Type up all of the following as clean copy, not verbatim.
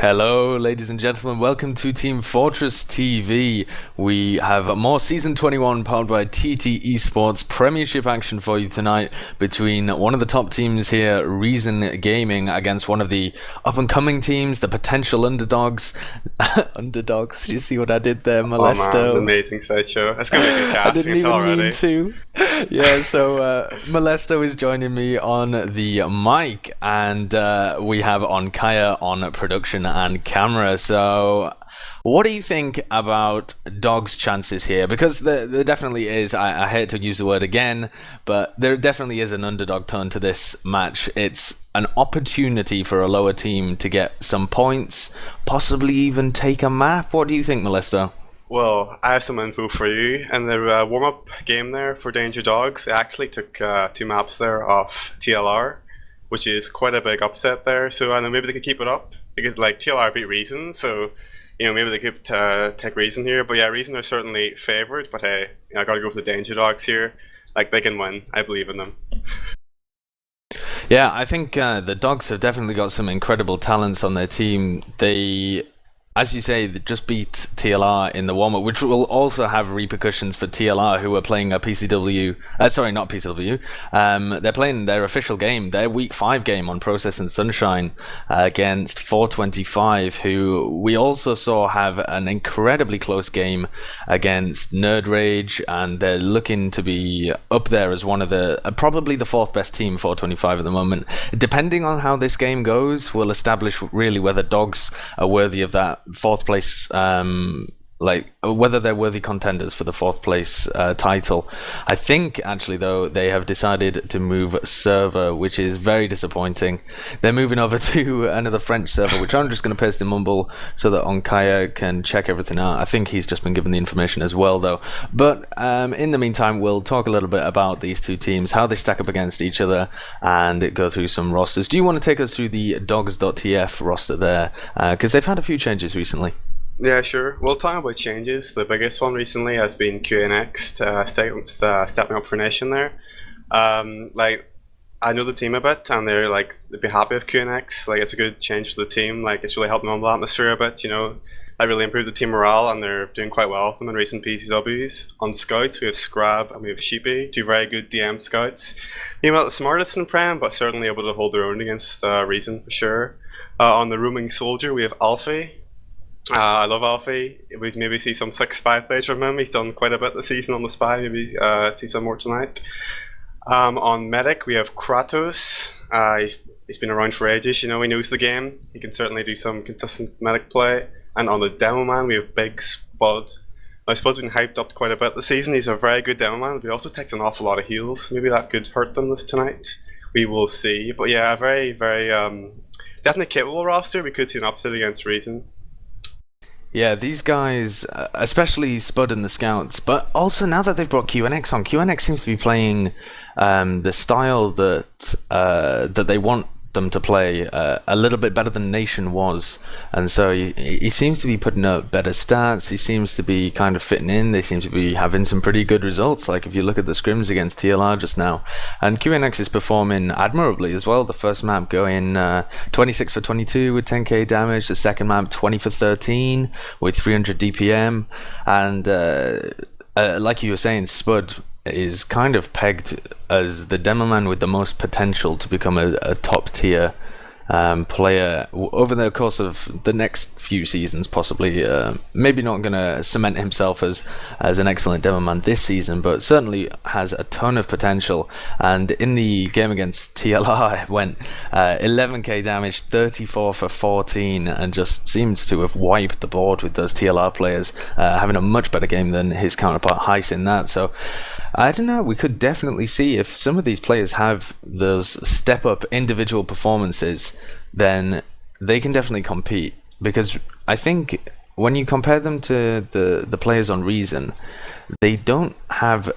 Hello, ladies and gentlemen. Welcome to Team Fortress TV. We have more Season 21 powered by TT Esports Premiership action for you tonight between one of the top teams here, Reason Gaming, against one of the up-and-coming teams, the potential underdogs. Underdogs, you see what I did there, Molesto? Oh man, amazing Sideshow. That's going to be a good cast. I didn't even already. mean to. Yeah, so Molesto is joining me on the mic, and we have ondkaja on production and camera. So what do you think about Dog's chances here? Because there definitely is, I hate to use the word again, but there definitely is an underdog tone to this match. It's an opportunity for a lower team to get some points, possibly even take a map. What do you think, Molesto? Well, I have some info for you. In the warm-up game there for Danger Dogs, they actually took 2 maps there off TLR, which is quite a big upset there. So I know maybe they could keep it up, because like TLR beat Reason, so maybe they could take Reason here. But yeah, Reason are certainly favoured, but hey, I gotta go for the Danger Dogs here. Like, they can win. I believe in them. Yeah, I think the Dogs have definitely got some incredible talents on their team. They, as you say, they just beat TLR in the warm-up, which will also have repercussions for TLR, who are playing a PCW. Sorry, not PCW. They're playing their official game, their Week 5 game on Process and Sunshine against 425, who we also saw have an incredibly close game against Nerd Rage, and they're looking to be up there as one of the probably the 4th best team, 425 at the moment. Depending on how this game goes, will establish really whether Dogs are worthy of that 4th place, like whether they're worthy contenders for the 4th place title. I think actually though they have decided to move server, which is very disappointing. They're moving over to another French server, which I'm just going to paste in Mumble so that ondkaja can check everything out. I think he's just been given the information as well though. But in the meantime, we'll talk a little bit about these two teams, how they stack up against each other, and go through some rosters. Do you want to take us through the dogs.tf roster there? Because they've had a few changes recently. Yeah, sure. Well, talking about changes, the biggest one recently has been QNX stepping up for Nation there. Like, I know the team a bit, and they'd be happy with QNX. Like, it's a good change for the team. Like, it's really helped them on the atmosphere a bit. I really improved the team morale, and they're doing quite well with them in recent PCWs. On scouts, we have Scrab and we have Sheepy, 2 very good DM scouts. Maybe not the smartest in Prem, but certainly able to hold their own against Reason for sure. On the roaming soldier, we have Alfie. I love Alfie. We maybe see some 6-5 plays from him. He's done quite a bit this season on the spy. Maybe see some more tonight. On medic, we have Kratos. He's been around for ages. He knows the game. He can certainly do some consistent medic play. And on the demo man, we have Big Spud. Now, Spud's been hyped up quite a bit this season. He's a very good demo man, but he also takes an awful lot of heals. Maybe that could hurt them tonight. We will see. But yeah, a very, very definitely capable roster. We could see an upset against Reason. Yeah, these guys, especially Spud and the Scouts, but also now that they've brought QNX on, QNX seems to be playing the style that they want them to play a little bit better than Nation was, and so he seems to be putting up better stats. He seems to be kind of fitting in. They seem to be having some pretty good results, like if you look at the scrims against TLR just now, and QNX is performing admirably as well. The first map going 26 for 22 with 10k damage, the second map 20 for 13 with 300 DPM, and like you were saying, Spud is kind of pegged as the demo man with the most potential to become a top tier player over the course of the next few seasons, possibly. Maybe not going to cement himself as an excellent demo man this season, but certainly has a ton of potential. And in the game against TLR, went 11k damage, 34 for 14, and just seems to have wiped the board with those TLR players, having a much better game than his counterpart Heist in that. So I don't know, we could definitely see if some of these players have those step up individual performances, then they can definitely compete. Because I think when you compare them to the players on Reason, they don't have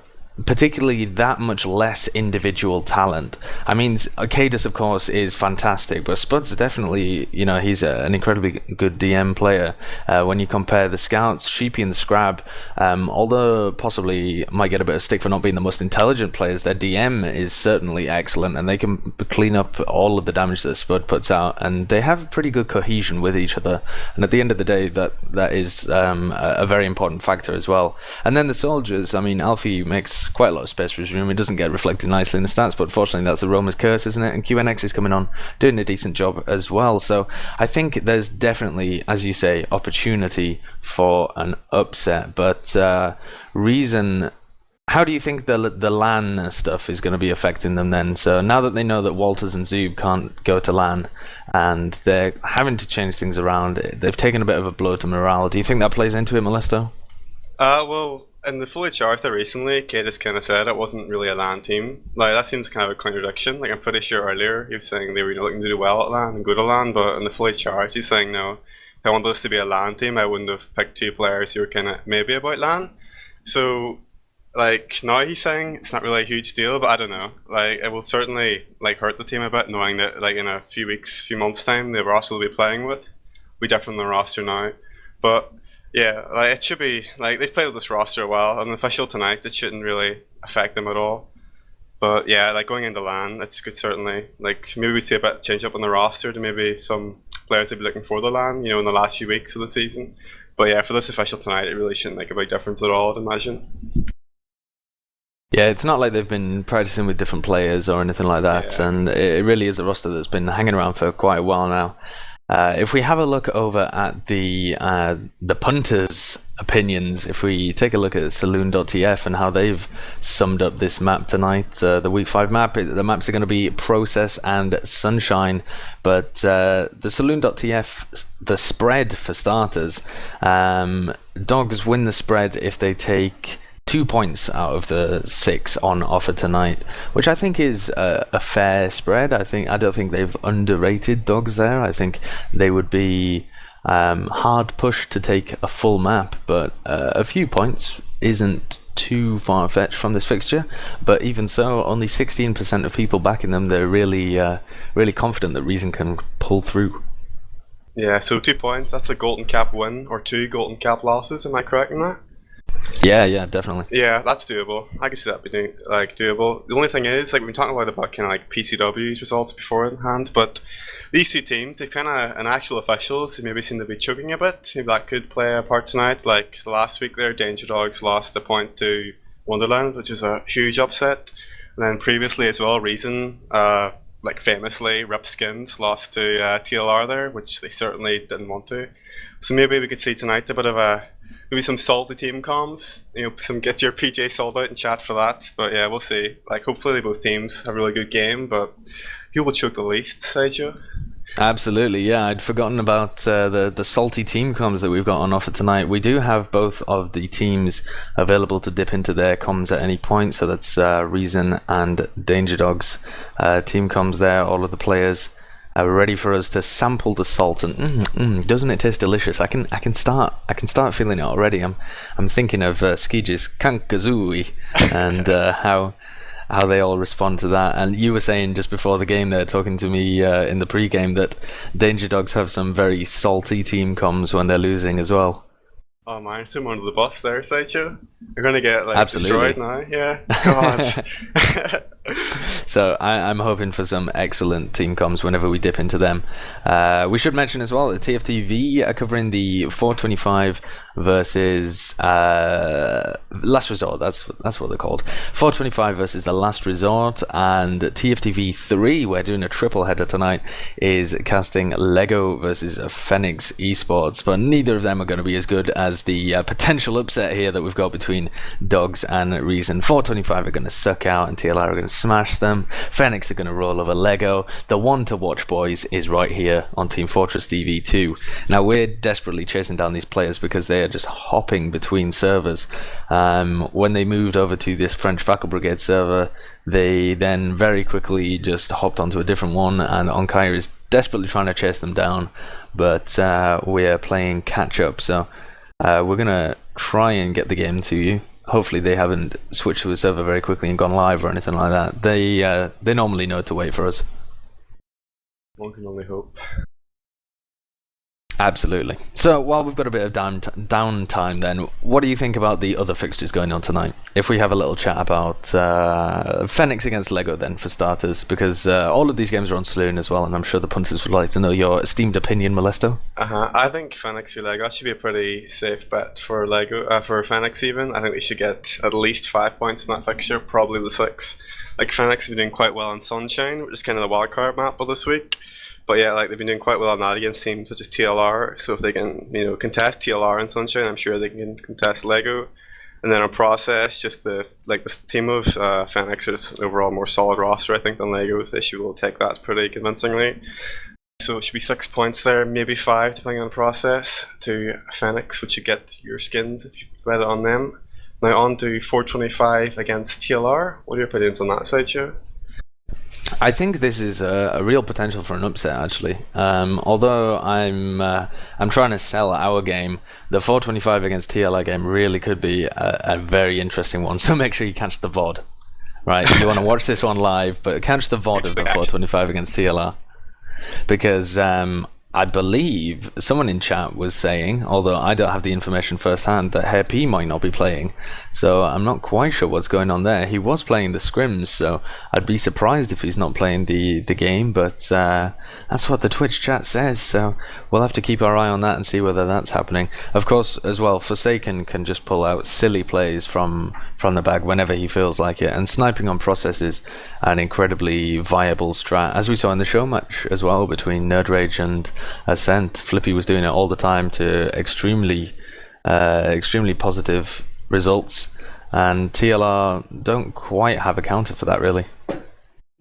particularly that much less individual talent. I mean, Cadus, of course, is fantastic, but Spud's definitely, he's an incredibly good DM player. When you compare the Scouts, Sheepy and the Scrab, although possibly might get a bit of stick for not being the most intelligent players, their DM is certainly excellent, and they can clean up all of the damage that Spud puts out, and they have pretty good cohesion with each other. And at the end of the day, that is a very important factor as well. And then the soldiers, I mean, Alfie makes quite a lot of space for his room. It doesn't get reflected nicely in the stats, but fortunately that's the Roma's curse, isn't it? And QNX is coming on, doing a decent job as well. So I think there's definitely, as you say, opportunity for an upset. But Reason, how do you think the LAN stuff is going to be affecting them then? So now that they know that Walters and Zoob can't go to LAN and they're having to change things around, they've taken a bit of a blow to morale. Do you think that plays into it, Molesto? Well, in the fully charged recently, Cadus kind of said it wasn't really a LAN team. Like, that seems kind of a contradiction. Like, I'm pretty sure earlier he was saying they were looking to do well at LAN and go to LAN, but in the fully charged, he's saying no. If I wanted us to be a LAN team, I wouldn't have picked two players who were kind of maybe about LAN. So, like, now he's saying it's not really a huge deal, but I don't know. Like, it will certainly like hurt the team a bit, knowing that like in a few months time, the roster they'll be playing with we different than the roster now. But yeah, like, it should be like they've played with this roster a while. On the official tonight, it shouldn't really affect them at all. But yeah, like going into LAN, it's good certainly. Like maybe we see a bit change up on the roster to maybe some players they'd be looking for the LAN, in the last few weeks of the season. But yeah, for this official tonight, it really shouldn't make a big difference at all, I'd imagine. Yeah, it's not like they've been practicing with different players or anything like that, and it really is a roster that's been hanging around for quite a while now. If we have a look over at the punters' opinions, if we take a look at Saloon.tf and how they've summed up this map tonight, the Week 5 map, the maps are going to be Process and Sunshine, but the Saloon.tf, the spread for starters, Dogs win the spread if they take 2 points out of the 6 on offer tonight, which I think is a fair spread. I don't think they've underrated Dogs there. I think they would be hard pushed to take a full map, but a few points isn't too far-fetched from this fixture. But even so, only 16% of people backing them. They're really confident that Reason can pull through. Yeah, so 2 points, that's a golden cap win or 2 golden cap losses, am I correct in that? Yeah, definitely. Yeah, that's doable. I can see that being doable. The only thing is, like, we've been talking a lot about kind of like PCW's results beforehand, but these two teams, they've kind of, and actual officials, they maybe seem to be choking a bit. Maybe that could play a part tonight. Like the last week there, Danger Dogs lost a point to Wonderland, which is a huge upset. And then previously as well, Reason, like famously, Rip Skins lost to TLR there, which they certainly didn't want to. So maybe we could see tonight a bit of maybe some salty team comms, some get your PJ sold out in chat for that. But yeah, we'll see. Like, hopefully both teams have a really good game, but who will choke the least, Sideshow? Absolutely, yeah. I'd forgotten about the salty team comms that we've got on offer tonight. We do have both of the teams available to dip into their comms at any point, so that's Reason and Danger Dogs team comms there. All of the players are ready for us to sample the salt, and doesn't it taste delicious? I can start feeling it already. I'm thinking of Skij's Kankazooie and how they all respond to that. And you were saying just before the game there, talking to me in the pre-game, that Danger Dogs have some very salty team comms when they're losing as well. Oh man, threw him under the bus there, Sideshow. You're gonna get Absolutely. destroyed now, yeah. God. So I'm hoping for some excellent team comms whenever we dip into them. We should mention as well that TFTV are covering the 425 versus Last Resort. That's what they're called. 425 versus the Last Resort, and TFTV 3, we're doing a triple header tonight, is casting Lego versus Phoenix Esports. But neither of them are going to be as good as the potential upset here that we've got between Dogs and Reason. 425 are going to suck out, and TLR are going to smash them. Phoenix are going to roll over Lego. The one to watch, boys, is right here on Team Fortress TV 2. Now, we're desperately chasing down these players because they are just hopping between servers. When they moved over to this French Fackle Brigade server, they then very quickly just hopped onto a different one, and ondkaja is desperately trying to chase them down, but we're playing catch up, so we're going to try and get the game to you. hopefully they haven't switched to a server very quickly and gone live or anything like that. They normally know to wait for us. One can only hope. Absolutely. So while we've got a bit of downtime then, what do you think about the other fixtures going on tonight? If we have a little chat about Fenix against Lego then, for starters, because all of these games are on Saloon as well, and I'm sure the punters would like to know your esteemed opinion, Molesto. I think Fenix v Lego should be a pretty safe bet for for Fenix even. I think they should get at least 5 points in that fixture, probably the 6. Like Fenix have been doing quite well on Sunshine, which is kind of the wildcard map of this week. But yeah, like they've been doing quite well on that against teams such as TLR. So if they can, contest TLR and Sunshine, I'm sure they can contest Lego. And then on Process, just this team of Fenix are just overall more solid roster, I think, than Lego. They should be able to take that pretty convincingly. So it should be 6 points there, maybe 5 depending on the Process to Fenix, which you get your skins if you bet it on them. Now on to 425 against TLR. What are your opinions on that, Sideshow? I think this is a real potential for an upset, actually. Although I'm trying to sell our game, the 425 against TLR game really could be a very interesting one. So make sure you catch the VOD, right? You want to watch this one live, but catch the VOD of the 425 against TLR, because I believe someone in chat was saying, although I don't have the information firsthand, that Herr P might not be playing. So I'm not quite sure what's going on there. He was playing the scrims, so I'd be surprised if he's not playing the game, but that's what the Twitch chat says, so we'll have to keep our eye on that and see whether that's happening. Of course, as well, Forsaken can just pull out silly plays from the bag whenever he feels like it, and sniping on Process is an incredibly viable strat, as we saw in the show match as well between Nerd Rage and Ascent. Flippy was doing it all the time to extremely positive results, and TLR don't quite have a counter for that, really.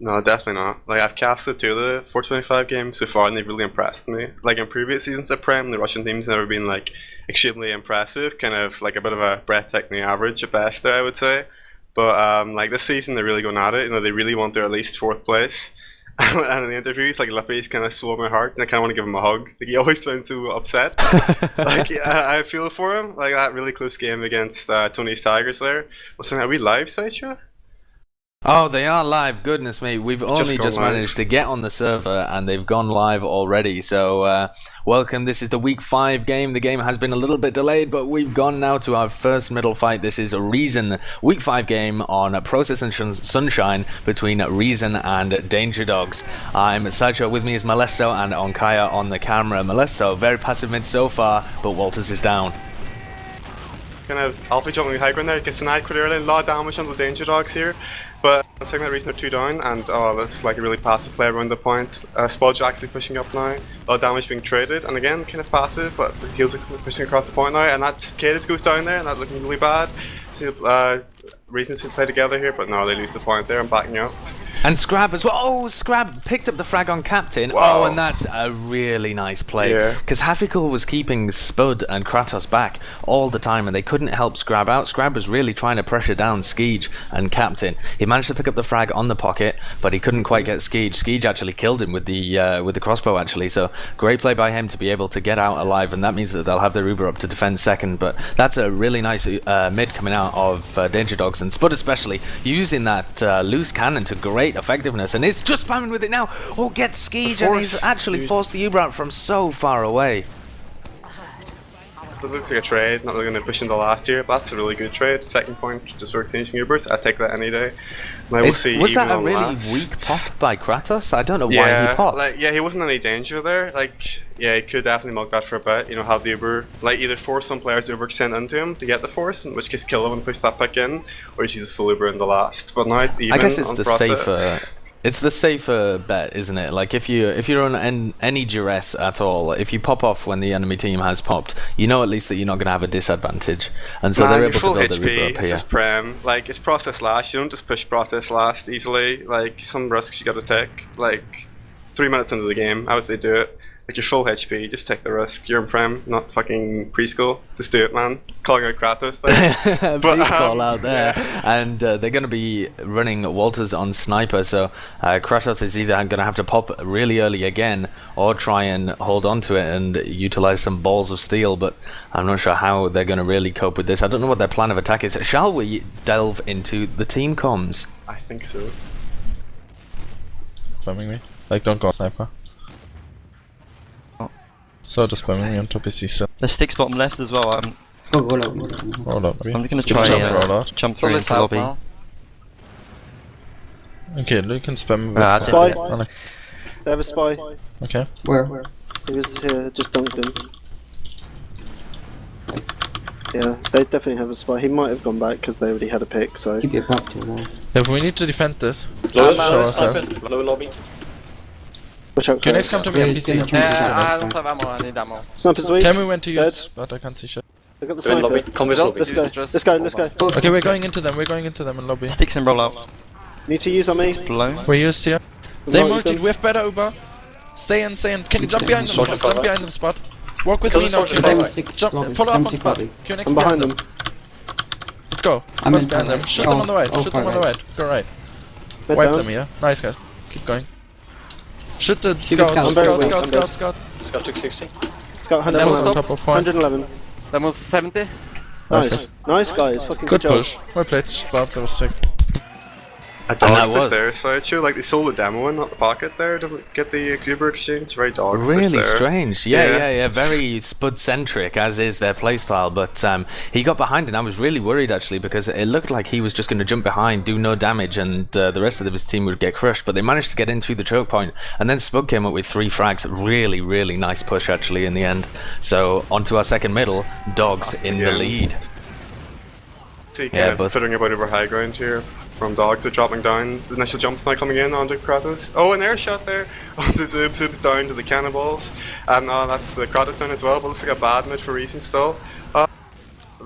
No, definitely not. Like, I've casted 2 of the 425 games so far, and they've really impressed me. Like, in previous seasons of Prem, the Russian team's never been, like, extremely impressive. Kind of, like, a bit of a breathtaking average at best there, I would say. But, like, this season, they're really going at it. They really want their at least 4th place. And in the interviews, like, Lippy's kind of swole my heart, and I kind of want to give him a hug. Like, he always sounds so upset. Like, I feel for him. Like, that really close game against Tony's Tigers there. Listen, are we live, Sideshow? Oh, they are live. Goodness me. We've only just managed to get on the server and they've gone live already. So, welcome. This is the Week 5 game. The game has been a little bit delayed, but we've gone now to our first middle fight. This is a Reason Week 5 game on Process and Sunshine between Reason and Danger Dogs. I'm Sideshow. With me is Molesto and ondkaja on the camera. Molesto, very passive mid so far, but Walters is down. Kind of alpha jumping high ground there. Gets denied quite early. A lot of damage on the Danger Dogs here. But the second Reason are 2 down, and that's like a really passive play around the point. Spudge actually pushing up now. A lot of damage being traded, and again, kind of passive, but the heals are pushing across the point now, and that Cadence goes down there, and that's looking really bad. So, Reason to play together here, but no, they lose the point there. I'm backing up. And Scrab as well. Oh, Scrab picked up the frag on Captain. Wow. Oh, and that's a really nice play. Because Hafikul was keeping Spud and Kratos back all the time, and they couldn't help Scrab out. Scrab was really trying to pressure down Skeege and Captain. He managed to pick up the frag on the pocket, but he couldn't quite get Skeege. Skeege actually killed him with the crossbow, actually. So great play by him to be able to get out alive, and that means that they'll have their Uber up to defend second. But that's a really nice mid coming out of Danger Dogs, and Spud especially using that loose cannon to great effectiveness, and it's just spamming with it now. Oh, get Skeege, and he's actually forced the Uber out from so far away. It looks like a trade, not really going to push into last year, but that's a really good trade. Second point, just for exchanging Ubers. I'd take that any day. Now we'll see. Was that a really weak pop by Kratos? I don't know why he popped. He wasn't in any danger there. He could definitely milk that for a bit. Have the Uber, either force some players to Uber sent into him to get the force, in which case kill him and push that pick in, or just use a full Uber in the last. But now it's even. I guess it's on the Process. safer. It's the safer bet, isn't it? Like if you're on any duress at all, if you pop off when the enemy team has popped, you know at least that you're not going to have a disadvantage, and so they're able to build HP, the Reaper up here. It's Prem. It's Process last. You don't just push Process last easily. Some risks you got to take. 3 minutes into the game, I would say do it. Like you're full HP, just take the risk. You're in Prem, not fucking preschool. Just do it, man. Calling out Kratos there. Big call out there. Yeah. And they're going to be running Walters on Sniper, so Kratos is either going to have to pop really early again or try and hold on to it and utilize some balls of steel, but I'm not sure how they're going to really cope with this. I don't know what their plan of attack is. Shall we delve into the team comms? I think so. Spamming me. Like, don't go on Sniper. So just spamming me on top of C7. There's sticks bottom left as well. Roll up, maybe. I'm gonna try jump through into lobby. Now. Okay, you can spam. Spy. Like, They have a spy. okay. Where? He was here, just dunked him. Yeah, they definitely have a spy. He might have gone back because they already had a pick, so... Keep your back to the wall. Yeah, but we need to defend this. Low lobby. Watch out, Okay, next come to me Yeah, NPC. yeah. I don't have ammo, I need ammo. Sniper's weak. Tell me when to use, Dead. but I can't see shit. They got the Go in lobby. sniper. Come with lobby. Let's go, let's go. Okay, we're going into them in lobby. Sticks and roll out. Need to use on me. Blown. We used here. They Right, multied, we have better Uber. Stay in. Can you jump behind them, Soldier Spot? Jump fire. behind them, Spot. Walk with Kill me the now, soldier Q-Nex. fire. Six Jump, lobby. follow up on M6 Spot. lobby. Q-Nex I'm behind them. Let's go. I'm Spot's in behind them. fire. Shoot them on the right. Oh, Shoot them on the fire. right. Go right. Bed Wipe down. them here. Nice guys. Keep going. Shoot the Shoot the scouts. scouts. I'm very weak, I'm dead. Scout. Scott took 60. Scout That was 111. top. Top of point. 111. That was 70. Nice. Nice guys, fucking Good good job. push. Well played, Spot. That was sick. A dog's that push was. there, Sideshow. Like they sold the demo in, not the pocket there to get the Exuber exchange. Very dog's push Really there. strange. Yeah. Very Spud-centric, as is their playstyle. But he got behind, and I was really worried, actually, because it looked like he was just going to jump behind, do no damage, and the rest of his team would get crushed. But they managed to get in through the choke point, and then Spud came up with 3 frags. Really, really nice push, actually, in the end. So, onto our second middle, Dogs in the lead. So you Yeah, kind but- of fiddling about over high ground here from Dogs. We're dropping down. The initial jumps now coming in onto Kratos. Oh, an air shot there onto Zoob. Zoob's down to the cannonballs. And that's the Kratos down as well, but looks like a bad mid for Reason still. The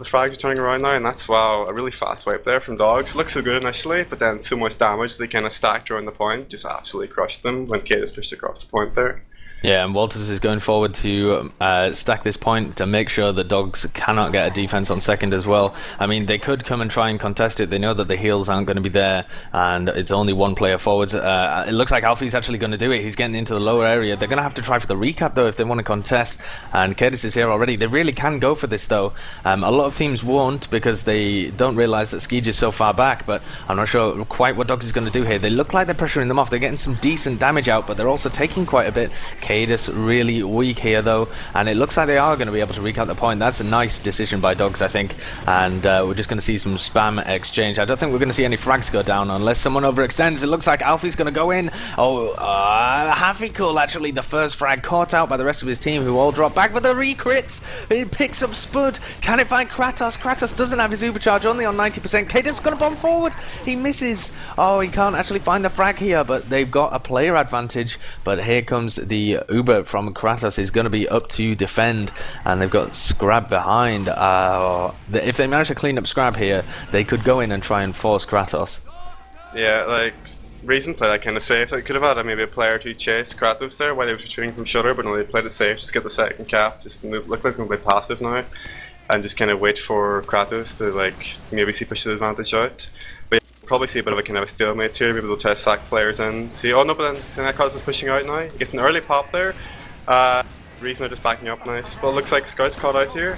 frags are turning around now, and that's, wow, a really fast wipe there from Dogs. Looks so good initially, but then so much damage they kind of stacked around the point. Just absolutely crushed them when Kate pushed across the point there. Yeah, and Walters is going forward to stack this point to make sure that Dogs cannot get a defense on second as well. I mean, they could come and try and contest it. They know that the heals aren't going to be there, and it's only one player forwards. It looks like Alfie's actually going to do it. He's getting into the lower area. They're going to have to try for the recap, though, if they want to contest, and Curtis is here already. They really can go for this, though. A lot of teams won't because they don't realise that Skeege is so far back, but I'm not sure quite what Dogs is going to do here. They look like they're pressuring them off. They're getting some decent damage out, but they're also taking quite a bit. Cadus really weak here, though, and it looks like they are going to be able to recap the point. That's a nice decision by Dogs, I think, and we're just going to see some spam exchange. I don't think we're going to see any frags go down unless someone overextends. It looks like Alfie's going to go in. Happy cool, actually. The first frag caught out by the rest of his team, who all drop back, but the re-crits. He picks up Spud. Can it find Kratos? Kratos doesn't have his uber charge, only on 90%. Cadus going to bomb forward. He misses. Oh, he can't actually find the frag here, but they've got a player advantage. But here comes the uber from Kratos. Is going to be up to defend, and they've got Scrab behind. If they manage to clean up Scrab here, they could go in and try and force Kratos. Yeah, like Reason played that kind of safe. They could have had maybe a player to chase Kratos there while he was retreating from Shutter, but no, they played it safe. Just get the second cap. Just look like it's going to play passive now, and just kind of wait for Kratos to like maybe see push the advantage out. But yeah, we'll probably see a bit of a kind of a stalemate here. Maybe they'll try to sack players in. See, oh no, but then Kratos is pushing out now. He gets an early pop there. Reason are just backing up nice. But it looks like Scout's caught out here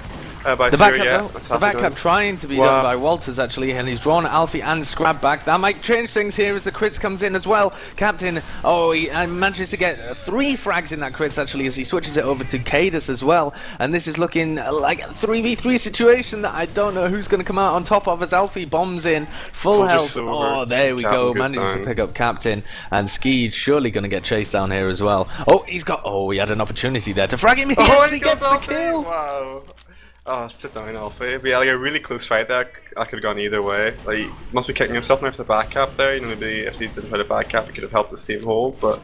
by The Syria. backup, though, the backup trying to be done by Walters, actually, and he's drawn Alfie and Scrab back. That might change things here as the crits comes in as well. Captain, he manages to get 3 frags in that crits, actually, as he switches it over to Cadus as well. And this is looking like a 3v3 situation that I don't know who's going to come out on top of as Alfie bombs in. Full health. Oh, there we go. Manages to pick up Captain. And Skeege surely going to get chased down here as well. Oh, he had an opportunity there to frag him. He gets the kill. Wow. Oh, sit down, Alfie. But yeah, like a really close fight there. I could have gone either way. Like, he must be kicking himself now for the back cap there. You know, maybe if he didn't put a back cap, he could have helped his team hold. But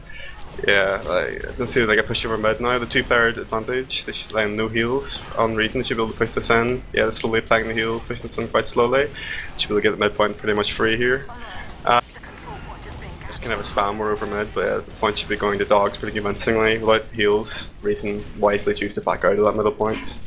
yeah, like, it doesn't seem like a push over mid now. The 2-player advantage. They should land no heals on Reason. They should be able to push this in. Yeah, they're slowly playing the heals, pushing this in quite slowly. Should be able to get the midpoint pretty much free here. just kind of a spam war over mid, but the point should be going to dogs pretty convincingly. Without heals, Reason wisely choose to back out of that middle point.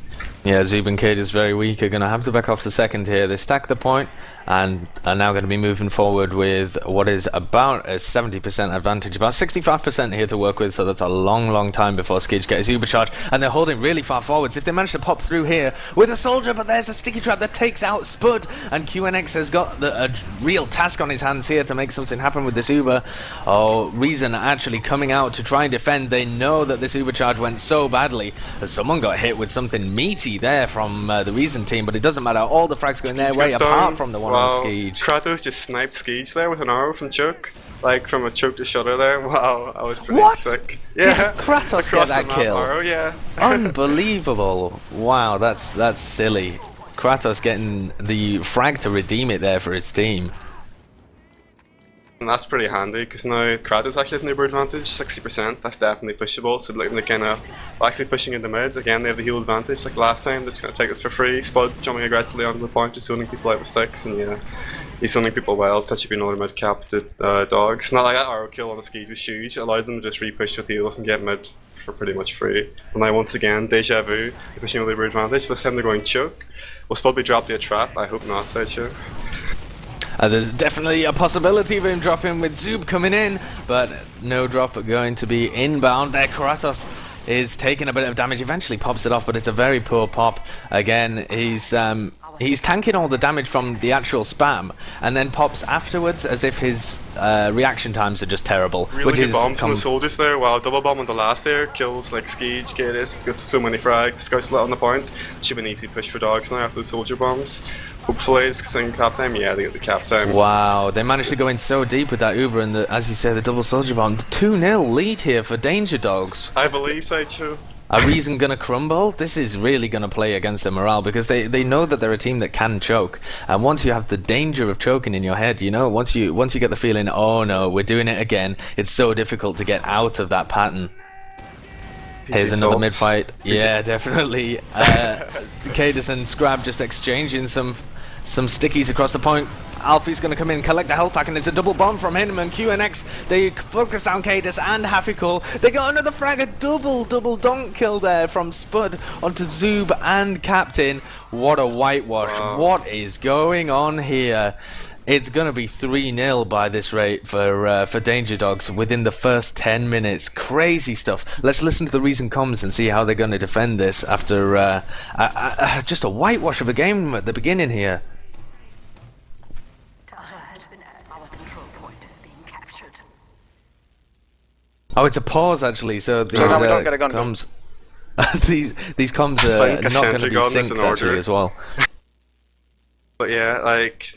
Yeah, Zub and Cade is very weak. Are going to have to back off to second here. They stack the point and are now going to be moving forward with what is about a 70% advantage, about 65% here to work with, so that's a long time before Skidge gets his Uber charge, and they're holding really far forwards. If they manage to pop through here with a soldier, but there's a sticky trap that takes out Spud, and QNX has got a real task on his hands here to make something happen with this Uber. Oh, Reason actually coming out to try and defend. They know that this Uber charge went so badly that someone got hit with something meaty there from the Reason team, but it doesn't matter. All the frags going their way apart from the one on Skidge. Kratos just sniped Skidge there with an arrow from choke. Like from a choke to shutter there. Wow, I was pretty sick. Yeah. Did Kratos get that kill? Arrow, yeah. Unbelievable. Wow, that's silly. Kratos getting the frag to redeem it there for his team. And that's pretty handy because now Kratos actually has an Uber advantage, 60%. That's definitely pushable. So looking to kind of actually pushing into mid. Again, they have the heal advantage like last time. They're just going to take this for free. Spud jumping aggressively onto the point, just zoning people out with sticks, and yeah, he's zoning people well. So that should be another mid cap to dogs. Not like that arrow kill on the Skidge was huge. It allowed them to just re-push with heals and get mid for pretty much free. And now once again, deja vu, they're pushing with Uber advantage. This time they're going choke. Will Spud be dropped to a trap? I hope not, Sideshow. There's definitely a possibility of him dropping with Zub coming in, but no drop going to be inbound. There, Kratos is taking a bit of damage, eventually pops it off, but it's a very poor pop. Again, he's tanking all the damage from the actual spam, and then pops afterwards as if his reaction times are just terrible. Really good bombs on the soldiers there. Wow, double bomb on the last there, kills like Skidge, Gatus, got so many frags, scouts let on the point. Should be an easy push for dogs now after the soldier bombs. Hopefully it's saying cap time, yeah, they get the cap time. Wow, they managed to go in so deep with that Uber and as you say, the double soldier bomb. The 2-0 lead here for Danger Dogs. I believe, Sideshow. Are Reason gonna crumble? This is really gonna play against their morale because they know that they're a team that can choke, and once you have the danger of choking in your head, you know, once you get the feeling, oh no, we're doing it again, it's so difficult to get out of that pattern. Here's another mid fight. Yeah, definitely. Cadus and Scrab just exchanging some stickies across the point. Alfie's going to come in, collect the health pack, and it's a double bomb from him and QNX. They focus down Cadus and Hafikul. They got another frag, a double donk kill there from Spud onto Zub and Captain. What a whitewash. Wow. What is going on here? It's going to be 3-0 by this rate for Danger Dogs within the first 10 minutes. Crazy stuff. Let's listen to the Reason comms and see how they're going to defend this after just a whitewash of a game at the beginning here. Oh, it's a pause actually. So these comms, these comms are not going to be synced actually as well. But yeah, like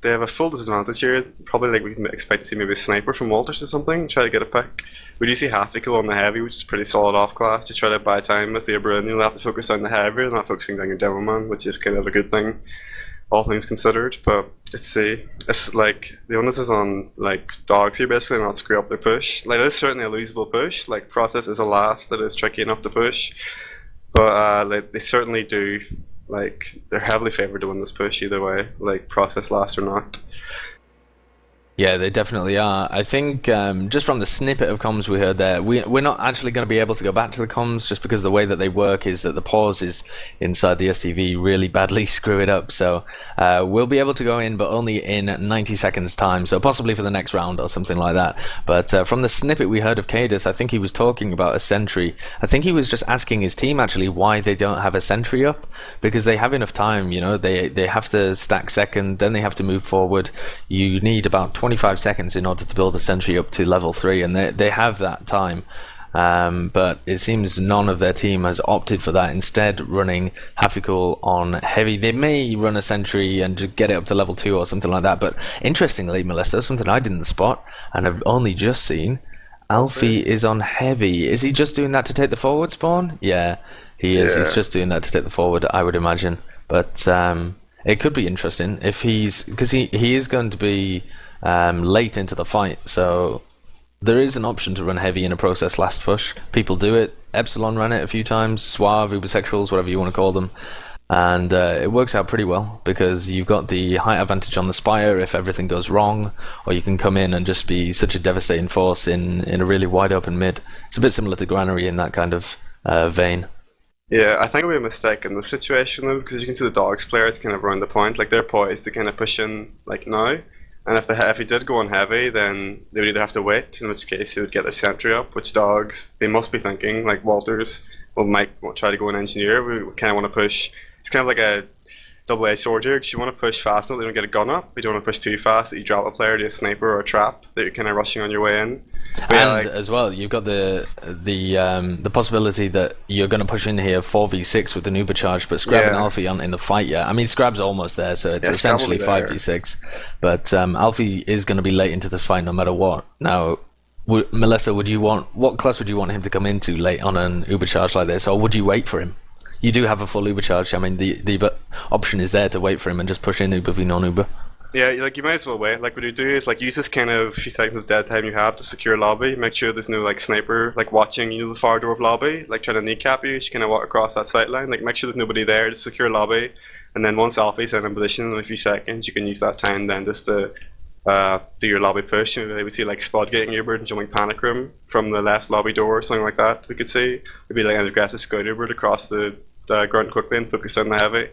they have a full disadvantage here. Probably like we can expect to see maybe a sniper from Walters or something. Try to get a pick. We do see Hafikul on the heavy, which is pretty solid off class. Just try to buy time as the Abra. You'll have to focus on the heavy and not focusing on your Devilman, which is kind of a good thing, all things considered. But let's see. It's like the onus is on like dogs here basically not screw up their push. Like it is certainly a losable push. Like process is a last that is tricky enough to push, but like they certainly do. Like they're heavily favoured to win this push either way. Like process last or not. Yeah, they definitely are. I think just from the snippet of comms we heard there, we're not actually going to be able to go back to the comms just because the way that they work is that the pauses inside the STV really badly screw it up. So we'll be able to go in, but only in 90 seconds time. So possibly for the next round or something like that. But from the snippet we heard of Cadus, I think he was talking about a sentry. I think he was just asking his team actually why they don't have a sentry up, because they have enough time. You know, they have to stack second, then they have to move forward. You need about 25 seconds in order to build a sentry up to level 3, and they have that time, but it seems none of their team has opted for that, instead running Hafikul on heavy. They may run a sentry and just get it up to level 2 or something like that, but interestingly, Molesto, something I didn't spot and have only just seen, Alfie is on heavy. Is he just doing that to take the forward spawn? Yeah, he is. He's just doing that to take the forward, I would imagine, but it could be interesting if because he is going to be late into the fight, so there is an option to run heavy in a process last push. People do it. Epsilon ran it a few times. Suave, Ubersexuals, whatever you want to call them. and it works out pretty well because you've got the height advantage on the Spire if everything goes wrong, or you can come in and just be such a devastating force in a really wide open mid. It's a bit similar to Granary in that kind of vein. Yeah, I think it would be a mistake in this situation though, because you can see the Dogs player, it's kind of around the point, like they're poised to kind of push in like now, and if he did go on heavy, then they would either have to wait, in which case they would get their sentry up, which Dogs, they must be thinking, like Walters might try to go and engineer. We kind of want to push. It's kind of like a double-edged sword here, because you want to push fast enough that you don't get a gun up, but you don't want to push too fast that you drop a player to a sniper or a trap that you're kind of rushing on your way in. But and as well, you've got the possibility that you're going to push in here 4v6 with an Uber charge, but Scrab and Alfie aren't in the fight yet. I mean, Scrab's almost there, so it's essentially 5v6. But Alfie is going to be late into the fight no matter what. Now, Molesto, what class would you want him to come into late on an Uber charge like this, or would you wait for him? You do have a full Uber charge. I mean, the option is there to wait for him and just push in Uber v non-Uber. Yeah, like you might as well wait. Like what you do is like use this kind of few seconds of dead time you have to secure lobby. Make sure there's no like sniper like watching the far door of lobby, like trying to kneecap you. Just kind of walk across that sight line. Like make sure there's nobody there. Just secure lobby, and then once Alfie's in position in a few seconds, you can use that time then just to do your lobby push. Maybe we see like Spud getting Ubered and jumping Panic Room from the left lobby door or something like that. We could see maybe like an aggressive scout Ubered across the grunt quickly and focus on the heavy.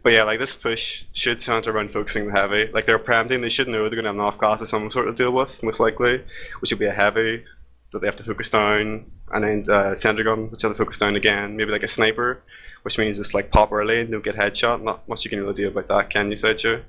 But yeah, like this push should center around focusing the heavy. Like they're preempting, they should know they're going to have an off class of some sort to deal with, most likely, which would be a heavy that they have to focus down, and then center gun, which they have to focus down again. Maybe like a sniper, which means just like pop early and don't get headshot. Not much you can really do about that, can you, Sideshow?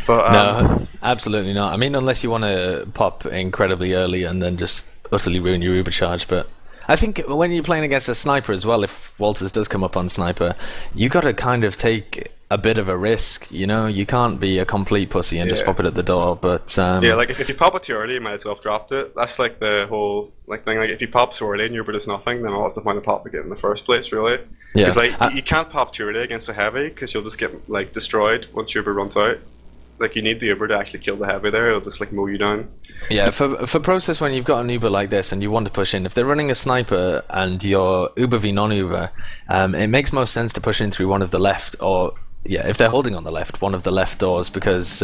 But no, absolutely not. I mean, unless you want to pop incredibly early and then just utterly ruin your Uber charge, but I think when you're playing against a sniper as well, if Walters does come up on sniper, you got to kind of take a bit of a risk, you know? You can't be a complete pussy and just pop it at the door, but yeah, like if you pop it too early, you might as well have dropped it. That's like the whole like thing. Like if you pop so early and your does nothing, then what's the point of popping it in the first place, really? Because like you can't pop too early against a heavy, because you'll just get like destroyed once your Uber runs out. Like you need the Uber to actually kill the heavy there, it'll just like mow you down. Yeah, for process, when you've got an Uber like this and you want to push in, if they're running a sniper and you're Uber v non-Uber, it makes most sense to push in through one of the left, or yeah, if they're holding on the left, one of the left doors, because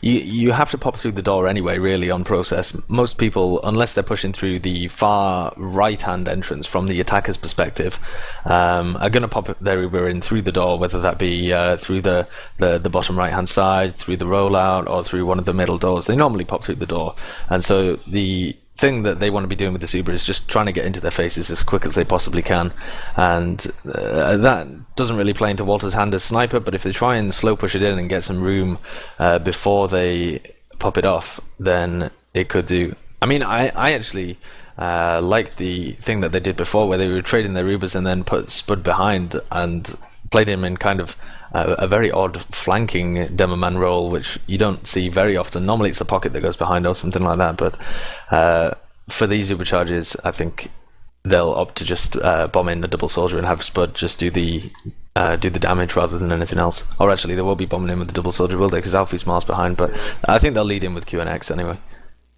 you have to pop through the door anyway, really, on process. Most people, unless they're pushing through the far right-hand entrance from the attacker's perspective, are going to pop their Uber in through the door, whether that be through the bottom right-hand side, through the rollout, or through one of the middle doors. They normally pop through the door, and so the thing that they want to be doing with this Uber is just trying to get into their faces as quick as they possibly can, and that doesn't really play into Walter's hand as sniper, but if they try and slow push it in and get some room before they pop it off, then it could do. I mean, I actually liked the thing that they did before, where they were trading their Ubers and then put Spud behind and played him in kind of a very odd flanking Demoman role, which you don't see very often. Normally it's the pocket that goes behind or something like that, but for these Uber charges, I think they'll opt to just bomb in a double soldier and have Spud just do the damage rather than anything else. Or actually, they will be bombing in with the double soldier, will they? Because Alfie's miles behind, but I think they'll lead in with QNX anyway.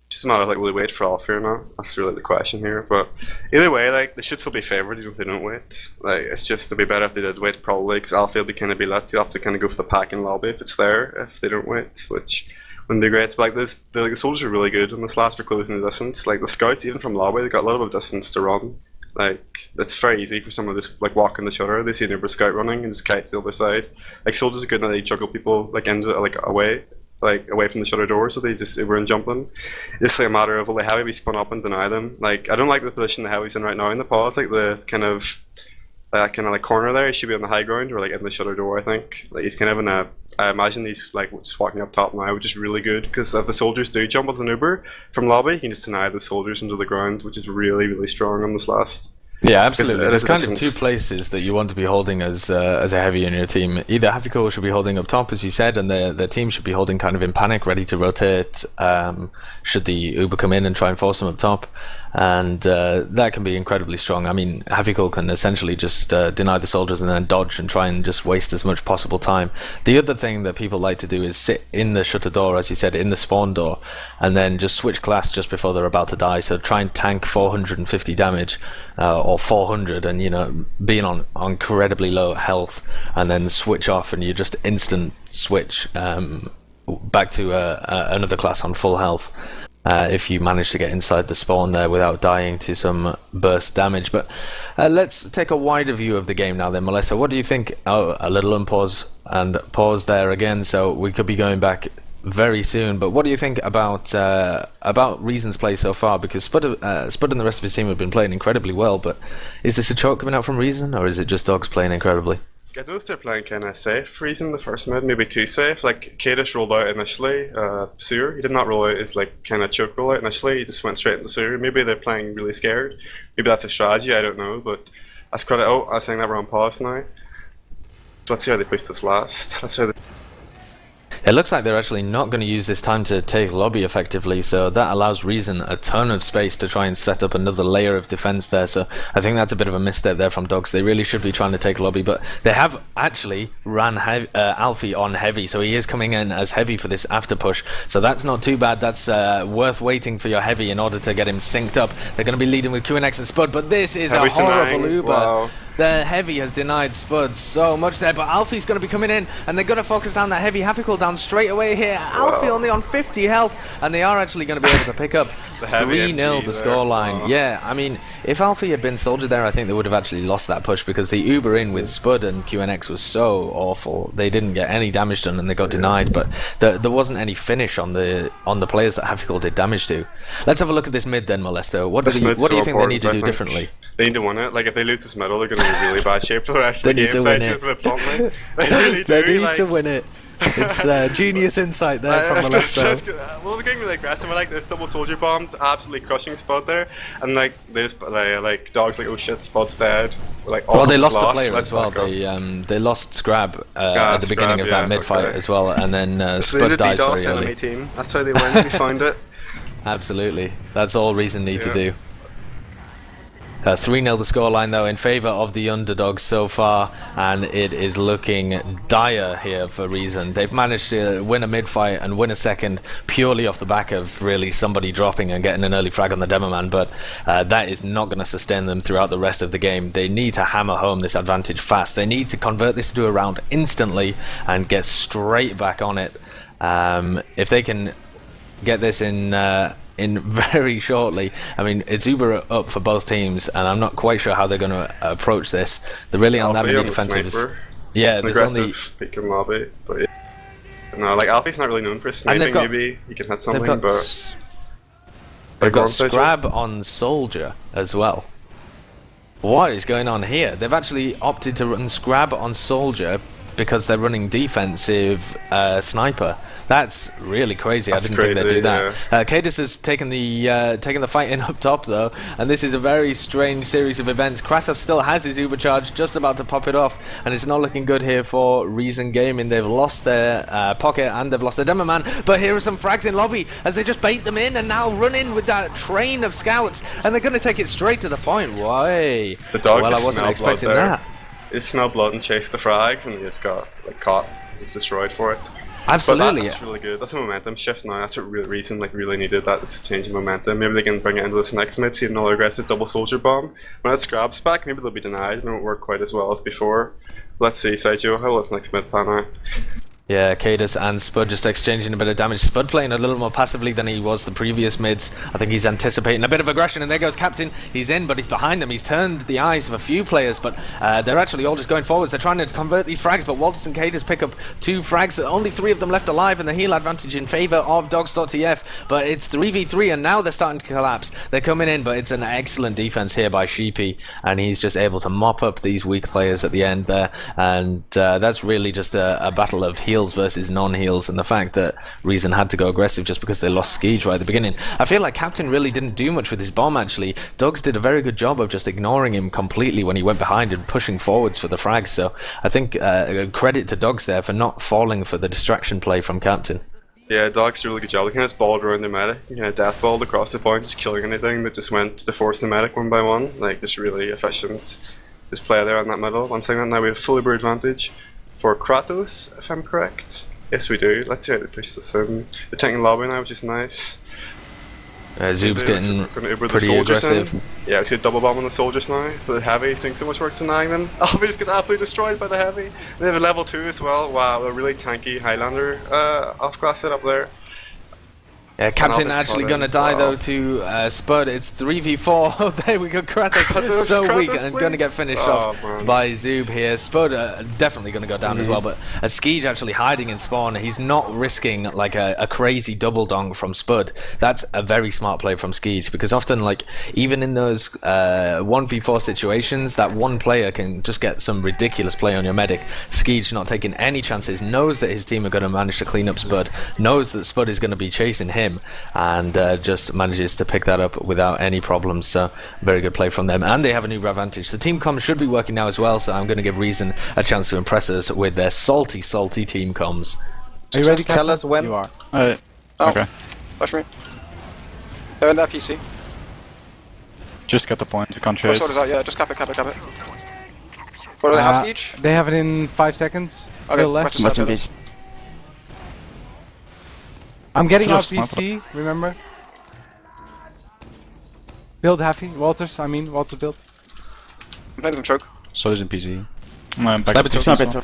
Just a matter of like, will they wait for Alfie or not? That's really the question here. But either way, like they should still be favoured even if they don't wait. Like it's just to be better if they did wait, probably, because Alfie will be kind of be let. You'll have to kind of go for the pack and lobby if it's there. If they don't wait, which wouldn't be great. But like the soldiers are really good on this last for closing the distance. Like the scouts, even from lobby, they got a little bit of distance to run. Like it's very easy for someone to just like walk in the shutter. They see an Uber scout running and just kite to the other side. Like soldiers are good and they juggle people like into like away from the shutter door, so they just Uber and jump in. It's like a matter of will the heavy be spun up and deny them. Like I don't like the position the heavy's in right now in the pause. Like the kind of like corner there, he should be on the high ground or like in the shutter door. I think like he's kind of in a. I imagine he's like just walking up top now, which is really good because if the soldiers do jump with an Uber from lobby, he can just deny the soldiers into the ground, which is really really strong on this last. Yeah, absolutely. There's kind of two places that you want to be holding as a heavy in your team. Either Hafiko should be holding up top, as you said, and their team should be holding kind of in panic, ready to rotate should the Uber come in and try and force them up top. and that can be incredibly strong. I mean, Havikul can essentially just deny the soldiers and then dodge and try and just waste as much possible time. The other thing that people like to do is sit in the shutter door, as you said, in the spawn door, and then just switch class just before they're about to die. So try and tank 450 damage or 400, and being on incredibly low health, and then switch off, and you just instant switch back to another class on full health. If you manage to get inside the spawn there without dying to some burst damage. But let's take a wider view of the game now then, Molesto. What do you think? Oh, a little unpause and pause there again, so we could be going back very soon. But what do you think about Reason's play so far? Because Spud and the rest of his team have been playing incredibly well, but is this a choke coming out from Reason, or is it just Dogs playing incredibly? I noticed they're playing kind of safe. Reason the first mid, maybe too safe. Like Kadish rolled out initially, sewer. He did not roll out his like kind of choke rollout initially. He just went straight into sewer. Maybe they're playing really scared. Maybe that's a strategy. I don't know. But that's quite. Oh, I was saying that we're on pause now. So let's see how they push this last. Let's see how they. It looks like they're actually not going to use this time to take lobby effectively, so that allows Reason a ton of space to try and set up another layer of defense there. So I think that's a bit of a misstep there from Dogs. They really should be trying to take lobby, but they have actually ran Alfie on heavy, so he is coming in as heavy for this after push. So that's not too bad. That's worth waiting for your heavy in order to get him synced up. They're going to be leading with QNX and Spud, but this is a horrible Uber. Wow. The heavy has denied Spud so much there, but Alfie's going to be coming in, and they're going to focus down that heavy. Havikul down straight away here. Alfie only on 50 health, and they are actually going to be able to pick up 3-0 the scoreline. Yeah, I mean, if Alfie had been soldier there, I think they would have actually lost that push, because the Uber in with Spud and QNX was so awful. They didn't get any damage done, and they got denied, but there wasn't any finish on the players that Havikul did damage to. Let's have a look at this mid then, Molesto. What do you think they need to do differently? They need to win it. Like, if they lose this medal, they're going to be in really bad shape for the rest of the game. They really do. They need to win it. It's genius insight there from Molesto. Well, they're getting really aggressive. We're like, there's double soldier bombs, absolutely crushing Spud there. And like, they just like Dogs like, oh shit, Spud's dead. Like, well, they lost a player as well. They lost Scrab at the beginning of that mid fight as well, and then Spud dies very early. Enemy team. That's how they win. We found it. Absolutely. That's all Reason need to do. 3-0 the scoreline though in favour of the underdogs so far, and it is looking dire here for Reason. They've managed to win a mid-fight and win a second purely off the back of really somebody dropping and getting an early frag on the demo man, but that is not going to sustain them throughout the rest of the game. They need to hammer home this advantage fast. They need to convert this into a round instantly and get straight back on it. If they can get this in very shortly. I mean, it's uber up for both teams, and I'm not quite sure how they're going to approach this. They're really on that many defensive. Yeah, there's only pick and lobby, but yeah. No, like Alfie's not really known for sniping. Maybe he can hit something, but they've got Scrab on Soldier as well. What is going on here? They've actually opted to run Scrab on Soldier because they're running defensive sniper. That's really crazy. I didn't think they'd do that. Cadis has taken the fight in up top though, and this is a very strange series of events. Kratos still has his Uber charge, just about to pop it off, and it's not looking good here for Reason Gaming. They've lost their pocket and they've lost their demo man, but here are some frags in lobby as they just bait them in and now run in with that train of scouts, and they're going to take it straight to the point. Why? The dogs well, I wasn't expecting that. They smelled blood and chased the frags, and they just got like caught, just destroyed for it. Absolutely. But that's really good. That's a momentum shift now. That's what Reason really needed. That change in momentum. Maybe they can bring it into this next mid, see another aggressive double soldier bomb. When it scrabs back, maybe they'll be denied. It won't work quite as well as before. Let's see, Sideshow, how will this next mid pan out? Yeah, Cadis and Spud just exchanging a bit of damage. Spud playing a little more passively than he was the previous mids. I think he's anticipating a bit of aggression, and there goes Captain. He's in, but he's behind them. He's turned the eyes of a few players, but they're actually all just going forwards. They're trying to convert these frags, but Walters and Cadis pick up 2 frags. Only 3 of them left alive, and the heal advantage in favour of Dogs.tf. But it's 3v3, and now they're starting to collapse. They're coming in, but it's an excellent defense here by Sheepy, and he's just able to mop up these weak players at the end there. And that's really just a battle of heals versus non-heals, and the fact that Reason had to go aggressive just because they lost Skeege right at the beginning. I feel like Captain really didn't do much with his bomb actually. Dogs did a very good job of just ignoring him completely when he went behind and pushing forwards for the frags, so I think credit to Dogs there for not falling for the distraction play from Captain. Yeah, Dogs did a really good job. They kind of just balled around the medic, kind of death balled across the point, just killing anything that just went to force the medic one by one. Like, just really efficient. Just play there in that middle. One second, now we have full Uber advantage for Kratos, if I'm correct. Yes, we do. Let's see how they push this in. They're taking lobby now, which is nice. Zoob's getting pretty aggressive. Yeah, we see a double bomb on the soldiers now. But the heavy is doing so much work denying them. Alpha just gets absolutely destroyed by the heavy. They have a level 2 as well. Wow, a really tanky Highlander off-class setup there. Yeah, Captain actually gonna die though to Spud. It's 3v4. Oh, there we go. Kratos so weak and gonna get finished off by Zoob here. Spud definitely gonna go down as well, but Skeege actually hiding in spawn. He's not risking like a crazy double donk from Spud. That's a very smart play from Skeege, because often, like, even in those 1v4 situations, that one player can just get some ridiculous play on your medic. Skeege not taking any chances, knows that his team are gonna manage to clean up Spud, knows that Spud is gonna be chasing him, and just manages to pick that up without any problems. So very good play from them, and they have a new advantage. The team comms should be working now as well, so I'm going to give Reason a chance to impress us with their salty team comms. Are you ready, Captain? Tell us when. You are. Okay. Push me. They're in that PC. Just get the point. You can't Push chase. orders out, yeah, just cap it. What do they have, Skeege? They have it in 5 seconds. Okay, Go left. what's in PC? I'm getting Still off have sniper. PC, remember? Build Happy, Walters build. I'm playing some choke. Soldiers in PC. Sniper two, sniper two.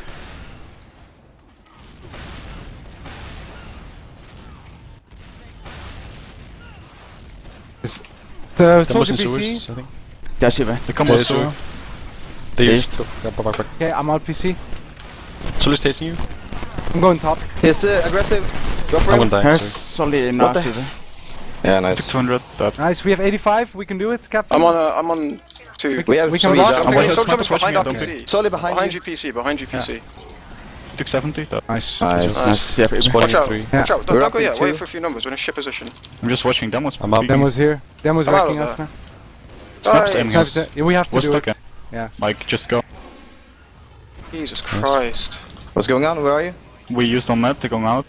The That was soldier in PC. sewers, I think. Daar zit we. They come on sewer. They used. Okay, I'm out PC. Soldiers chasing you. I'm going top. He's aggressive. Go for I him. won't die. Here's sorry. solid in What the zitten. Yeah, nice. 200. That. Nice, we have 85. We can do it, Captain. I'm on 2. We have We can three block. down. I'm waiting. Soldier Sniper's watching behind me, our don't PC. Solid behind Behind you. you, PC. Took 70. That. Nice. Nice. Yeah, Watch out, 3. Yeah. watch out. We're Don't up go in yet, 2. wait for a few numbers, we're in ship position. I'm just watching demos. I'm up. Demo's here. Demo's I'm out wrecking of us now. Sniper's aiming us. Yeah, we have to We're do stuck it. in. Yeah. Like, just go. Jesus Christ. What's going on? Where are you? We used on map to go out.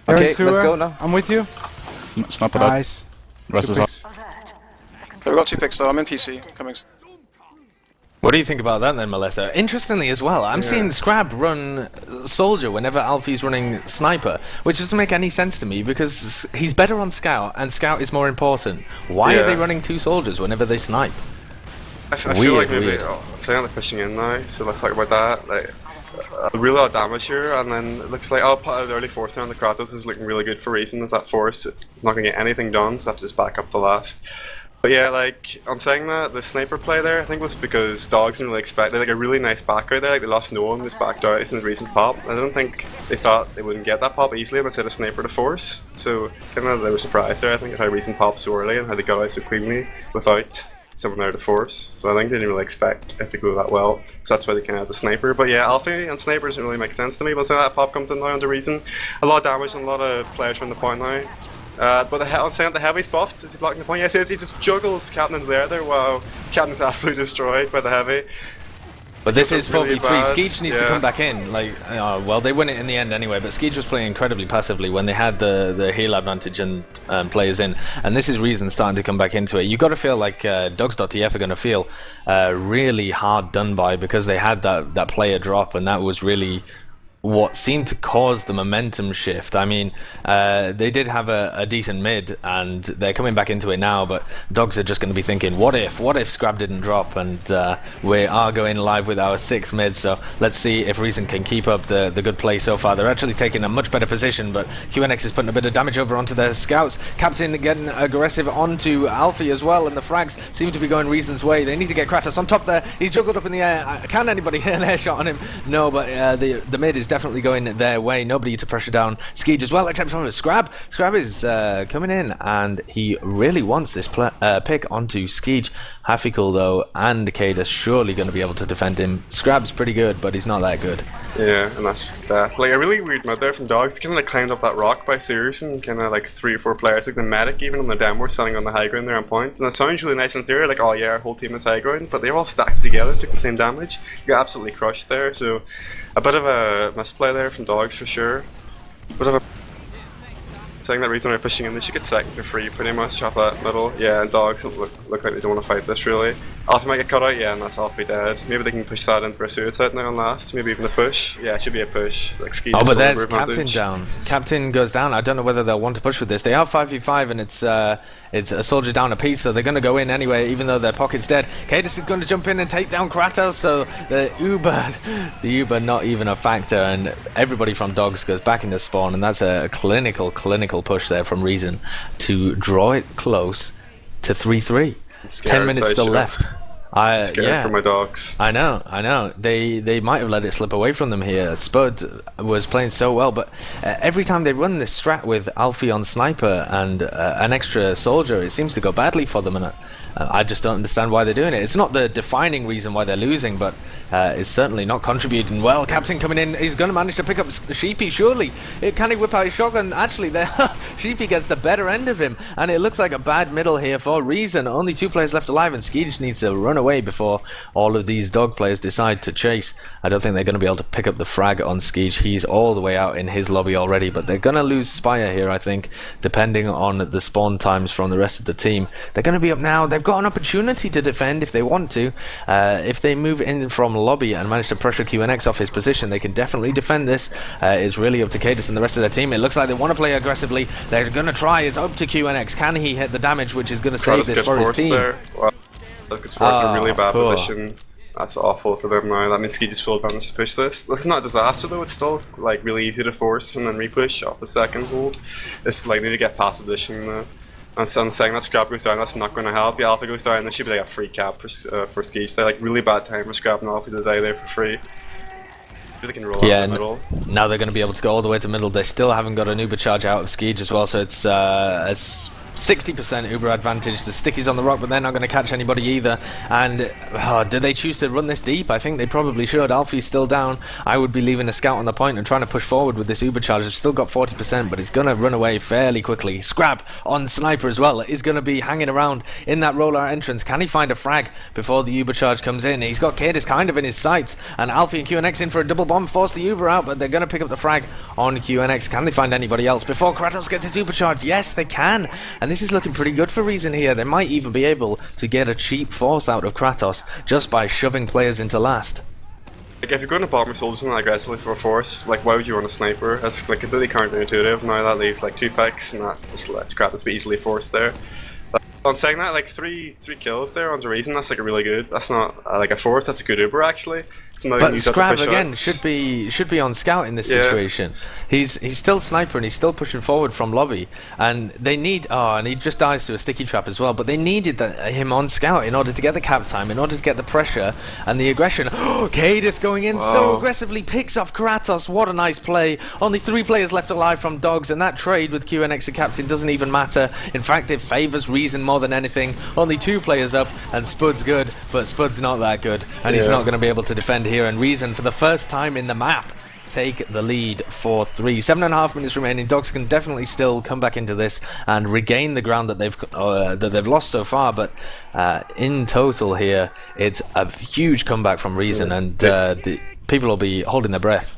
They're in Okay, let's sewer. go now. I'm with you. Sniper that. Nice. Rest Good is up. picks. Okay, we got 2 picks though, I'm in PC, coming. What do you think about that then, Molesto? Interestingly as well, I'm seeing Scrab run Soldier whenever Alfie's running Sniper, which doesn't make any sense to me, because he's better on Scout, and Scout is more important. Why are they running 2 soldiers whenever they snipe? I feel like maybe Weird. saying they're pushing in now, so let's talk about that. Like, a real lot of damage here, and then it looks like the early force there on the Kratos is looking really good for Reason. As that force, it's not going to get anything done, so I have to just back up the last. But yeah, like, on saying that, the sniper play there, I think was because Dogs didn't really expect, they had like a really nice back out there, like they lost no one, just backed out, it's a recent pop. I don't think they thought they wouldn't get that pop easily instead of sniper to force, so kind of they were surprised there, I think, at how recent popped so early and how they got out so cleanly without someone there to force. So I think they didn't really expect it to go that well, so that's why they kind of had the sniper. But yeah, Alfie and sniper doesn't really make sense to me, but so that pop comes in now under Reason. A lot of damage and a lot of players from the point now. But I'm saying the heavy's buffed. Is he blocking the point? Yes, he is. He just juggles Captain's there. Wow. Captain's absolutely destroyed by the heavy. But this is Really 4v3. bad. Skeege needs to come back in. Like, well, they win it in the end anyway. But Skeege was playing incredibly passively when they had the heal advantage and players in. And this is Reason starting to come back into it. You got to feel like Dogs.tf are going to feel really hard done by, because they had that player drop, and that was really what seemed to cause the momentum shift. I mean, they did have a decent mid, and they're coming back into it now, but Dogs are just going to be thinking, what if Scrab didn't drop? And we are going live with our 6th mid, so let's see if Reason can keep up the good play so far. They're actually taking a much better position, but QNX is putting a bit of damage over onto their scouts. Captain getting aggressive onto Alfie as well, and the frags seem to be going Reason's way. They need to get Kratos on top there. He's juggled up in the air. Can anybody hit an air shot on him? No, but the mid is definitely going their way. Nobody to pressure down Skeege as well, except for Scrab. Scrab is coming in, and he really wants this pick onto Skeege. Hafikul though, and Kada surely going to be able to defend him. Scrab's pretty good, but he's not that good. Yeah, and that's just that. Like a really weird mid there from Dogs. Kind of like climbed up that rock by Sears, and kind of like 3 or 4 players, like the medic even on the demo, were standing on the high ground there on point. And it sounds really nice in theory, like, oh yeah, our whole team is high ground, but they're all stacked together, took the same damage. You got absolutely crushed there, so a bit of a misplay there from Dogs for sure. Bit of a saying that reason we're pushing in, they should get second for free pretty much off that middle. Yeah, and dogs look like they don't want to fight this really. Alfie might get cut out, yeah, and that's Alfie dead. Maybe they can push that in for a suicide now on last, maybe even a push. Yeah, it should be a push. Like Ski. Oh, but there's Captain down. Captain goes down. I don't know whether they'll want to push with this. They are 5v5 and it's a soldier down a piece, so they're going to go in anyway, even though their pocket's dead. Cadis is going to jump in and take down Kratos, so the Uber not even a factor, and everybody from Dogs goes back into spawn, and that's a clinical push there from Reason to draw it close to 3-3. 10 minutes still left. I'm scared for my dogs. I know. They might have let it slip away from them here. Spud was playing so well, but every time they run this strat with Alfie on sniper and an extra soldier, it seems to go badly for them, and I just don't understand why they're doing it. It's not the defining reason why they're losing, but it's certainly not contributing well. Captain coming in, he's going to manage to pick up Sheepy, surely. Can he whip out his shotgun? Actually, Sheepy gets the better end of him, and it looks like a bad middle here for Reason. Only 2 players left alive, and Skeej needs to run away before all of these dog players decide to chase. I don't think they're going to be able to pick up the frag on Skeej. He's all the way out in his lobby already, but they're going to lose Spire here, I think, depending on the spawn times from the rest of the team. They're going to be up now. They've got an opportunity to defend if they want to. If they move in from lobby and manage to pressure QNX off his position, they can definitely defend this. It's really up to Cadis and the rest of their team. It looks like they want to play aggressively. They're going to try. It's up to QNX. Can he hit the damage which is going to save this for his team? Well, gets forced in a really bad position. That's awful for them now. That means Ski just full advantage to push this. This is not a disaster though. It's still like really easy to force and then repush off the second hold. It's like they need to get past position though. And so saying that Scrap goes down, that's not going to help. Yeah, Alpha goes down, and there should be like a free cap for Skeej. They're like really bad time for Scrap and Alpha to die there for free. They can roll out the middle. Now they're going to be able to go all the way to middle. They still haven't got an Uber charge out of Skeej as well, so it's 60% Uber advantage. The stickies on the rock, but they're not going to catch anybody either. And do they choose to run this deep? I think they probably should. Alfie's still down. I would be leaving a scout on the point and trying to push forward with this Uber charge. It's still got 40%, but it's going to run away fairly quickly. Scrap on sniper as well is going to be hanging around in that roller entrance. Can he find a frag before the Uber charge comes in? He's got Cadis kind of in his sights, and Alfie and QNX in for a double bomb, force the Uber out, but they're going to pick up the frag on QNX. Can they find anybody else before Kratos gets his Uber charge? Yes, they can, and this is looking pretty good for Reason here. They might even be able to get a cheap force out of Kratos just by shoving players into last. Like if you're going to bomb or soldier something aggressively for a force, like why would you run a sniper? That's like completely counterintuitive. Now that leaves like 2 picks, and that just lets Kratos be easily forced there. On saying that, like three kills there under Reason, that's like a really good. That's not like a force. That's a good Uber actually. But Scrap again should be on scout in this situation. He's still sniper and he's still pushing forward from lobby, and they need and he just dies to a sticky trap as well. But they needed him on scout in order to get the cap time, in order to get the pressure and the aggression. Cadis going in so aggressively, picks off Kratos. What a nice play. Only 3 players left alive from Dogs, and that trade with QNX and Captain doesn't even matter. In fact, it favors Reason more than anything. Only 2 players up, and Spud's good, but Spud's not that good, and he's not going to be able to defend here. And Reason, for the first time in the map, take the lead for 3. 7.5 minutes remaining. Dogs can definitely still come back into this and regain the ground that they've lost so far, but in total here, it's a huge comeback from Reason, and the people will be holding their breath.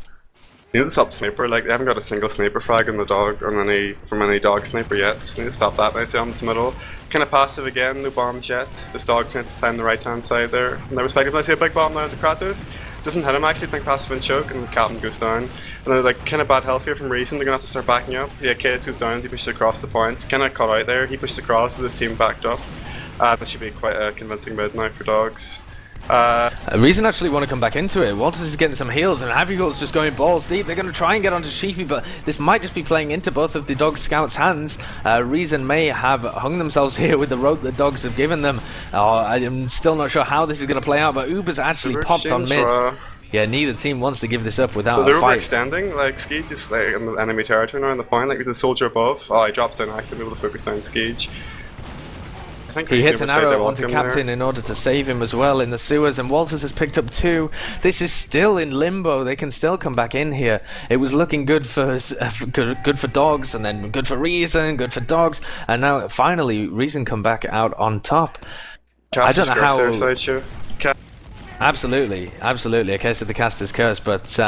They need to stop sniper. Like they haven't got a single sniper frag on the dog from any dog sniper yet. So they need to stop that. Nice on this middle. Kind of passive again. No bombs yet. This dog's need to play on the right hand side there. In their perspective, I see a big bomb now into Kratos. Doesn't hit him actually. Think passive and choke, and the Captain goes down. And they're like kind of bad health here from Reason. They're gonna have to start backing up. Yeah, Case goes down. He pushes across the point. Kind of caught out there. He pushed across. So this team backed up. That should be quite a convincing mid now for Dogs. Reason actually want to come back into it. Walters is getting some heals, and Avigul's just going balls deep. They're going to try and get onto Sheepy, but this might just be playing into both of the Dog Scouts' hands. Reason may have hung themselves here with the rope that Dogs have given them. I'm still not sure how this is going to play out, but Uber's actually popped on mid. Yeah, neither team wants to give this up without a fight. They're overextending, like Skeej just like in the enemy territory now on the point, like there's a soldier above. He drops down actually, able to focus down Skeej. He hits an arrow onto Captain in order to save him as well in the sewers, and Walters has picked up 2. This is still in limbo. They can still come back in here. It was looking good for Dogs, and then good for Reason, good for Dogs, and now finally Reason come back out on top. I don't know how. Absolutely, a case of the caster's curse, but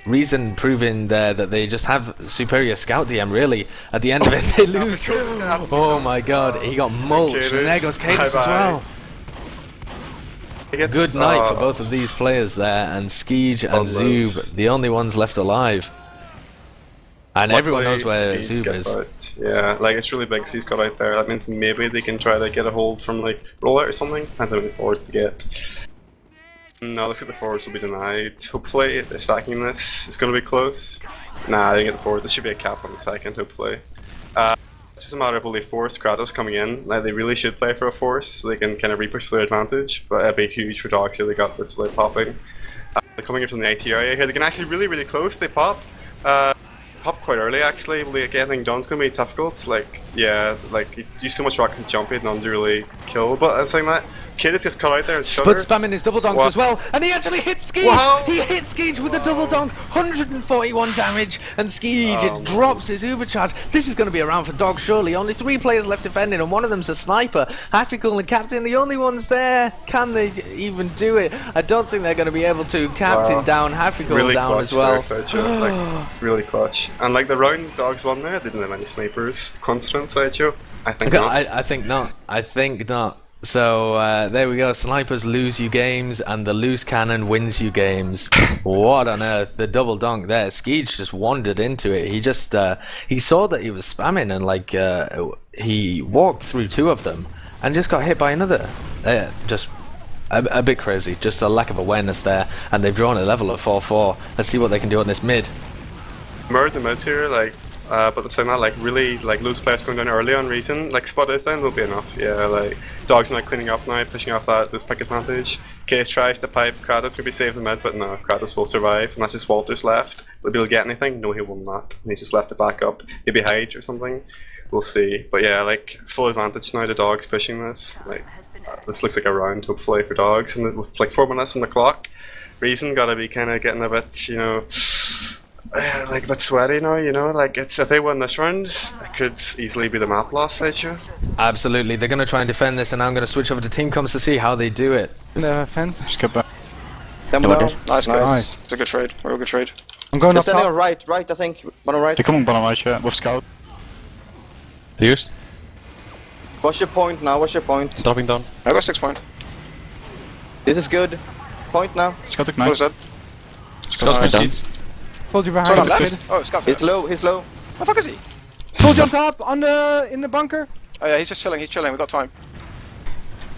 Reason proving there that they just have superior scout DM, really. At the end of it, they lose. Oh my god, he got mulched, and there goes Cadis as well. Good night for both of these players there, and Skeege and Zoob, the only ones left alive. And everyone knows where Zoob is. Out. Yeah, like it's really big. He's got out there. That means maybe they can try to get a hold from like rollout or something. Depends how many forwards to get. No, looks like the forwards will be denied. Hopefully, if they're stacking this, it's going to be close. Nah, they get the forwards. There should be a cap on the second, hopefully. It's just a matter of will they force Kratos coming in. Like, they really should play for a force so they can kind of repush their advantage. But it'd be huge for Dogs here. They got this like popping. They're coming in from the AT area here. They can actually really close. They pop. Pop quite early actually. Like, anything done's gonna be difficult. Like, yeah, like you use so much rockets to jump it, none to really kill. But I'm saying that Cadis gets cut out there and Spud spamming his double donks as well, and he actually hits Skeege! Wow. He hits Skeege with the double donk, 141 damage, and Skeege drops his overcharge. This is going to be a round for Dog, surely. Only 3 players left defending, and one of them's a sniper. Haffical and Captain, the only ones there. Can they even do it? I don't think they're going to be able to. Captain down, Haffical really down as well. Sideshow, like, really clutch. And like the round Dogs won there, they didn't have any snipers. Coincidence, Sideshow? I think not. I think not. I think not. So there we go. Snipers lose you games, and the loose cannon wins you games. What on earth? The double dunk there. Skeege just wandered into it. He just he saw that he was spamming, and like he walked through 2 of them, and just got hit by another. Just a bit crazy. Just a lack of awareness there, and they've drawn a level of 4-4. Let's see what they can do on this mid. Murd the mids here, like. But the same that like really like loose players going down early on reason, like Spot is down will be enough. Yeah, like Dogs now cleaning up now, pushing off that loose pick advantage. Case tries to pipe, Kratos will be safe in the mid, but no, Kratos will survive, and that's just Walter's left. Will he be able to get anything? No, he will not. And he's just left to back up. Maybe hide or something. We'll see. But yeah, like full advantage now to Dogs pushing this. Like this looks like a round hopefully for Dogs, and with like 4 minutes on the clock, Reason gotta be kind of getting a bit, you know. Like a bit sweaty now, you know, like it's if they win this round, it could easily be the map loss, Sideshow. Absolutely, they're going to try and defend this, and I'm going to switch over to Team Comms to see how they do it. In the fence. Just get back. Nice, guys. Nice. It's a good trade. Real good trade. I'm going They're up standing top. on right, I think. One on right. They're coming bottom right, yeah, with scout. Deers. What's your point now? What's your point? Dropping down. I got 6 point. This is good. Point now. Scout What is ignite. that? Scout's my seats. Hold you behind. Sorry, I'm the left. kid. Oh, Scout's He's there. low, he's low. Where the fuck is he? Soldier on top, on the in the bunker. Oh yeah, he's just chilling. He's chilling. We got time.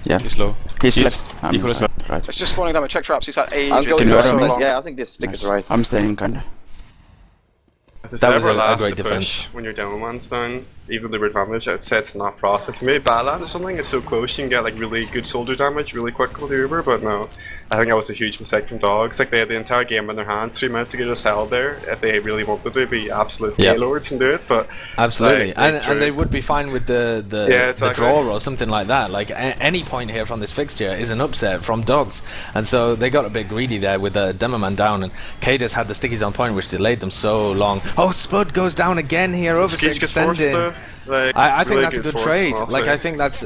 Yeah. He's low. He's Equal as well. right. It's just spawning down with check traps. He's had ages. I'm going He's got right. so long. Yeah, I think this stick is right. I'm staying kinda. If it's That was ever a last great to defense. push when your demo man's down, even the advantage, I'd say it's not processed. Maybe Badland or something, it's so close you can get like really good soldier damage really quick with the Uber, but no. I think that was a huge mistake from Dogs. Like they had the entire game in their hands, 3 minutes to get us held there. If they really wanted to be absolute gaylords and do it, but Absolutely, like, and they would be fine with the exactly. draw or something like that. Like any point here from this fixture is an upset from Dogs, and so they got a bit greedy there with the demo man down, and Cadis had the stickies on point, which delayed them so long. Oh, Spud goes down again here, Skeege gets forced though. Like, I think really that's a good force trade. off, Like I think that's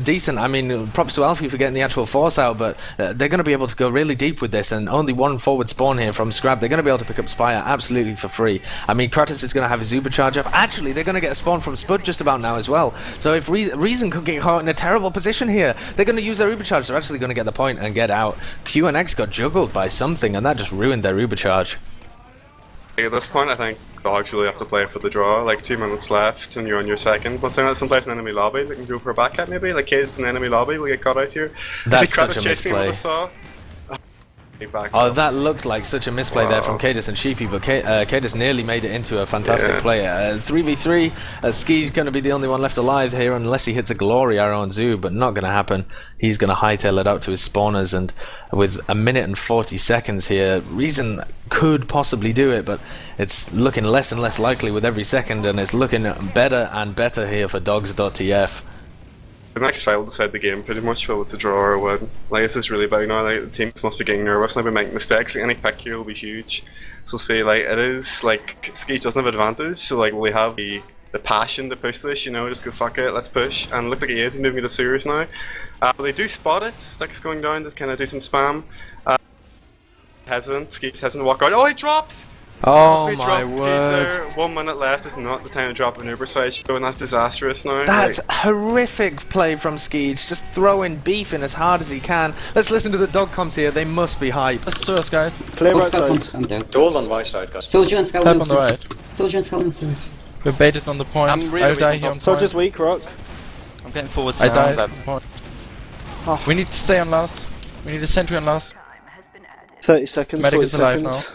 decent. I mean, props to Alfie for getting the actual force out, but they're going to be able to go really deep with this, and only 1 forward spawn here from Scrab. They're going to be able to pick up Spire absolutely for free. I mean, Kratos is going to have his Uber charge up. Actually, they're going to get a spawn from Spud just about now as well. So if Reason could get caught in a terrible position here, they're going to use their Uber charge. They're actually going to get the point and get out. QNX got juggled by something, and that just ruined their Uber charge. At this point, I think Dogs really have to play for the draw. Like 2 minutes left, and you're on your second. But sometimes in enemy lobby, they can go for a back cat maybe. Like Cadis in enemy lobby will get caught out here. That's I see Kratos such a chasing him with misplay. the saw. He backs Oh, up. that looked like such a misplay there from Cadis and Sheepy, but Cadis nearly made it into a fantastic play. 3v3, Ski's going to be the only one left alive here unless he hits a glory arrow on Zoo, but not going to happen. He's going to hightail it out to his spawners, and with 1 minute and 40 seconds here, Reason could possibly do it, but it's looking less and less likely with every second, and it's looking better and better here for Dogs.tf. The next fight will decide the game pretty much, whether it's a draw or a win. Like, this is really big now. Like, the teams must be getting nervous now by making mistakes. Like, any pick here will be huge. So we'll see, like, it is, like, Skeege doesn't have advantage, so, like, will he have the passion to push this, you know, just go fuck it, let's push. And it looks like he is, he's moving into sewers now. But they do spot it, Stick's going down to kind of do some spam. hesitant. Skeet's hesitant to walk out. Oh, he drops! Oh He my dropped. He's word. there. 1 minute left is not the time to drop an Uber Sideshow, and that's disastrous now. That's Like, horrific play from Skeech, just throwing beef in as hard as he can. Let's listen to the dog comms here, they must be hyped. Let's source, guys. Clear right side. Duel on my side, guys. Soldier and Scout Tap on the right. Soldier and Scout stairs. We're baited on the point. I'm really I'll weak die on here on Soldier's point. weak, Rock. I'm getting forwards I now. died on point. We need to stay on last. We need a sentry on last. 30 seconds, Medic 40 is alive seconds.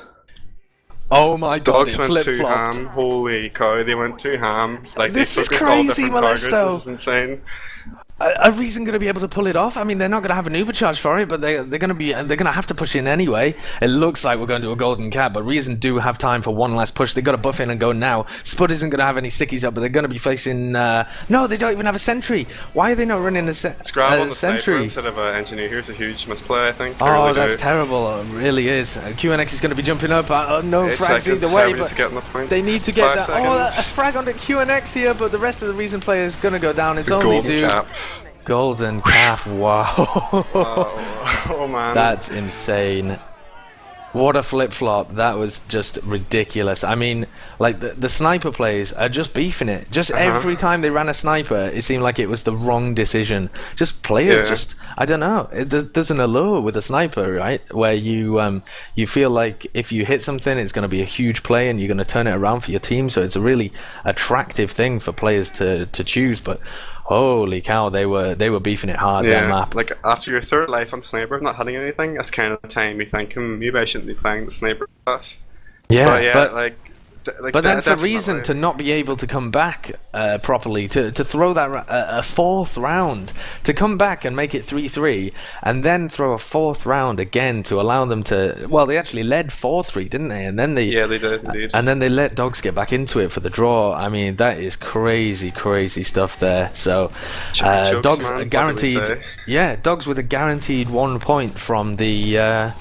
Oh my god, dogs it went too flip-flopped. ham. Holy cow, they went too ham. Like, This they is focused all crazy, different targets. Molesto. This is insane. Are Reason going to be able to pull it off? I mean, they're not going to have an Uber charge for it, but they're going to have to push in anyway. It looks like we're going to a golden cap, but Reason do have time for one last push. They've got to buff in and go now. Spud isn't going to have any stickies up, but they're going to be facing. No, they don't even have a sentry. Why are they not running a Scrab on the sniper sentry? instead of an engineer. Here's a huge misplay, I think. Oh, Really that's do. terrible. It really is. QNX is going to be jumping up. No It's frags like either it's way, just but getting the point. they need to get 5 that. Oh, a seconds. frag on the QNX here, but the rest of the Reason player is going to go down. It's The only golden Zoo. cap. Golden cap. Wow. Oh man. That's insane. What a flip-flop. That was just ridiculous. I mean, like, the sniper plays are just beefing it. Just every time they ran a sniper, it seemed like it was the wrong decision. Just players just... I don't know. There's an allure with a sniper, right? Where you feel like if you hit something, it's going to be a huge play and you're going to turn it around for your team. So it's a really attractive thing for players to choose. But holy cow, they were beefing it hard, that map. Like after your third life on sniper, not hitting anything, that's kind of the time you think, maybe I shouldn't be playing the sniper class. Yeah, but then for definitely. Reason to not be able to come back properly, to throw that a fourth round, to come back and make it 3-3, and then throw a fourth round again to allow them to... Well, they actually led 4-3, didn't they? And then they... Yeah, they did, indeed. And then they let Dogs get back into it for the draw. I mean, that is crazy, crazy stuff there. So, Chokes, Dogs man. are What guaranteed... can we say? Yeah, Dogs with a guaranteed 1 point from the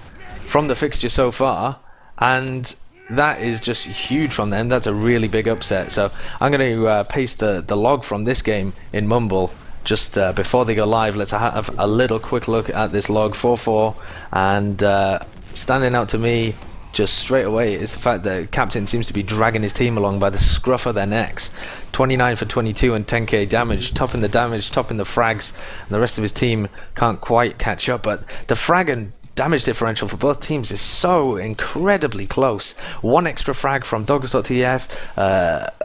fixture so far, and... That is just huge from them. That's a really big upset. So I'm going to paste the log from this game in Mumble just before they go live. Let's have a little quick look at this log. 4-4, and standing out to me just straight away is the fact that Captain seems to be dragging his team along by the scruff of their necks. 29 for 22 and 10k damage, topping the damage, topping the frags, and the rest of his team can't quite catch up. But the frag and damage differential for both teams is so incredibly close. 1 extra frag from dogs.tf,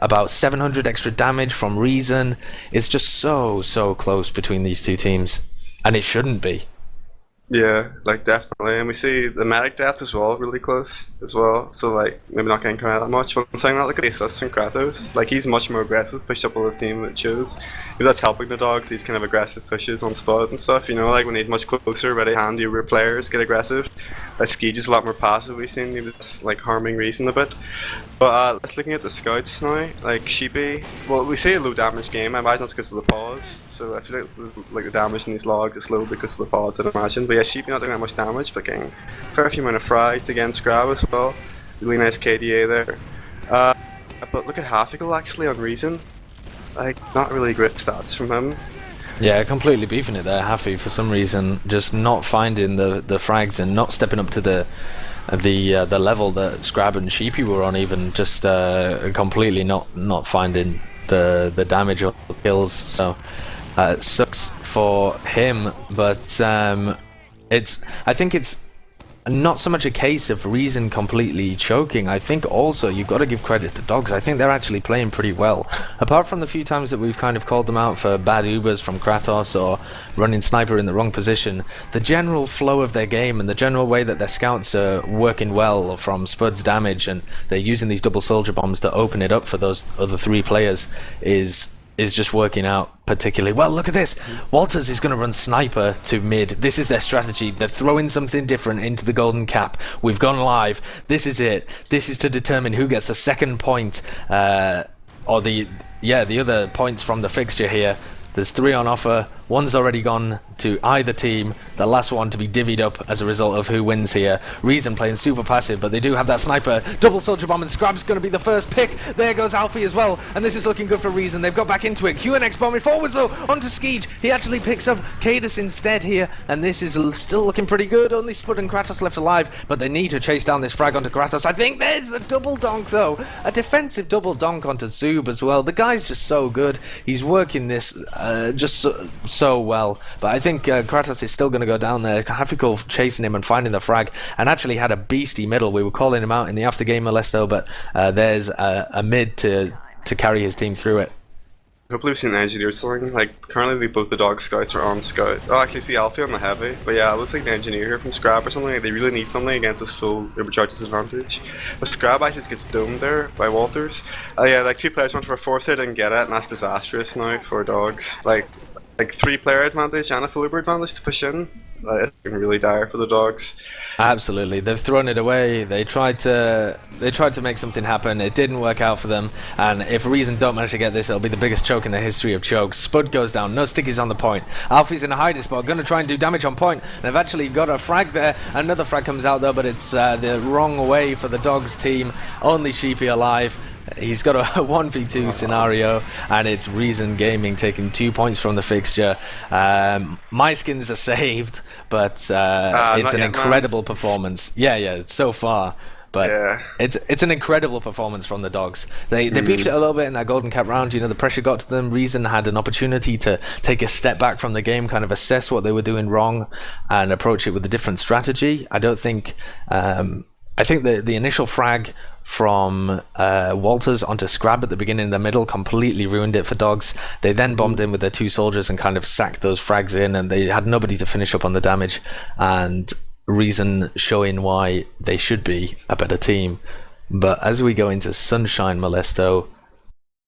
about 700 extra damage from Reason. It's just so close between these two teams, and it shouldn't be. Yeah, like definitely, and we see the medic depth as well, really close as well. So like maybe not getting counted that much, but I'm saying that, look at Asus and Kratos. Like he's much more aggressive, pushed up all his team that chose. Maybe that's helping the Dogs. These kind of aggressive pushes on spot and stuff. You know, like when he's much closer, ready hand, your players get aggressive. Like Skeege is a lot more passive. We've seen maybe that's like harming Reason a bit. But let's looking at the scouts now. Like Sheepy, well, we say a low damage game. I imagine that's because of the pause. So I feel like the damage in these logs is low because of the pause, I'd imagine. But yeah, Sheepy not doing that much damage, but getting a fair few amount of frags against Scrab as well. Really nice KDA there. But look at Halfigal actually on Reason. Like, not really great stats from him. Yeah, completely beefing it there, Haffy, for some reason, just not finding the frags and not stepping up to the level that Scrab and Sheepy were on, even just completely not finding the damage or the kills. So it sucks for him, but I think it's not so much a case of Reason completely choking. I think also you've got to give credit to Dogs. I think they're actually playing pretty well. Apart from the few times that we've kind of called them out for bad Ubers from Kratos or running sniper in the wrong position, the general flow of their game and the general way that their scouts are working well from Spud's damage, and they're using these double soldier bombs to open it up for those other 3 players is just working out particularly well. Look at this. Walters is going to run sniper to mid. This is their strategy. They're throwing something different into the golden cap. We've gone live. This is it. This is to determine who gets the second point, or the other points from the fixture here. There's 3 on offer. One's already gone to either team. The last one to be divvied up as a result of who wins here. Reason playing super passive, but they do have that sniper. Double soldier bomb, and Scrab's going to be the first pick. There goes Alfie as well, and this is looking good for Reason. They've got back into it. QNX bombing forwards though, onto Skeej. He actually picks up Cadus instead here, and this is still looking pretty good. Only Spud and Kratos left alive, but they need to chase down this frag onto Kratos. I think there's the double donk though. A defensive double donk onto Zub as well. The guy's just so good. He's working this just so well, but I think Kratos is still going to go down there. Hafiko chasing him and finding the frag, and actually had a beastie middle. We were calling him out in the after game, Molesto, but there's a mid to carry his team through it. Hopefully we've seen engineer something. Like currently both the dog scouts are on scout. Oh, actually see Alfie on the heavy, but yeah, it looks like the engineer here from Scrab or something. They really need something against this full overcharge disadvantage. But Scrab actually just gets domed there by Walters. Yeah, like 2 players went for a force hit and get it, and that's disastrous now for dogs. Like 3-player advantage and a full uber advantage to push in. It's been really dire for the dogs. Absolutely, they've thrown it away. They tried to make something happen. It didn't work out for them, and if Reason don't manage to get this, it'll be the biggest choke in the history of chokes. Spud goes down, no stickies on the point. Alfie's in a hiding spot, going to try and do damage on point. They've actually got a frag there. Another frag comes out though, but it's the wrong way for the dogs team. Only Sheepy alive. He's got a 1v2 scenario, and it's Reason Gaming taking 2 points from the fixture. My skins are saved, but it's an incredible performance. Yeah, so far. But it's an incredible performance from the dogs. They beefed it a little bit in that golden cap round. You know, the pressure got to them. Reason had an opportunity to take a step back from the game, kind of assess what they were doing wrong, and approach it with a different strategy. I don't think. I think the initial frag from Walters onto Scrab at the beginning and the middle completely ruined it for dogs. They then bombed in with their 2 soldiers and kind of sacked those frags in, and they had nobody to finish up on the damage, and Reason showing why they should be a better team. But as we go into Sunshine, Molesto,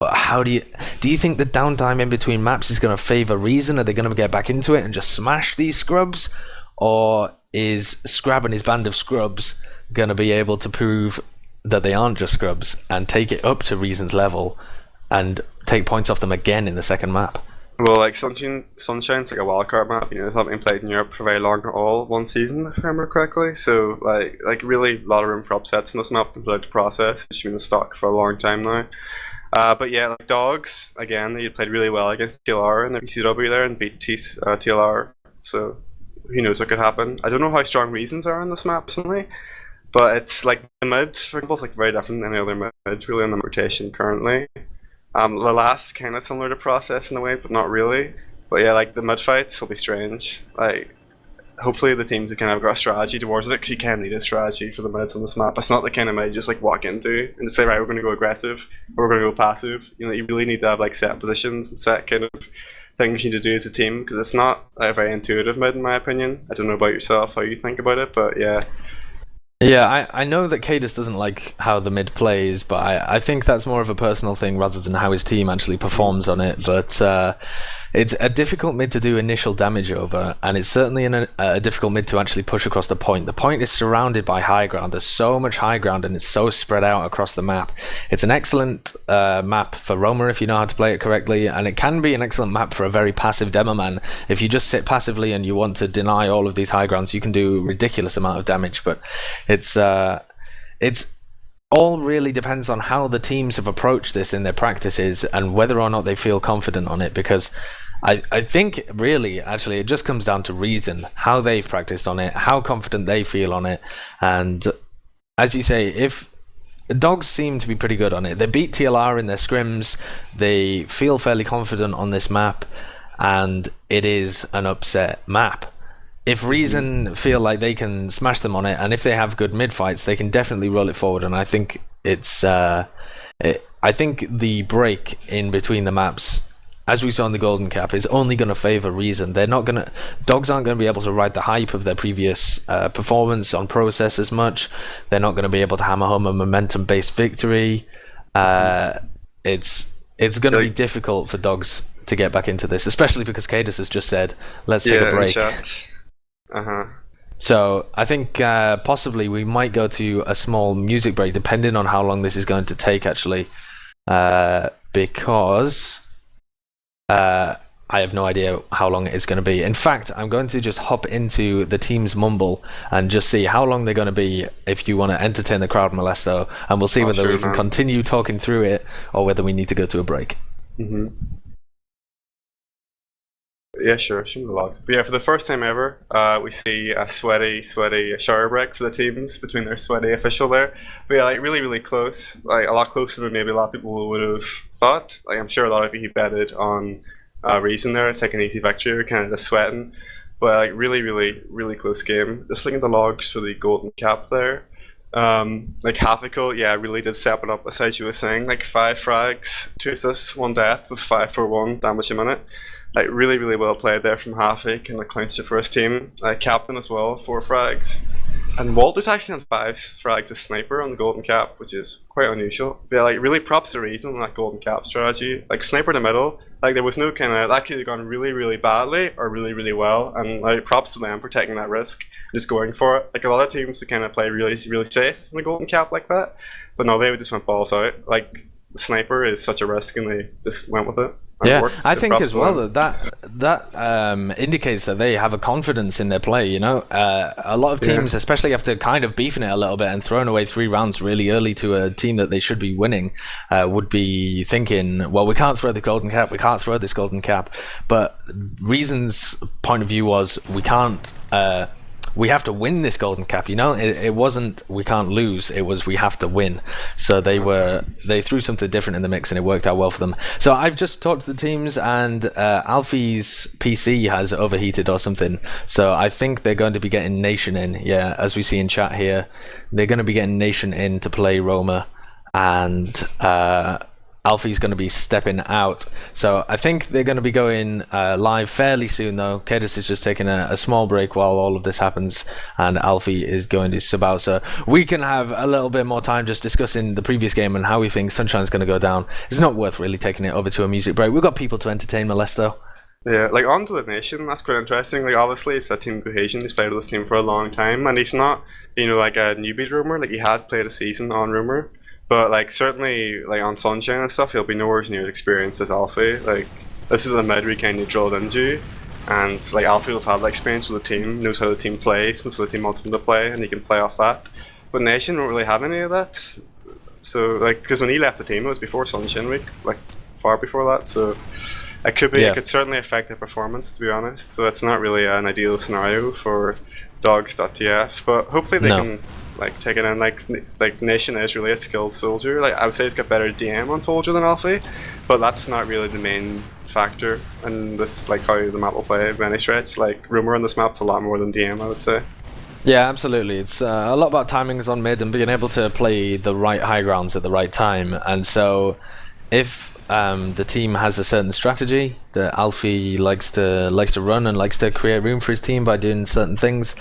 how do you think the downtime in between maps is going to favor Reason? Are they going to get back into it and just smash these scrubs, or is Scrab and his band of scrubs going to be able to prove that they aren't just scrubs and take it up to Reason's level and take points off them again in the second map? Well, like Sunshine's like a wildcard map. You know, it's not been played in Europe for very long at all. 1 season, if I remember correctly. So like really a lot of room for upsets in this map and to process. It's been in stock for a long time now. But yeah, like dogs again, they played really well against TLR in the ECW there and beat TLR. So who knows what could happen? I don't know how strong Reasons are on this map personally. But it's like the mid, for example, is like very different than any other mid, really, on the rotation currently. The last kind of similar to Process in a way, but not really. But yeah, like the mid fights will be strange. Like, hopefully the teams have kind of got a strategy towards it, because you can need a strategy for the mids on this map. It's not the kind of mid you just like walk into and just say, right, we're going to go aggressive, or we're going to go passive. You know, you really need to have like set positions and set kind of things you need to do as a team, because it's not a very intuitive mid in my opinion. I don't know about yourself, how you think about it, but yeah. Yeah, I know that Cadus doesn't like how the mid plays, but I think that's more of a personal thing rather than how his team actually performs on it. But it's a difficult mid to do initial damage over, and it's certainly a difficult mid to actually push across the point. The point is surrounded by high ground. There's so much high ground, and it's so spread out across the map. It's an excellent map for roamer if you know how to play it correctly, and it can be an excellent map for a very passive demoman. If you just sit passively and you want to deny all of these high grounds, you can do a ridiculous amount of damage. But it's all really depends on how the teams have approached this in their practices and whether or not they feel confident on it, because I think really actually it just comes down to Reason, how they've practiced on it, how confident they feel on it. And as you say, if the dogs seem to be pretty good on it, they beat TLR in their scrims, they feel fairly confident on this map, and it is an upset map. If Reason feel like they can smash them on it, and if they have good mid fights, they can definitely roll it forward. And I think it's I think the break in between the maps, as we saw in the Golden Cap, is only going to favor Reason. Dogs aren't going to be able to ride the hype of their previous performance on Process as much. They're not going to be able to hammer home a momentum-based victory. It's going to be difficult for dogs to get back into this, especially because Cadus has just said, let's take a break. So I think possibly we might go to a small music break, depending on how long this is going to take, actually, because I have no idea how long it's going to be. In fact, I'm going to just hop into the team's mumble and just see how long they're going to be if you want to entertain the crowd, Molesto, and we'll see whether we can continue talking through it or whether we need to go to a break. Yeah, sure. Show me the logs. But yeah, for the first time ever, we see a sweaty shower break for the teams between their sweaty official there. But yeah, like really close. Like a lot closer than maybe a lot of people would have thought. Like I'm sure a lot of you betted on Reason there, take an easy victory, or kind of just sweating. But like really close game. Just looking at the logs for the golden cap there. Like Halfico, yeah, really did step it up, as Sideshow was saying. Like 5 frags, 2 assists, 1 death with 5 for 1 damage a minute. Like really well played there from Halfie, kind of clinched it for his team. Captain as well, 4 frags. And Walter's actually on 5 frags as sniper on the golden cap, which is quite unusual. But yeah, like really props to Reason on that golden cap strategy. Like sniper in the middle, like there was no kind of, that could have gone really badly or really well. And like props to them for taking that risk, just going for it. Like a lot of teams would kind of play really safe in the golden cap like that. But no, they just went balls out. Like the sniper is such a risk and they just went with it. Yeah, I think as well that indicates that they have a confidence in their play. You know, a lot of teams, especially after kind of beefing it a little bit and throwing away 3 rounds really early to a team that they should be winning, would be thinking, well, we can't throw the golden cap, we can't throw this golden cap. But Reason's point of view was we can't. We have to win this golden cap, you know. It wasn't we can't lose, it was we have to win. So they threw something different in the mix and it worked out well for them. So I've just talked to the teams and Alfie's PC has overheated or something, so I think they're going to be getting Nation in. Yeah, as we see in chat here, they're going to be getting Nation in to play Roma, and Alfie's going to be stepping out. So I think they're going to be going live fairly soon, though. Cadis is just taking a small break while all of this happens, and Alfie is going to sub out. So we can have a little bit more time just discussing the previous game and how we think Sunshine's going to go down. It's not worth really taking it over to a music break. We've got people to entertain, Molesto. Yeah, like on to the Nation, that's quite interesting. Like obviously it's a team cohesion, he's played with this team for a long time, and he's not, you know, like a newbie Rumor, like he has played a season on Rumor. But like certainly like on Sunshine and stuff, he'll be nowhere near as experienced as Alfie. Like this is a mid we kind of drilled into, and like Alfie will have that experience with the team, knows how the team plays, knows how the team wants him to play, and he can play off that. But Nation don't really have any of that. So like, because when he left the team, it was before Sunshine Week, like far before that. So it could be, it could certainly affect their performance, to be honest. So it's not really an ideal scenario for dogs.tf, but hopefully they can like take it in. Like Nation is really a skilled soldier. Like I would say he's got better DM on soldier than Alfie, but that's not really the main factor in this, like how the map will play by any stretch. Like Rumor on this map's a lot more than DM, I would say. Yeah, absolutely. It's a lot about timings on mid and being able to play the right high grounds at the right time. And so if the team has a certain strategy that Alfie likes to run and likes to create room for his team by doing certain things.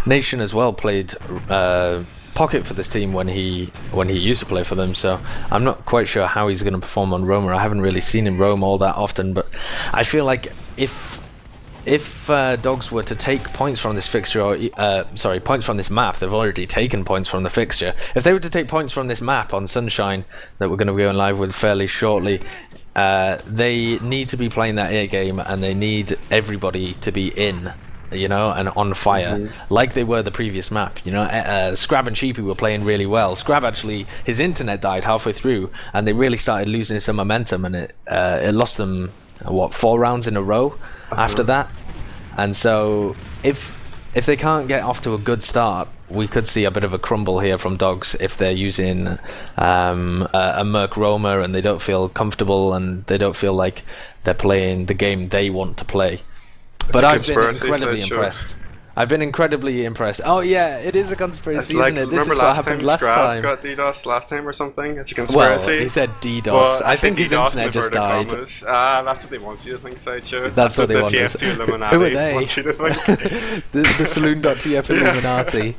Nation as well played pocket for this team when he used to play for them, so I'm not quite sure how he's going to perform on Roma. I haven't really seen him roam all that often, but I feel like if Dogs were to take points from this fixture, or points from this map, they've already taken points from the fixture. If they were to take points from this map on Sunshine that we're going to be going live with fairly shortly, they need to be playing that 8 game, and they need everybody to be in, you know, and on fire, like they were the previous map. You know, Scrab and Cheapy were playing really well. Scrab actually, his internet died halfway through, and they really started losing some momentum, and it lost them 4 rounds in a row after that. And so if they can't get off to a good start, we could see a bit of a crumble here from Dogs if they're using a Merc Roma and they don't feel comfortable and they don't feel like they're playing the game they want to play. But I've been incredibly impressed. I've been incredibly impressed. Oh yeah, it is a conspiracy, isn't it? This is what happened last time. Got DDoS last time or something. It's a conspiracy. Well, he said DDoS. Well, I think his DDoS internet just died. That's what they want you to think, Sideshow. That's what they want. The TF2 Illuminati Who are they? want you to think. the Saloon.tf Illuminati.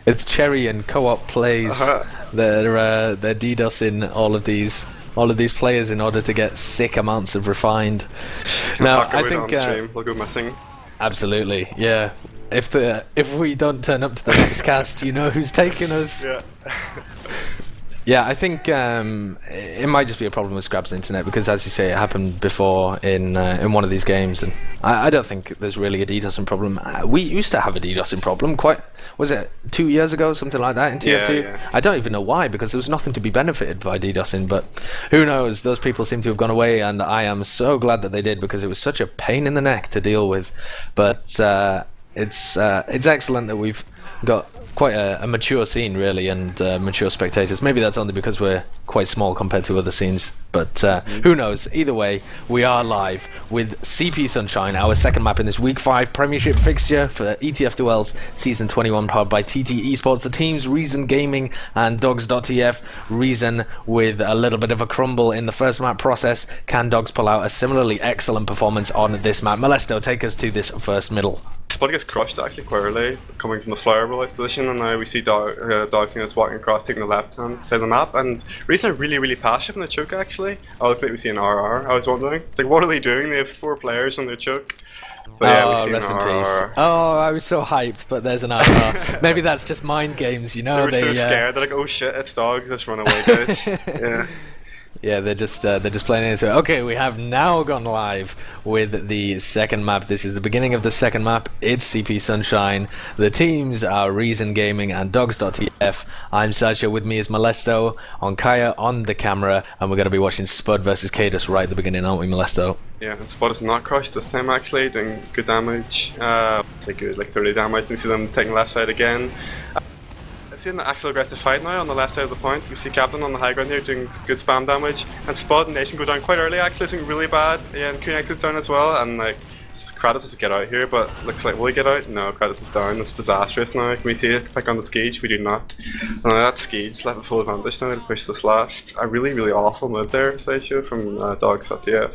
It's Cherry and Co-op plays. They're DDoSing all of these players in order to get sick amounts of refined. Now I think we'll go missing. Absolutely, yeah. If we don't turn up to the next cast, you know who's taking us. Yeah. Yeah, I think it might just be a problem with Scrab's internet because, as you say, it happened before in one of these games, and I don't think there's really a DDoSing problem. We used to have a DDoSing problem was it 2 years ago, something like that in TF2? Yeah. I don't even know why, because there was nothing to be benefited by DDoSing, but who knows, those people seem to have gone away, and I am so glad that they did, because it was such a pain in the neck to deal with. But it's excellent that we've got quite a mature scene, really, and mature spectators. Maybe that's only because we're quite small compared to other scenes, but who knows. Either way, we are live with CP Sunshine, our second map in this Week 5 Premiership fixture for ETF2L's Season 21, powered by TT Esports. The teams Reason Gaming and Dogs.tf. Reason with a little bit of a crumble in the first map process. Can Dogs pull out a similarly excellent performance on this map? Molesto, take us to this first middle. Spud gets crushed actually quite early, coming from the flower rollout position, and now we see Dogs just walking across, taking the left hand side of the map, and Reason are really passive in the choke actually. Oh, looks like we see an RR, I was wondering. It's like, what are they doing? They have 4 players on their choke. But yeah, we see rest an in peace. RR. Oh, I was so hyped, but there's an RR. Maybe that's just mind games, you know. They were so scared, they're like, oh shit, it's Dogs, let's run away guys. Yeah. Yeah, they're just playing into it. Okay, we have now gone live with the second map. This is the beginning of the second map. It's CP Sunshine. The teams are Reason Gaming and Dogs.tf. I'm Sideshow. With me is Molesto, Ondkaja on the camera, and we're going to be watching Spud versus Cadus right at the beginning, aren't we, Molesto? Yeah, and Spud is not crushed this time actually, doing good damage. It's like good, like 30 damage. We see them taking left side again. Let's see an actual aggressive fight now on the left side of the point. We see Captain on the high ground here doing good spam damage, and Spud and Nation go down quite early actually, it's really bad. Yeah, and QNX is down as well, and like Kratos has to get out here, but looks like will he get out? No, Kratos is down. It's disastrous now. Can we see it click on the Skeege? We do not. That Skeege left a full advantage now to push this last. A really awful move there, Sideshow, from Dogs.tf.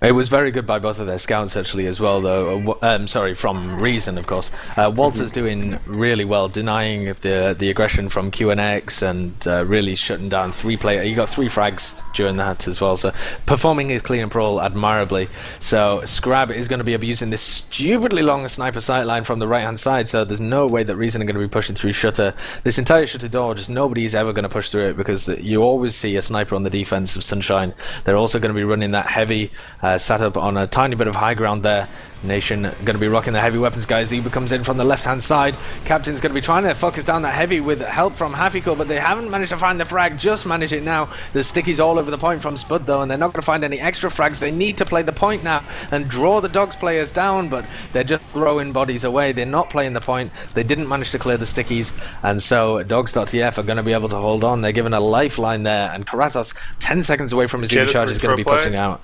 It was very good by both of their scouts actually as well, though. Sorry, from Reason, of course. Walter's doing really well, denying the aggression from QNX and really shutting down 3 players. He got 3 frags during that as well, so performing his clean and brawl admirably. So Scrab is going to be abusing this stupidly long sniper sight line from the right hand side, so there's no way that Reason are going to be pushing through Shutter. This entire Shutter door, just nobody's ever going to push through it, because you always see a sniper on the defense of Sunshine. They're also going to be running that heavy sat up on a tiny bit of high ground there. Nation going to be rocking the heavy weapons, guys. Uber comes in from the left hand side. Captain's going to be trying to focus down that heavy with help from Hafiko, but they haven't managed to find the frag. Just manage it now. There's stickies all over the point from Spud though, and they're not going to find any extra frags. They need to play the point now and draw the Dogs players down, but they're just throwing bodies away. They're not playing the point. They didn't manage to clear the stickies, and so Dogs.tf are going to be able to hold on. They're given a lifeline there, and Karatos 10 seconds away from his Uber charge is going to be pushing out.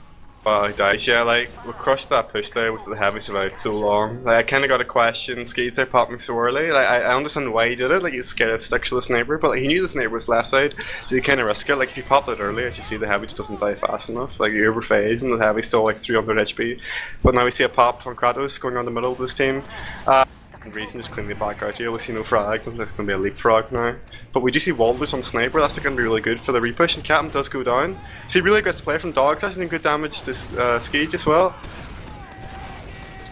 He dies. Yeah, like, we crushed that push there, was the heavy survived so long. Like, I kind of got a question, Skeets there popping so early. Like, I understand why he did it, like, he's scared of sticks to the sniper, but like, he knew the sniper was left side, so he kind of risked it. Like, if you pop it early, as you see, the heavy just doesn't die fast enough. Like, you overfade, and the heavy's still like 300 HP. But now we see a pop from Kratos going on the middle of this team. Reason just cleanly back out here. We see no frags, and there's going to be a leapfrog now. But we do see Walters on sniper. That's going to be really good for the repush, and Captain does go down. See, really good play from Dogs, actually doing good damage to Skeege as well.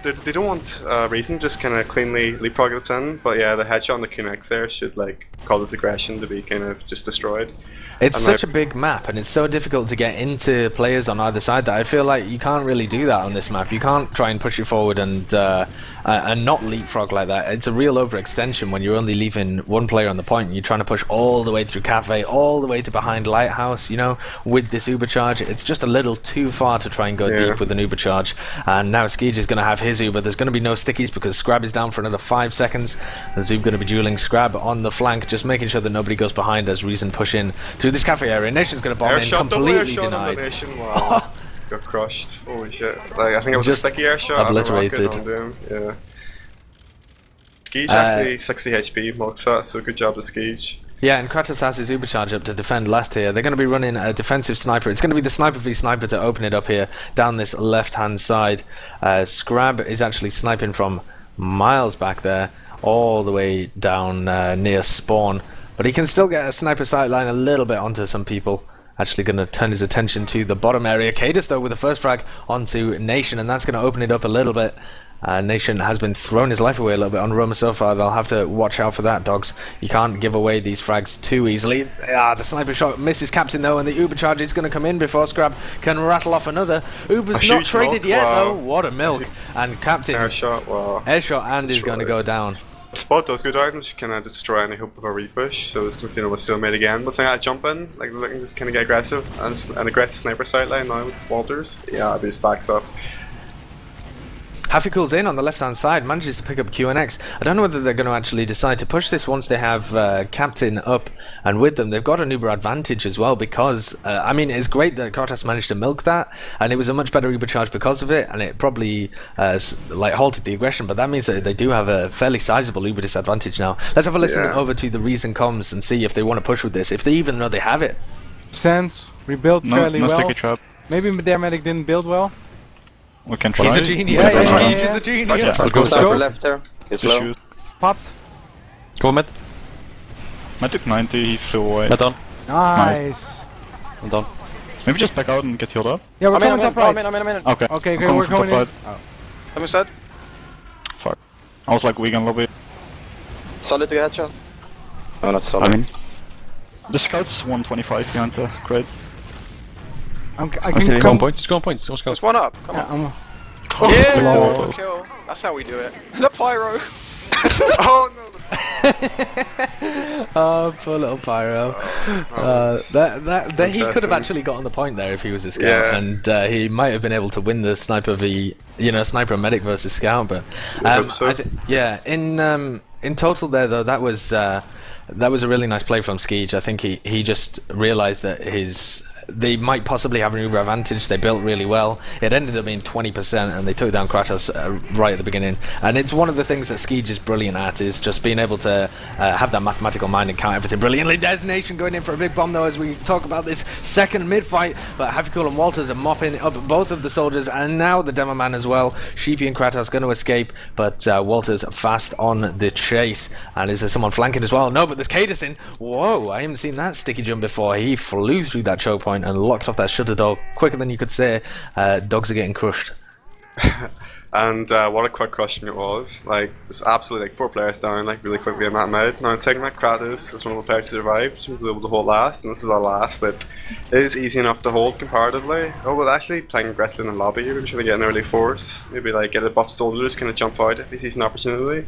They don't want Reason just kind of cleanly leapfrog this in, but yeah, the headshot on the QNX there should like cause this aggression to be kind of just destroyed. It's such a big map, and it's so difficult to get into players on either side that I feel like you can't really do that on this map. You can't try and push it forward and not leapfrog like that. It's a real overextension when you're only leaving one player on the point and you're trying to push all the way through Cafe, all the way to behind Lighthouse, you know, with this Uber charge. It's just a little too far to try and go deep with an Uber charge. And now Skeege is going to have his Uber. There's going to be no stickies because Scrab is down for another 5 seconds. And Zoob going to be dueling Scrab on the flank, just making sure that nobody goes behind as Reason push in through this Cafe area. Nation's going to bomb in, completely denied. Wow. Got crushed. Holy shit. Like, I think it was just a sticky air shot. Obliterated. Yeah. Skeege actually 60 HP marks that, so good job to Skeege. Yeah, and Kratos has his Uber charge up to defend last here. They're going to be running a defensive sniper. It's going to be the sniper v sniper to open it up here down this left hand side. Scrab is actually sniping from miles back there, all the way down near spawn. But he can still get a sniper sight line a little bit onto some people. Actually going to turn his attention to the bottom area. Cadus though with the first frag onto Nation, and that's going to open it up a little bit. Nation has been throwing his life away a little bit on Roma so far. They'll have to watch out for that, dogs. You can't give away these frags too easily. The sniper shot misses Captain though, and the Uber charge is going to come in before Scrab can rattle off another. Uber's not traded yet though. What a milk. And Captain Air shot, wow. Air shot and is going to go down. Spot does go down, which can destroy any hope of a repush, so it's going to be stalemate again. But saying that jump in, like looking just kind of get aggressive, and an aggressive sniper sight line now with Walters. Yeah, he just backs up. Happy Cool's in on the left-hand side, manages to pick up QNX. I don't know whether they're going to actually decide to push this once they have Captain up and with them. They've got an Uber advantage as well because, I mean, it's great that Kartas managed to milk that, and it was a much better Uber charge because of it, and it probably like halted the aggression, but that means that they do have a fairly sizable Uber disadvantage now. Let's have a listen over to the Reason Comms and see if they want to push with this, if they even know they have it. Sense, rebuilt fairly well. Sticky trap. Maybe their medic didn't build well. We can try. He's a genius. He's a genius. I'll go sniper left here. He's low. Popped. Go mid. I took 90, he flew away. Mid on. Nice. I'm done. Maybe just back out and get healed up. Yeah, we're I'm coming top right. I'm in. Okay. Okay, I'm we're from going in. top right. I'm instead. Fuck. I was like weak in lobby. Solid to get headshot. No, not solid. I mean, the scout's 125 behind the crate. I Go can on come. point, just go on point, let's go. Just one up. Come Yeah, on. I'm Yeah, kill. That's how we do it. The pyro. Oh no! Oh, poor little Pyro. He could have actually got on the point there if he was a scout, and he might have been able to win the sniper sniper and medic versus scout. But in total there though, that was a really nice play from Skeege. I think he just realised that they might possibly have an Uber advantage. They built really well. It ended up being 20%, and they took down Kratos right at the beginning. And it's one of the things that Skeege is brilliant at, is just being able to have that mathematical mind and count everything brilliantly. Des Nation going in for a big bomb though as we talk about this second mid-fight, but Happy Cool and Walters are mopping up both of the soldiers, and now the Demo Man as well. Sheepy and Kratos going to escape, but Walters fast on the chase. And is there someone flanking as well? No, but there's Cadus in. Whoa, I haven't seen that sticky jump before. He flew through that choke point and locked off that shutter door quicker than you could say. Dogs are getting crushed. And what a quick crushing it was. Like, just absolutely, like, 4 players down, like, really quickly in that mid. Now, in second that Kratos is one of the players who survived, so we'll be able to hold last, and this is our last that is easy enough to hold comparatively. Oh, well, actually, playing aggressively in the lobby, you're trying to get an early force, maybe, like, get a buff soldier, just kind of jump out if he sees an opportunity.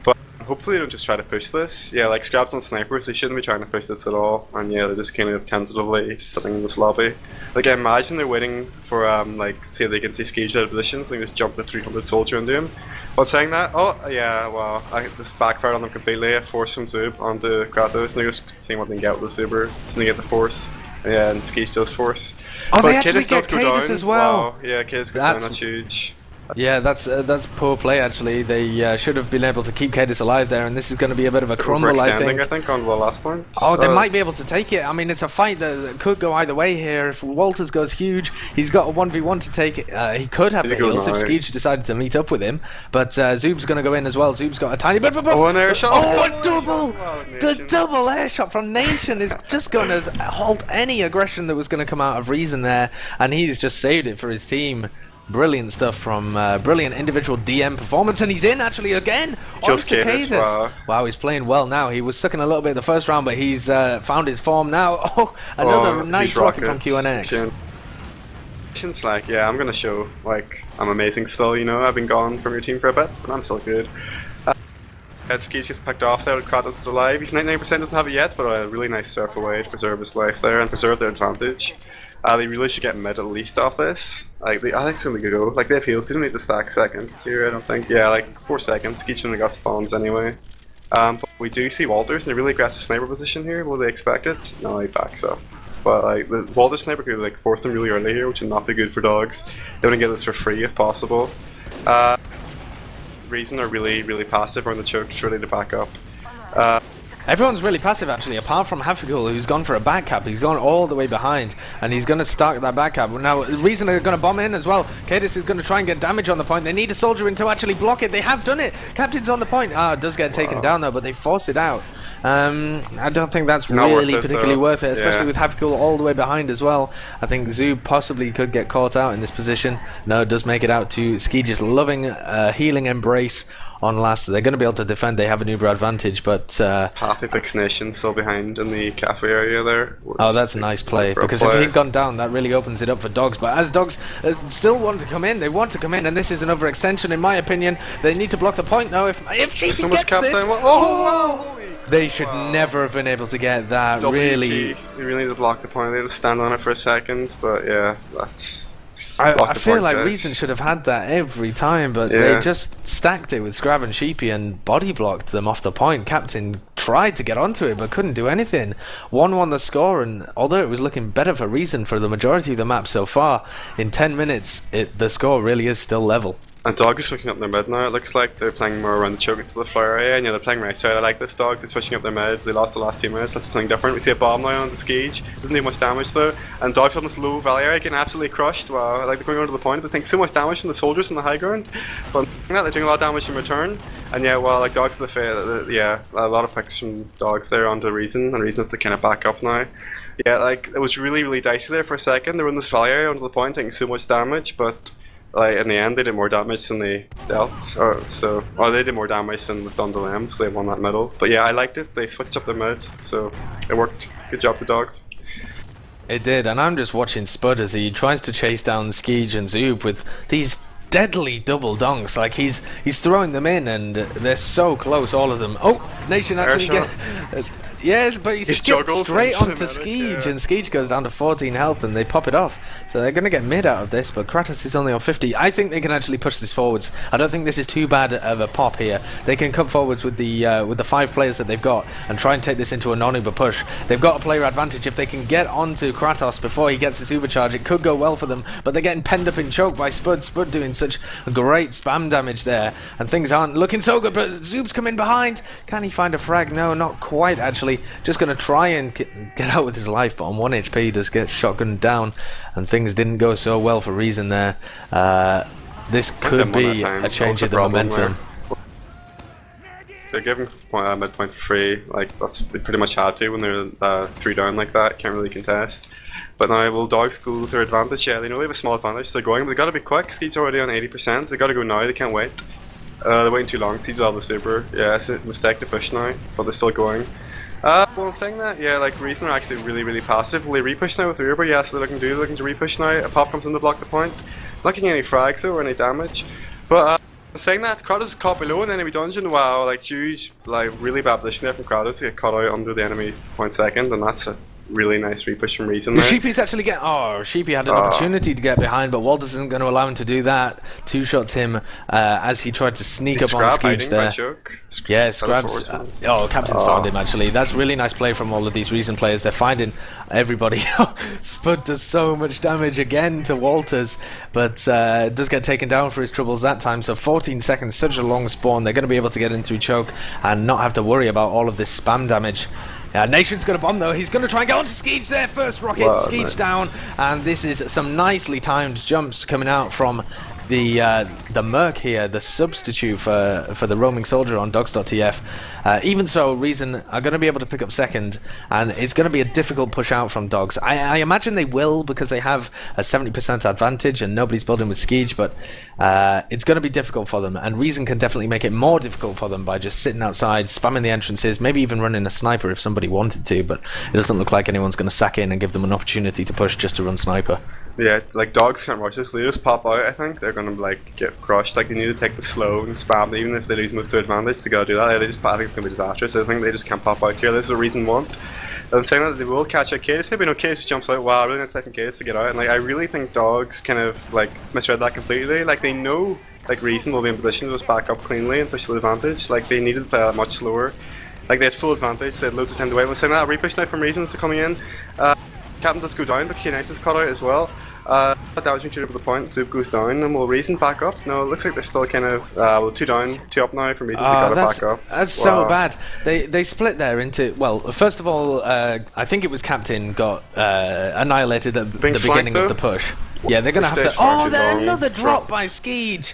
But hopefully they don't just try to push this. Yeah, like, Scraps on snipers, they shouldn't be trying to push this at all, and yeah, they're just kind of tentatively sitting in this lobby. Like, I imagine they're waiting for, like, say they can see Skeege out of position, so they can just jump the 300 soldier into him. But saying that, oh, yeah, wow, this backfired on them completely. I forced some Zoob onto Kratos, and they're just seeing what they can get with the Zuber, so they get the force. Yeah, and Skeege does force. Oh, but they actually Cadis does get go Cadis down. as well. Wow, yeah, Cadis goes down, that's huge. Yeah, that's poor play actually. They should have been able to keep Cadis alive there, and this is going to be a bit of a crumble, I think. On the last point. Oh, they might be able to take it. I mean, it's a fight that could go either way here. If Walters goes huge, he's got a 1v1 to take. He could have the heals if Skeege decided to meet up with him, but Zoob's going to go in as well. Zoob's got a tiny bit of a buff. Oh, an air shot. Oh, a double! The double air shot from Nation is just going to halt any aggression that was going to come out of Reason there, and he's just saved it for his team. Brilliant stuff from brilliant individual DM performance, and he's in actually again. Just Cadis, wow, he's playing well now. He was sucking a little bit the first round, but he's found his form now. Oh, another nice rocket from QNX. It's like, yeah, I'm gonna show like I'm amazing still. You know, I've been gone from your team for a bit, but I'm still good. Skeege gets picked off there. Kratos is alive. He's 99%, doesn't have it yet, but a really nice surf away to preserve his life there and preserve their advantage. They really should get mid at least off this. Like, I think it's gonna go. Like, they have heals, they don't need to stack second here, I don't think. Yeah, like 4 seconds. Skeege only got spawns anyway. But we do see Walters in a really aggressive sniper position here. Will they expect it? No, he backs up. But like the Walters sniper could like force them really early here, which would not be good for dogs. They want to get this for free if possible. Reason are really passive on the choke, just ready to back up. Everyone's really passive actually, apart from Hafigul, who's gone for a back cap. He's gone all the way behind, and he's going to start that back cap. Now, the reason they're going to bomb in as well, Cadis is going to try and get damage on the point. They need a soldier in to actually block it. They have done it. Captain's on the point. It does get taken down though, but they force it out. I don't think that's really particularly worth it, especially with Hafigul all the way behind as well. I think Zoob possibly could get caught out in this position. No, it does make it out to Skeege's loving healing embrace on last. They're going to be able to defend. They have an Uber advantage, but half Epic's Nation still behind in the cafe area there. Oh, that's a nice play, because if he'd gone down, that really opens it up for Dogs. But as Dogs still want to come in, they want to come in, and this is an overextension in my opinion. They need to block the point though. If Sheepy gets this, they should never have been able to get that. Really, they really need to block the point. They had to stand on it for a second, but yeah, that's. I feel like Reason should have had that every time, but they just stacked it with Scrab and Sheepy and body blocked them off the point. Captain tried to get onto it but couldn't do anything. 1-1 the score, and although it was looking better for Reason for the majority of the map so far, in 10 minutes the score really is still level. And Dog is switching up their mid now. It looks like they're playing more around the choke instead of the floor area. And yeah, they're playing right side. I like this. Dogs are switching up their mid. They lost the last 2 minutes. Let's do something different. We see a bomb now on the Skeege. Doesn't do much damage though. And Dogs on this low valley area getting absolutely crushed. Wow, like they're going onto the point. They think so much damage from the soldiers in the high ground. But they're doing a lot of damage in return. And yeah, well, like Dogs to the fair. Yeah, a lot of picks from Dogs there onto Reason. And Reason to kind of back up now. Yeah, like it was really, really dicey there for a second. They were in this valley area onto the point, taking so much damage, but. Like in the end, they did more damage than they dealt, or they did more damage than was done to them, so they won that middle. But yeah, I liked it. They switched up their mid, so it worked. Good job, the Dogs. It did, and I'm just watching Spud as he tries to chase down Skeege and Zoob with these deadly double donks. Like he's throwing them in, and they're so close, all of them. Oh, Nation actually get. Yes, but he's juggled straight onto Skeege, and Skeege goes down to 14 health, and they pop it off. So they're going to get mid out of this, but Kratos is only on 50. I think they can actually push this forwards. I don't think this is too bad of a pop here. They can come forwards with the 5 players that they've got and try and take this into a non-Uber push. They've got a player advantage. If they can get onto Kratos before he gets his Uber charge, it could go well for them, but they're getting penned up in choke by Spud. Spud doing such great spam damage there, and things aren't looking so good, but Zoob's come in behind. Can he find a frag? No, not quite actually. Just going to try and get out with his life, but on 1 HP he does get shotgunned down, and things didn't go so well for Reason there. This could be a change in the momentum. They're giving midpoint for free. Like they pretty much had to when they're 3 down like that. Can't really contest. But now will Dogs go with their advantage? Yeah, they know they have a small advantage. So they're going, but they got to be quick. Skeege's already on 80%. They got to go now. They can't wait. They're waiting too long. Skeege's all the super. Yeah, it's a mistake to push now, but they're still going. Well, in saying that, yeah, like Reason are actually really, really passive. Will they repush now with the Uber? Yes, they're looking to repush now. A pop comes in to block the point. Not getting any frags though, or any damage. But saying that, Kratos is caught below in the enemy dungeon. Wow, like huge, like really bad position there from Kratos to get caught out under the enemy point second, and that's a really nice repush from Reason there. Sheepy's actually getting. Oh, Sheepy had an opportunity to get behind, but Walters isn't going to allow him to do that. 2-shots him as he tried to sneak up on Skeege there. Yeah, Scrab's. Captain's found him actually. That's really nice play from all of these Reason players. They're finding everybody. Spud does so much damage again to Walters, but does get taken down for his troubles that time. So 14 seconds, such a long spawn. They're going to be able to get in through choke and not have to worry about all of this spam damage. Nation's going to bomb though. He's going to try and get onto Skeege there. First rocket, Skeege down, and this is some nicely timed jumps coming out from the Merc here, the substitute for the roaming soldier on dogs.tf. Even so, Reason are going to be able to pick up second, and it's going to be a difficult push out from Dogs. I imagine they will, because they have a 70% advantage and nobody's building with Skeege, but it's going to be difficult for them, and Reason can definitely make it more difficult for them by just sitting outside, spamming the entrances, maybe even running a sniper if somebody wanted to, but it doesn't look like anyone's going to sack in and give them an opportunity to push just to run sniper. Yeah, like Dogs can't rush this. They just pop out. I think they're gonna like get crushed. Like they need to take the slow and spam. Even if they lose most of their advantage, they gotta do that. They just, I think it's gonna be disastrous. I think they just can't pop out here. This is a Reason want. I'm saying that they will catch out Cadis. Maybe no, Cadis jumps out. Wow, I really not expecting Cadis to get out. And like I really think Dogs kind of like misread that completely. Like they know like Reason will be in position to just back up cleanly and push the advantage. Like they needed to play that much slower. Like they had full advantage. They had loads of time to wait. We're saying that repush now from Reasons to coming in. Captain does go down, but K9 is cut out as well. Damaging two to the point, Soup goes down, and will Reason back up? No, it looks like they're still kind of, well, 2 down, 2 up now from Reason, they gotta back up. That's so bad. They split there into, well, first of all, I think it was Captain got annihilated at the beginning of the push. Yeah, they're gonna have to, oh, there's another drop by Skeege!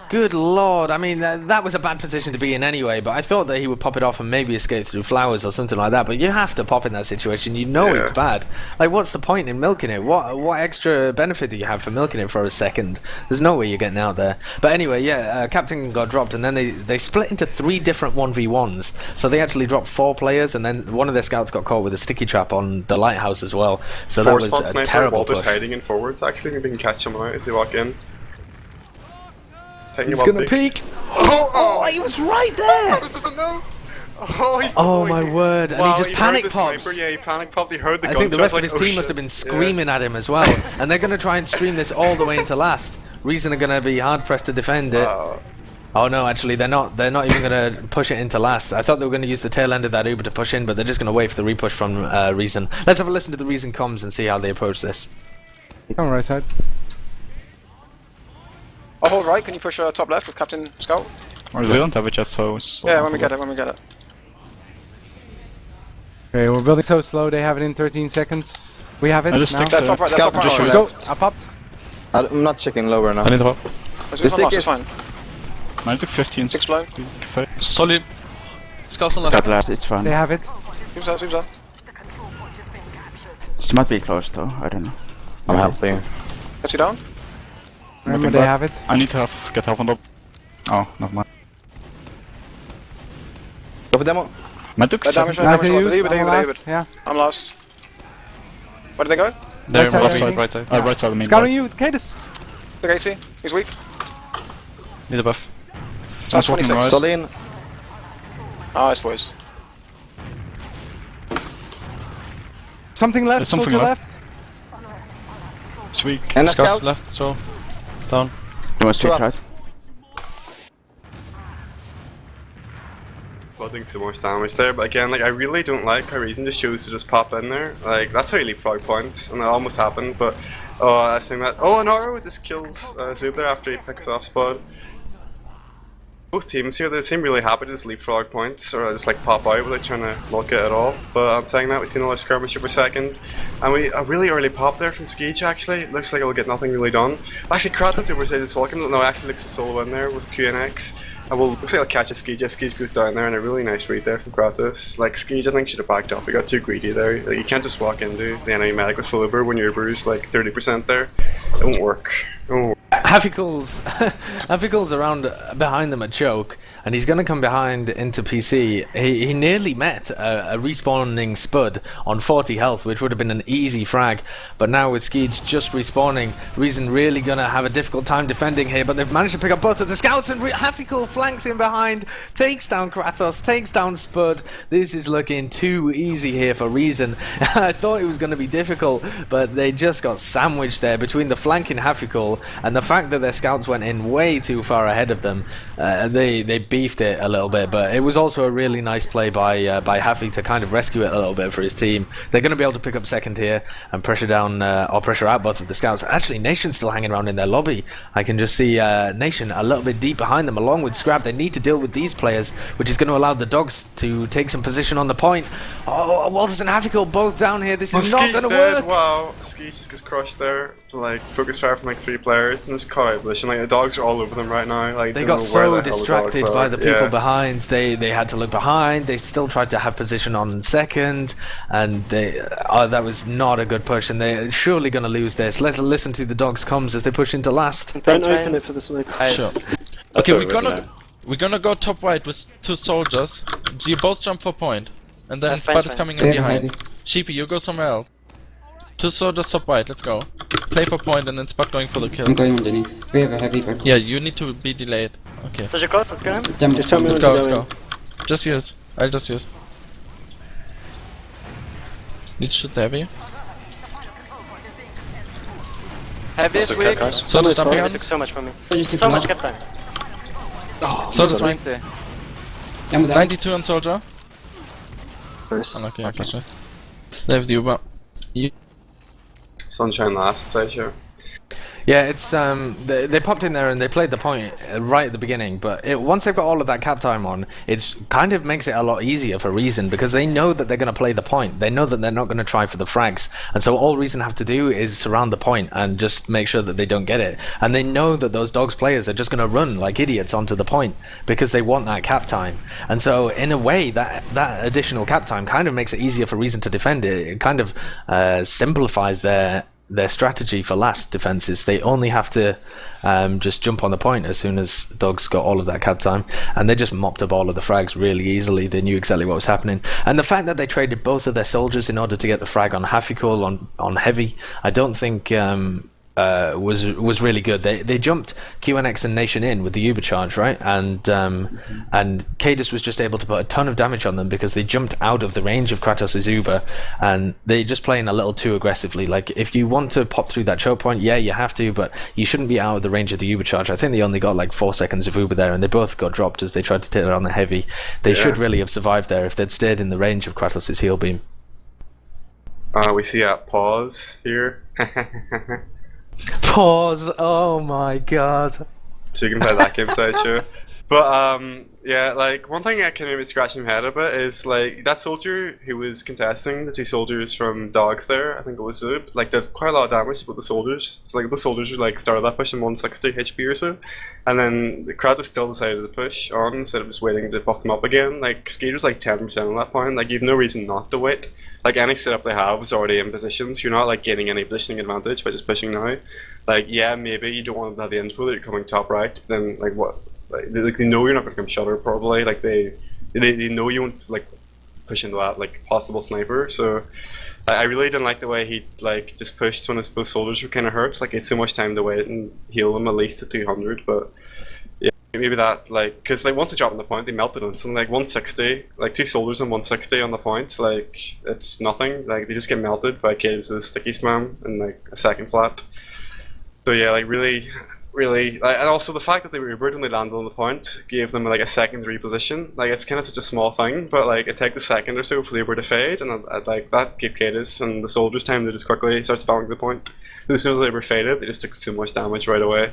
Good lord, I mean, that was a bad position to be in anyway, but I thought that he would pop it off and maybe escape through flowers or something like that, but you have to pop in that situation, you know it's bad. Like, what's the point in milking it? What extra benefit do you have for milking it for a second? There's no way you're getting out there. But anyway, yeah, Captain got dropped, and then they split into 3 different 1v1s, so they actually dropped 4 players, and then one of their scouts got caught with a sticky trap on the lighthouse as well, so that was a terrible push. Hiding in forwards, actually, maybe we can catch someone out as they walk in. He's gonna peek. Oh, he was right there. This doesn't know. Oh my word! And he just panic pops. Yeah, he panic popped. He heard the I gun. think the rest of his team must have been screaming at him as well. And they're gonna try and stream this all the way into last. Reason are gonna be hard pressed to defend it. Oh no, actually they're not. They're not even gonna push it into last. I thought they were gonna use the tail end of that Uber to push in, but they're just gonna wait for the repush from Reason. Let's have a listen to the Reason comms and see how they approach this. Come on, right side. I'll hold right, can you push top left with Captain Scout? We don't have a jet, so it's... Yeah, when we get it. Okay, we're building so slow, they have it in 13 seconds. We have it now. Top right, Scout top position right. Let's go, I popped. I'm not checking lower now. I need help. The stick is fine. I took 15. 6 blown. Solid. Scouts on left. It's fine. They have it. Seems out. This might be close though, I don't know. I'm helping. Gets you down? Remember, they have it. I need to get help on top. Oh, not mine. Go for demo. I took Damage, 7. Nice leave use, it. yeah. I'm lost. Where did they go? They're Right side, left side, everything. right side. Right side of me. Scouting you, Cadus. The AC. He's weak. Need a buff. That's 26. right. Solin. Nice, boys. Something left, There's something soldier left. left. It's weak. And a Scouts scout. left, so down. You want straight up. right? Doing some more damage there, but again, like, I really don't like how Reason just chose to just pop in there. Like, that's how you leapfrog points, and it almost happened, but I think that, an arrow just kills Zub there after he picks off Spud. Both teams here, they seem really happy to just leapfrog points, or just like pop out without trying to milk it at all. But on saying that, we've seen another skirmisher per second, and a really early pop there from Skeege actually. It looks like it'll get nothing really done. Actually, Kratos oversaid his welcome. No, it actually looks to solo in there with QNX. And looks like I'll catch a Skeege. Yeah, Skeege goes down there, and a really nice read there from Kratos. Like, Skeege, I think, should have backed up. He got too greedy there. Like, you can't just walk into the enemy medic with full Uber when your Uber is like 30% there. It won't work. It won't work. Hafikul's around behind them a choke, and he's going to come behind into PC. He nearly met a respawning Spud on 40 health, which would have been an easy frag, but now with Skeege just respawning, Reason really going to have a difficult time defending here, but they've managed to pick up both of the scouts, and Hafikul flanks in behind, takes down Kratos, takes down Spud. This is looking too easy here for Reason. I thought it was going to be difficult, but they just got sandwiched there between the flanking Hafikul and the fact that their scouts went in way too far ahead of them. They beefed it a little bit, but it was also a really nice play by Hafi to kind of rescue it a little bit for his team. They're going to be able to pick up second here and pressure down or pressure out both of the scouts. Actually, Nation's still hanging around in their lobby. I can just see Nation a little bit deep behind them along with Scrap. They need to deal with these players, which is going to allow the dogs to take some position on the point. Oh, Walters and Hafikul both down here. This is not going to work. Wow, Skeege just gets crushed there. Like, focus fire from like 3 players in this car position. Like, the dogs are all over them right now. Like, they got so distracted by the people behind. They had to look behind. They still tried to have position on second, and that was not a good push. And they're surely going to lose this. Let's listen to the dogs' comms as they push into last. Don't open it for the sniper. Sure. Okay, we're gonna go top right with 2 soldiers. You both jump for point, and then Spud is coming in behind. Sheepy, you go somewhere else. 2 soldiers top right. Let's go. Play for point, and then Spud going for the kill. I'm going underneath. We have a heavy bird. Yeah, you need to be delayed. Okay. So you're close, let's go. Just tell me when to Let's go go. Just use. I'll just use. Need to shoot the heavy. Heavy is weak. Soldiers jumping on. so much from me. So much captain. Soldiers weak. 92 on soldier. Nice. Unlucky, okay. They have the Uber. Sunshine last, Sideshow. Yeah, it's they popped in there and they played the point right at the beginning, but once they've got all of that cap time on, it kind of makes it a lot easier for Reason, because they know that they're going to play the point. They know that they're not going to try for the frags, and so all Reason have to do is surround the point and just make sure that they don't get it. And they know that those Dogs players are just going to run like idiots onto the point because they want that cap time. And so in a way, that additional cap time kind of makes it easier for Reason to defend it. It kind of simplifies their strategy for last defenses. They only have to just jump on the point as soon as Dogs got all of that cap time, and they just mopped up all of the frags really easily. They knew exactly what was happening, and the fact that they traded both of their soldiers in order to get the frag on Hafikul on heavy, I don't think was really good. They jumped QNX and Nation in with the Uber charge, right? And Cadus was just able to put a ton of damage on them because they jumped out of the range of Kratos' Uber, and they just playing a little too aggressively. Like, if you want to pop through that choke point, yeah, you have to, but you shouldn't be out of the range of the Uber charge. I think they only got like 4 seconds of Uber there, and they both got dropped as they tried to take it on the heavy. They should really have survived there if they'd stayed in the range of Kratos' heal beam. We see a pause here. Pause. Oh my god. So you can play that game, Sideshow. But yeah, like one thing I can maybe scratch my head a bit is like that soldier who was contesting the two soldiers from Dogs there, I think it was Zub, like did quite a lot of damage to both the soldiers. So like the soldiers like started that push in 160 HP or so, and then the Kratos still decided to push on instead of just waiting to buff them up again. Like Skate was like 10% at that point. Like you've no reason not to wait. Like any setup they have is already in position, so you're not like gaining any positioning advantage by just pushing now. Like yeah, maybe you don't want to have the info that you're coming top right, then like what? Like they know you're not going to come shutter probably. Like they know you won't like push into that like possible sniper. So I really didn't like the way he like just pushed when his both soldiers were kind of hurt. Like it's so much time to wait and heal them at least to 200. But yeah, maybe that like because like once they drop on the point, they melted instantly. Like 160, like two soldiers on 160 on the point. Like it's nothing. Like they just get melted by Caves' sticky spam in like a second flat. So yeah, like really, like, and also the fact that they were Ubered when they landed on the point gave them like a secondary position. Like it's kind of such a small thing, but like it takes a second or so for the Uber to fade, and like that gave Cadus and the soldiers time to just quickly start spamming the point. So as soon as they were faded, they just took so much damage right away.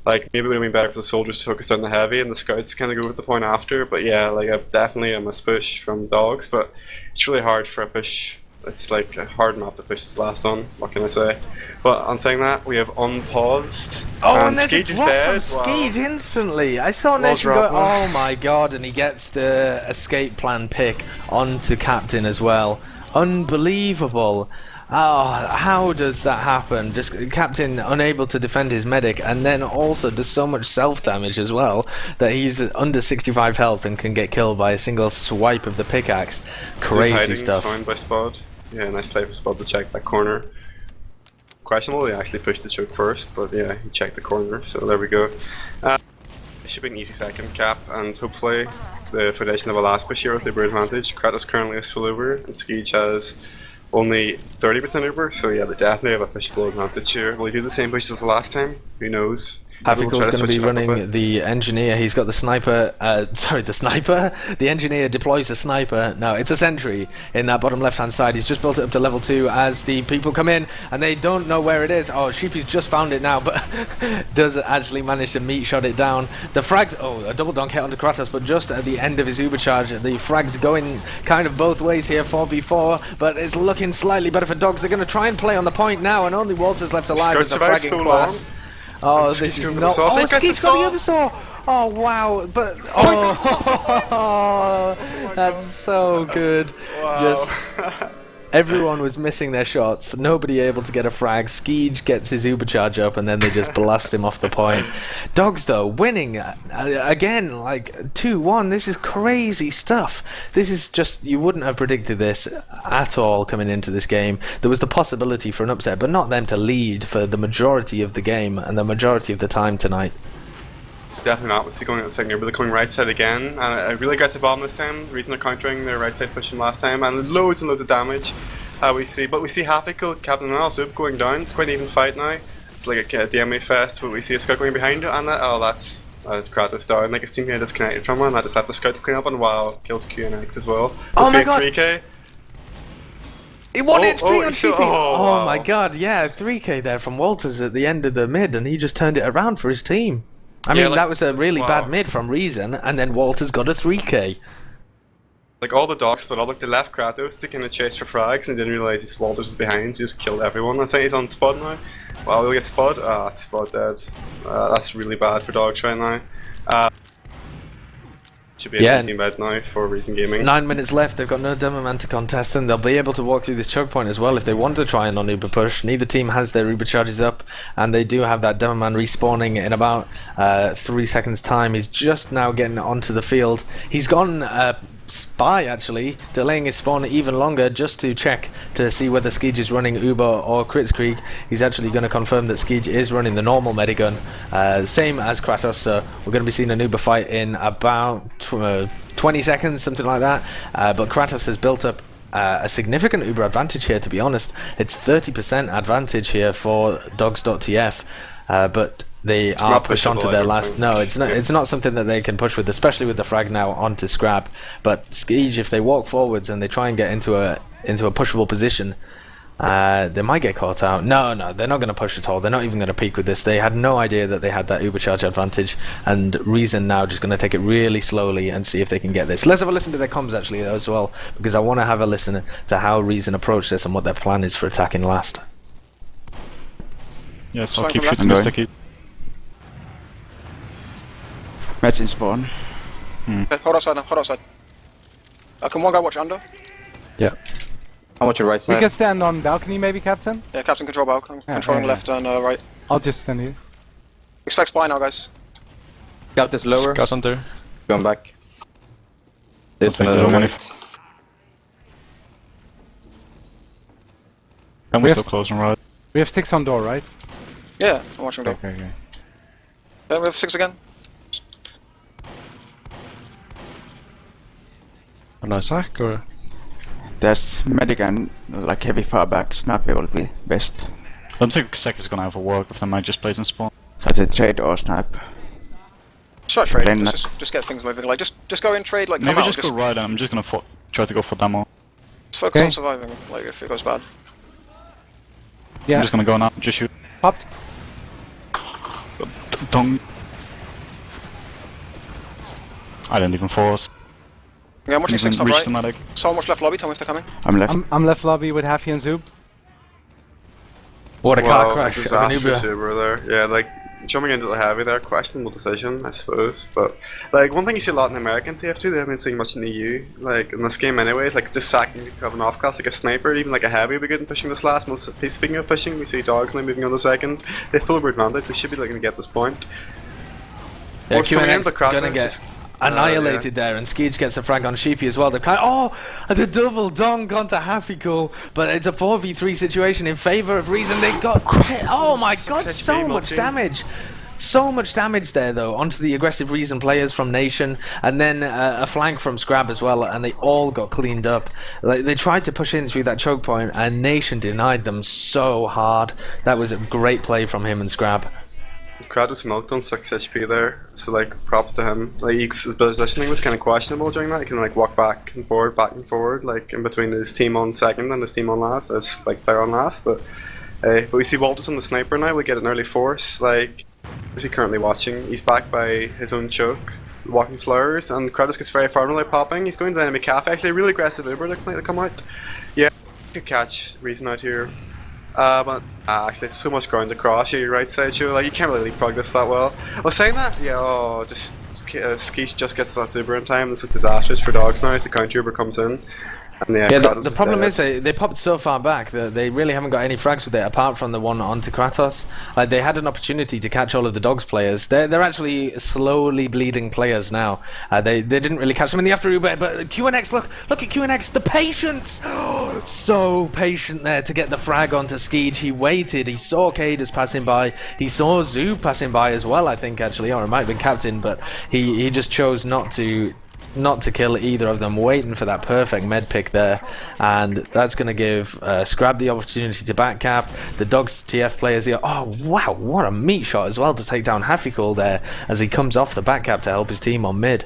Like maybe it would have been better for the soldiers to focus on the heavy and the scouts kind of go with the point after. But yeah, like definitely a push from Dogs, but it's really hard for a push. It's like a hard map to push this last on. What can I say? But on saying that, we have unpaused. Oh, and there's Skeege a is drop dead. from Skeege instantly. I saw Nation go, oh my god, and he gets the escape plan pick onto Captain as well. Unbelievable. Oh, how does that happen? Just Captain unable to defend his medic, and then also does so much self-damage as well that he's under 65 health and can get killed by a single swipe of the pickaxe. Crazy stuff. Found by Spud. Yeah, nice play for Spud to check that corner. Questionable, he actually pushed the choke first, but yeah, he checked the corner, so there we go. It should be an easy second cap, and hopefully the foundation of a last push here with the Uber advantage. Kratos currently is full Uber, and Skeege has only 30% Uber, so yeah, they definitely have a push flow advantage here. Will he do the same push as the last time? Who knows? Hafikul's going to be running the engineer. He's got the sniper. The sniper. The engineer deploys the sniper. No, it's a sentry in that bottom left-hand side. He's just built it up to level 2 as the people come in and they don't know where it is. Oh, Sheepy's just found it now, but does actually manage to meat shot it down. The frags. Oh, a double donk hit onto Kratos, but just at the end of his Uber charge, the frags going kind of both ways here, 4v4, but it's looking slightly better for Dogs. They're going to try and play on the point now, and only Walter's left alive with the fragging class. Oh, this is not. Oh, Skeege's got the other saw. Oh wow! But that's so good. Wow. Just everyone was missing their shots. Nobody able to get a frag. Skeege gets his Uber charge up, and then they just blast him off the point. Dogs though winning again, like 2-1. This is crazy stuff. This is just, you wouldn't have predicted this at all coming into this game. There was the possibility for an upset, but not them to lead for the majority of the game and the majority of the time tonight. Definitely not. We're going outside here, but they're coming right side again. And a really aggressive bomb this time. The reason they're countering their right side push from last time, and loads of damage. We see Hafikul, Captain, and also going down. It's quite an even fight now. It's like a DMA fest, but we see a scout going behind it, and that's Kratos down. Like his team here disconnected from him, and I just left the scout to clean up, and wow, kills QNX as well. Oh my god! 3K. He 1 HP on so- TP. wow. My god, yeah, 3k there from Walters at the end of the mid, and he just turned it around for his team. I mean, like- that was a really wow. bad mid from Reason, and then Walters got a 3k. Like all the dogs split up, like they left Kratos to kind of chase for frags and didn't realise his Walters was behind, so he just killed everyone. I think he's on Spud now. Well, we'll get Spud. Ah, Spud dead. That's really bad for dogs right now. Should be a team bed now for Reason Gaming. 9 minutes left, they've got no Demo Man to contest, and they'll be able to walk through this choke point as well if they want to try an on-Uber push. Neither team has their Uber charges up, and they do have that Demo Man respawning in about 3 seconds time. He's just now getting onto the field. He's gone Spy actually, delaying his spawn even longer just to check to see whether Skeege is running Uber or Kritzkrieg. He's actually going to confirm that Skeege is running the normal medigun, same as Kratos, so we're going to be seeing an Uber fight in about 20 seconds, something like that, but Kratos has built up a significant Uber advantage here, to be honest. It's 30% advantage here for dogs.tf, but they are pushed onto their last. No, it's not. It's not something that they can push with, especially with the frag now onto Scrab. But Skeege, if they walk forwards and they try and get into a pushable position, they might get caught out. No, they're not going to push at all. They're not even going to peek with this. They had no idea that they had that Uber charge advantage, and Reason now just going to take it really slowly and see if they can get this. Let's have a listen to their comms actually as well, because I want to have a listen to how Reason approach this and what their plan is for attacking last. Yes, I'll keep shooting the sticky. Match in spawn. Okay, hold outside now, hold outside. Can one guy watch under? Yeah. I'm watching right We side. can stand on balcony maybe, Captain? Yeah, Captain control balk. I'm controlling left and right. I'll just stand here. Expect spy now, guys. Scout is lower. Scout's under. Going back. This I'll one take is the over. money. And we're We still have- closing right. We have 6 on door, right? Yeah, I'm watching door. Okay. Yeah, we have 6 again. A nice hack or? There's medigun like heavy far back. Sniper will be best. I don't think Sek is gonna overwork if they might just place in spawn. So they trade or snipe. Try trade. Then Just get things moving. Like just go in trade. Like Maybe come out, just go right and I'm just gonna try to go for demo. just focus Okay. on surviving. Like if it goes bad. I'm Yeah. just gonna go now, just shoot. Popped. Dong. I didn't even force. Yeah, I'm watching Even 6 top reach right. the medic. Someone watch left lobby. Tell me if they're coming. I'm left. I'm left lobby with Haffy and Zoob. What a car Wow, crash of an disastrous Uber. Uber there. Yeah, like jumping into the heavy there, questionable decision, I suppose. But like one thing you see a lot in American TF2, they haven't seen much in the EU. Like in this game, anyways, like just sacking of an off class, like a sniper, even like a heavy, would be good in pushing this last. Speaking of pushing, we see dogs now moving on the second. They have full Uber advantage. They should be looking to get this point. Yeah, What's coming in, QNX but Kratos gonna get just- annihilated there, and Skeege gets a frag on Sheepy as well. The the double dong onto Happy Cool, but it's a 4v3 situation in favor of Reason. They got oh my god, so much damage. So much damage there though onto the aggressive Reason players from Nation, and then a flank from Scrab as well, and they all got cleaned up. Like they tried to push in through that choke point, and Nation denied them so hard. That was a great play from him and Scrab. Kratos milked on 6 HP there, so like props to him. Like his positioning was kind of questionable during that. He can like walk back and forward, like in between his team on second and his team on last, as like player on last. But we see Walters on the sniper now. We get an early force. Like who's he currently watching? He's backed by his own choke, walking flowers, and Kratos gets very far now popping. He's going to the enemy cafe. Actually, a really aggressive Uber looks like to come out. Yeah, good catch. Reason out here. But actually, it's so much ground to cross your right side, Joe. Like you can't really leapfrog this that well. I was saying that, yeah. Oh, just Skeech just gets that Uber in time. This is disastrous for dogs now as the counter Uber comes in. And Yeah, the problem is they popped so far back that they really haven't got any frags with it apart from the one onto Kratos. They had an opportunity to catch all of the dogs players. They're actually slowly bleeding players now. They didn't really catch them in the after Uber, but QNX, look at QNX, the patience! So patient there to get the frag onto Skeege. He waited, he saw Cadus passing by, he saw Zoo passing by as well, I think actually, or it might have been Captain, but he just chose not to kill either of them, waiting for that perfect med pick there, and that's going to give Scrab the opportunity to back cap. The Dogs TF players there. Oh wow, what a meat shot as well to take down Hafikul there as he comes off the back cap to help his team on mid.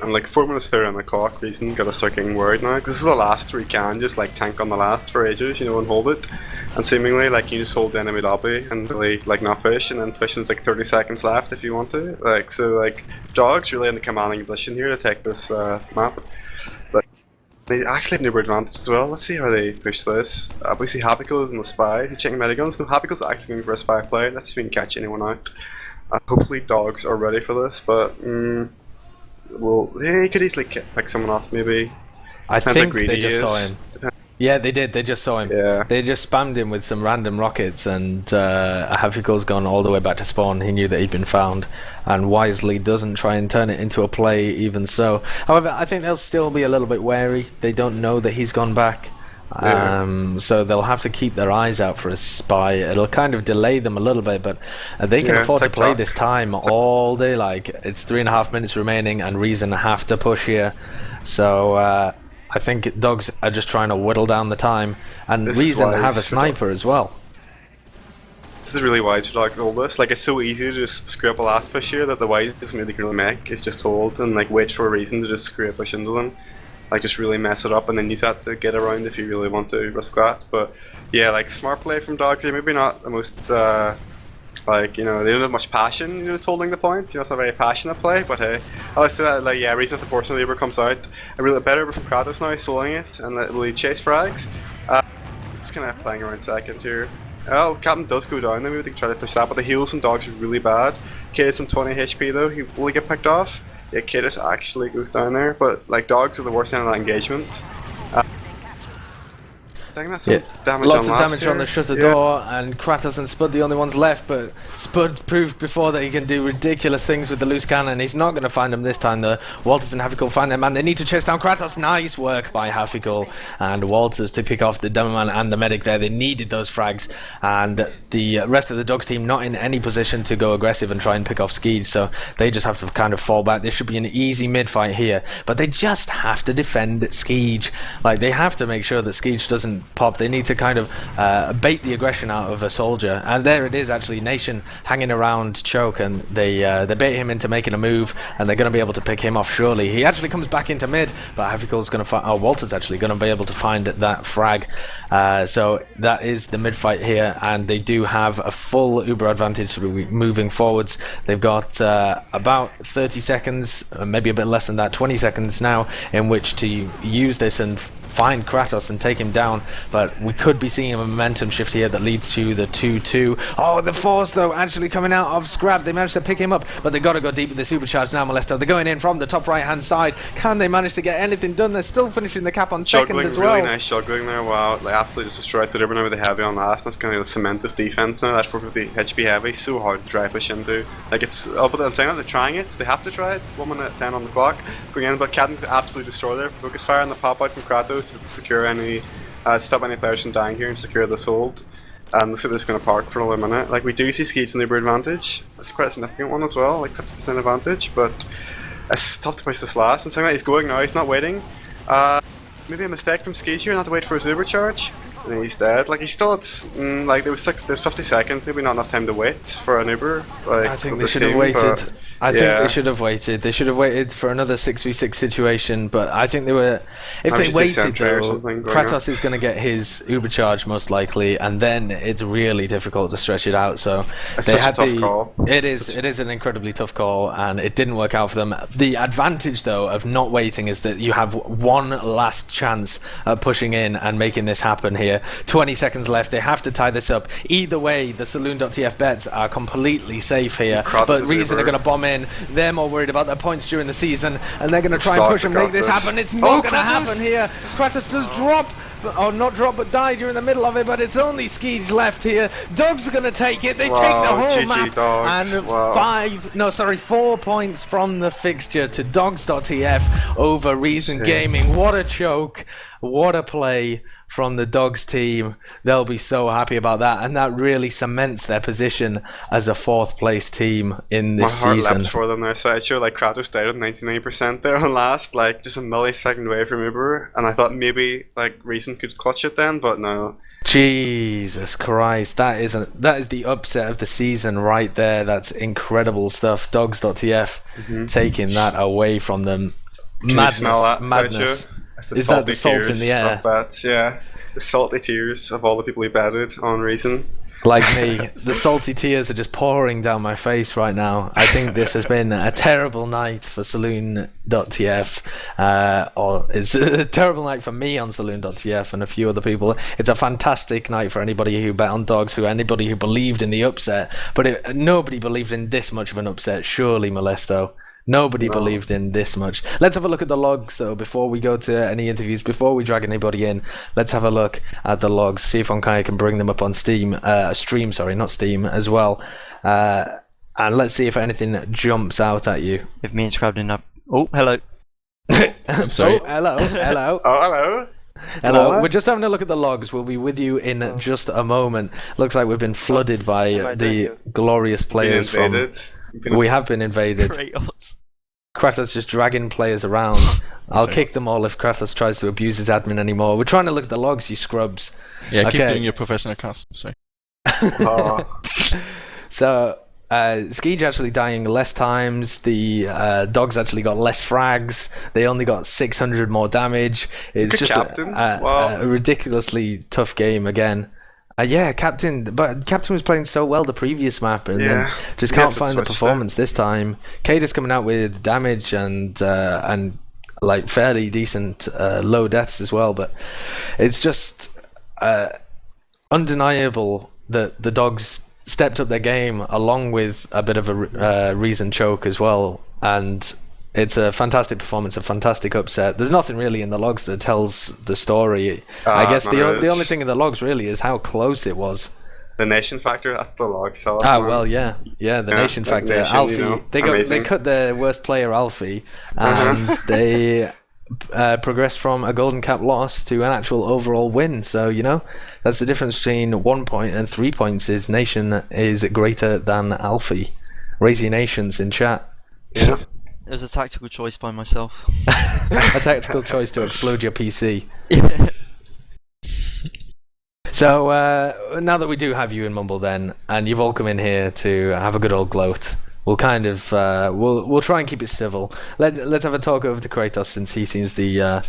And like 4 minutes there on the clock, Reason gotta start getting worried now. 'Cause this is the last where you can just like tank on the last for ages, you know, and hold it. And seemingly like you just hold the enemy lobby and really like not push, and then push, and it's like 30 seconds left if you want to. Like so, like Dogs really in the commanding position here to take this map. But they actually have Uber advantage as well. Let's see how they push this. We see Happycles and the Spy. He's checking Medigons. No, Happycles actually going for a Spy play. Let's see if we can catch anyone out. Hopefully Dogs are ready for this, but well, yeah, he could easily pick someone off, maybe. I Depends think how greedy they just he is. saw him. Yeah, they did. They just saw him. Yeah. They just spammed him with some random rockets, and Hafikul's gone all the way back to spawn. He knew that he'd been found, and wisely doesn't try and turn it into a play even so. However, I think they'll still be a little bit wary. They don't know that he's gone back. So they'll have to keep their eyes out for a Spy. It'll kind of delay them a little bit, but they can afford to play this time all day. Like, it's 3.5 minutes remaining, and Reason have to push here. So I think Dogs are just trying to whittle down the time, and Reason have a sniper as well. This is really wise for Dogs to hold this. Like, it's so easy to just screw up a last push here that the wisest move they can really make is just hold and like wait for a Reason to just screw a push into them. Like, just really mess it up and then use that to get around if you really want to risk that. But yeah, like, smart play from Dogs here. Maybe not the most like, you know, they don't have much passion, you know, just holding the point. You know, it's not a very passionate play, but hey. I say that, like, yeah, Reason at the force of Labor comes out. A really better from Kratos now, he's soloing it and will he chase frags? It's kind of playing around second here. Oh, Captain does go down, then maybe they can try to push that, but the heals and Dogs are really bad. Kid on 20 HP though, will he get picked off? Yeah, Kiddis actually goes down there, but like Dogs are the worst end of that engagement. Lots of damage on the shutter door, and Kratos and Spud the only ones left, but Spud proved before that he can do ridiculous things with the loose cannon. He's not going to find them this time. The Walters and Hafikul find their man. They need to chase down Kratos. Nice work by Hafikul and Walters to pick off the demo man and the medic there. They needed those frags, and the rest of the Dogs team not in any position to go aggressive and try and pick off Skeege, so they just have to kind of fall back. This should be an easy mid-fight here, but they just have to defend Skeege. Like, they have to make sure that Skeege doesn't pop. They need to kind of bait the aggression out of a soldier, and there it is actually, Nation hanging around Choke, and they bait him into making a move, and they're going to be able to pick him off surely. He actually comes back into mid, but Havikul's going to find, Walter's actually going to be able to find that frag. So that is the mid fight here, and they do have a full Uber advantage moving forwards. They've got about 30 seconds, maybe a bit less than that, 20 seconds now in which to use this and find Kratos and take him down, but we could be seeing a momentum shift here that leads to the 2-2. Oh, the Force though actually coming out of Scrap. They managed to pick him up, but they've got to go deep with the supercharge now. Molesto, they're going in from the top right hand side. Can they manage to get anything done? They're still finishing the cap on second as well. Really nice juggling there. Wow, like absolutely just destroys it. Everyone with the heavy on last. That's going to cement this defense now. That 450 HP heavy, so hard to dry push into. Like, it's, but I'm saying that they're trying it. They have to try it. 1 minute 10 on the clock going in, but Captain's absolutely destroyed there. Focus fire on the pop out from Kratos is to secure any, stop any players from dying here and secure this hold. And looks like they're just going to park for another minute. Like, we do see Skeets in the Uber advantage. That's quite a significant one as well, like 50% advantage, but it's tough to push this last. And saying that, he's going now, he's not waiting. Maybe a mistake from Skeets here, not to wait for his Uber charge. And he's dead. Like, he's still at, like, there's 50 seconds, maybe not enough time to wait for an Uber. Like, I think they should have waited. I think they should have waited. They should have waited for another 6v6 situation, but I think they were... If they waited though, Kratos is going to get his Uber charge most likely, and then it's really difficult to stretch it out, so they had the... Call. It is an incredibly tough call, and it didn't work out for them. The advantage though of not waiting is that you have one last chance at pushing in and making this happen here. 20 seconds left, they have to tie this up. Either way, the Saloon.tf bets are completely safe here, but Reason are going to bomb in. They're more worried about their points during the season, and they're going to try and push and make this happen. It's not going to happen here. Kratos does drop, or not drop, but die during the middle of it, but it's only Skeege left here. Dogs are going to take it. They take the whole map. Dogs. And 4 points from the fixture to Dogs.tf over Reason Gaming. What a choke. What a play from the Dogs team. They'll be so happy about that, and that really cements their position as a 4th place team in this season. My heart leapt for them there. Sideshow, like, Kratos died at 99% there on last, like just a millisecond away from Uber, and I thought maybe like Reason could clutch it then, but no. Jesus Christ, that is the upset of the season right there. That's incredible stuff. Dogs.tf taking that away from them. Madness. Can you smell that, madness. It's the is salty that the salt tears in the air? of bets, yeah. The salty tears of all the people who betted on Reason. Like me, the salty tears are just pouring down my face right now. I think this has been a terrible night for Saloon.tf, or it's a terrible night for me on Saloon.tf and a few other people. It's a fantastic night for anybody who bet on dogs, anybody who believed in the upset, but nobody believed in this much of an upset, surely, Molesto. Nobody believed in this much. Let's have a look at the logs, though, before we go to any interviews, before we drag anybody in. Let's have a look at the logs, see if ondkaja can bring them up on stream, not Steam, as well. And let's see if anything jumps out at you. If me and Scrabdin up. Oh, hello. I'm sorry. Oh, hello. Oh, hello. Hello. We're just having a look at the logs. We'll be with you in just a moment. Looks like we've been flooded by the glorious players from... We have been invaded. Kratos just dragging players around. I'll kick them all if Kratos tries to abuse his admin anymore. We're trying to look at the logs, you scrubs. Yeah, keep doing your professional cast. Sorry. So, Skeej actually dying less times. The dogs actually got less frags. They only got 600 more damage. It's just a ridiculously tough game again. Captain was playing so well the previous map, and then just can't find the performance this time. Kate is coming out with damage and like fairly decent low deaths as well, but it's just undeniable that the dogs stepped up their game along with a bit of a reason choke as well, and it's a fantastic performance, a fantastic upset. There's nothing really in the logs that tells the story. I guess the only thing in the logs really is how close it was. The nation factor, that's the log. So the nation factor. Nation, Alfie, they cut their worst player Alfie, and they progressed from a golden cap loss to an actual overall win. So that's the difference between 1 point and 3 points. Is nation is greater than Alfie. Raise your nations in chat. Yeah. It was a tactical choice by myself. A tactical choice to explode your PC. So now that we do have you in Mumble then, and you've all come in here to have a good old gloat, we'll kind of we'll try and keep it civil. Let's have a talk over to Kratos, since he seems the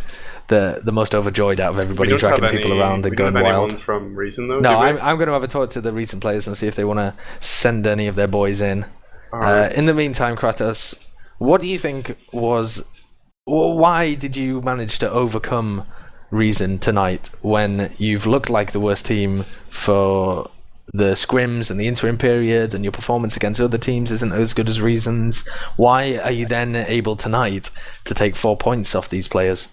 most overjoyed out of everybody, dragging people around and going wild. From Reason, though, no, I'm going to have a talk to the Reason players and see if they want to send any of their boys in. In the meantime, Kratos, what do you think why did you manage to overcome Reason tonight when you've looked like the worst team for the scrims and the interim period, and your performance against other teams isn't as good as Reason's? Why are you then able tonight to take 4 points off these players?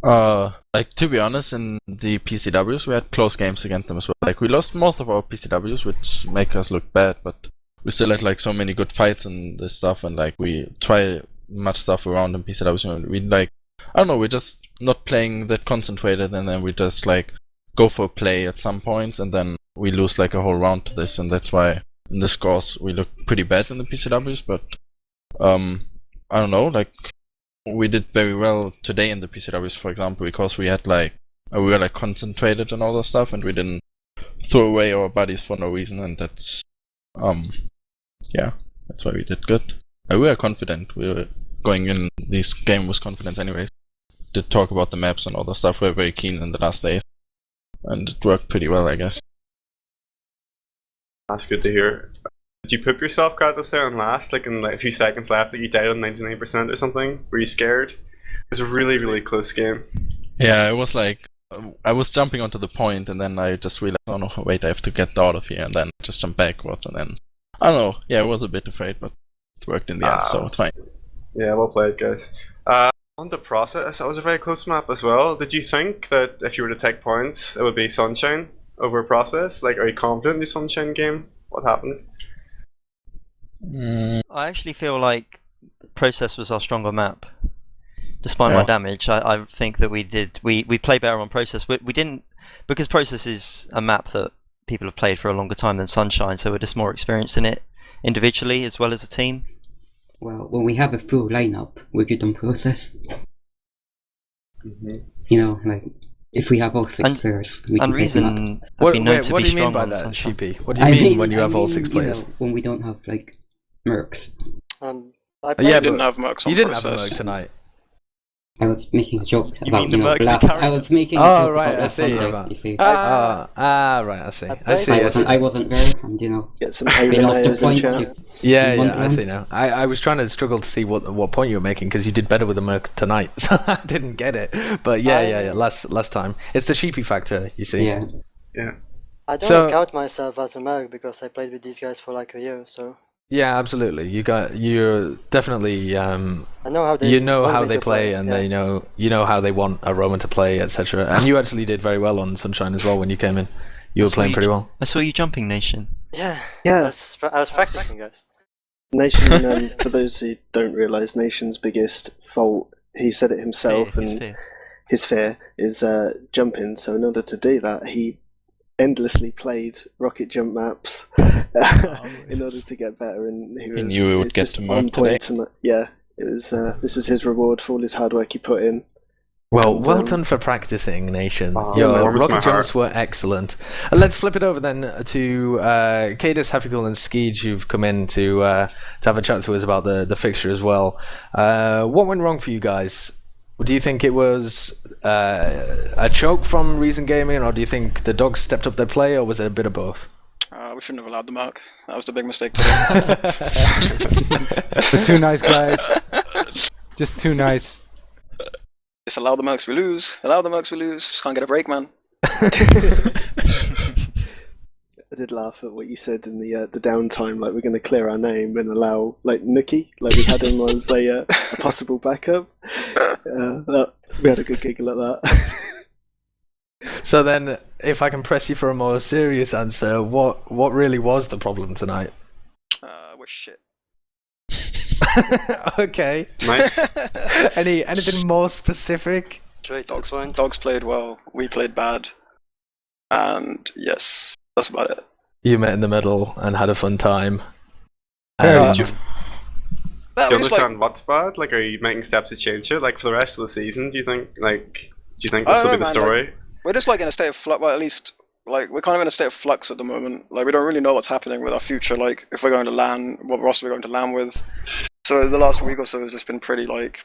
To be honest, in the PCWs we had close games against them as well. Like, we lost most of our PCWs, which make us look bad, but we still had like so many good fights and this stuff, and like we try much stuff around in PCWs. We like, I don't know, we're just not playing that concentrated, and then we just like go for a play at some points, and then we lose like a whole round to this, and that's why in the scores we look pretty bad in the PCWs. But I don't know, like we did very well today in the PCWs, for example, because we had like we were like concentrated and all that stuff, and we didn't throw away our bodies for no reason, and that's that's why we did good. We were confident. We were going in this game with confidence anyways. Did talk about the maps and all the stuff. We were very keen in the last days, and it worked pretty well, I guess. That's good to hear. Did you poop yourself, Kratos, there on last? Like in like a few seconds left, like you died on 99% or something? Were you scared? It was a really, really close game. Yeah, it was like I was jumping onto the point, and then I just realized, oh no, wait, I have to get out of here, and then just jump backwards, and then I don't know. Yeah, I was a bit afraid, but it worked in the end, so it's fine. Yeah, well played, guys. On the process, that was a very close map as well. Did you think that if you were to take points, it would be Sunshine over Process? Like, are you confident in the Sunshine game? What happened? I actually feel like Process was our stronger map. Despite my damage, I think that we play better on Process. We didn't, because Process is a map that people have played for a longer time than Sunshine, so we're just more experienced in it individually as well as a team. Well, when we have a full lineup, we're good on Process. Mm-hmm. You know, like if we have all 6 players, we can pick them up. What do you mean by that, Sheepy? What do you mean when you have all 6 players? You know, when we don't have like mercs. I didn't have mercs on You didn't have process. a merc tonight. I was making a joke You about mean the mercs that last. carry I was us? making a joke right, about I last see. Sunday. You see. Right, I see. I wasn't there, and you know, Get some they lost a haters in point. chat. Yeah, I see now. I was trying to struggle to see what point you were making because you did better with the merc tonight, so I didn't get it. But yeah. Last time, it's the Sheepy factor, you see. Yeah. I don't count myself as a merc because I played with these guys for like a year, so. Yeah, absolutely. You're definitely. I know how they. You know how they play, and they know how they want a Roman to play, etc. And you actually did very well on Sunshine as well when you came in. You were playing pretty well. I saw you jumping, Nation. Yeah. Yeah. I was practicing, guys. Nation, for those who don't realise, Nation's biggest fault, he said it himself, his fear is jumping. So in order to do that, he endlessly played rocket jump maps in order to get better. And he knew he would get to merc today. Yeah, it was. This was his reward for all his hard work he put in. Well done for practicing, Nation. Your rocket jumps were excellent. Let's flip it over then to Cadus, Haffical, and Skeege, who've come in to have a chat to us about the fixture as well. What went wrong for you guys? Do you think it was a choke from Reason Gaming, or do you think the dogs stepped up their play, or was it a bit of both? We shouldn't have allowed the mark. That was the big mistake today. We're too nice, guys. Just too nice. Just allow the mercs, we lose. Allow the mercs, we lose. Just can't get a break, man. I did laugh at what you said in the downtime, like we're going to clear our name and allow like Nookie, like we had him as a possible backup. We had a good giggle at that. So then, if I can press you for a more serious answer, what really was the problem tonight? We're shit. Okay. Nice. Anything more specific? Dogs played well. We played bad. And yes, that's about it. You met in the middle and had a fun time. Do you understand what's bad? Like, are you making steps to change it? Like, for the rest of the season, do you think this will be the story? Like, we're just like in a state of flux. Well, at least like we're kind of in a state of flux at the moment. Like, we don't really know what's happening with our future. Like, if we're going to land, what roster we're going to land with. So the last week or so has just been pretty like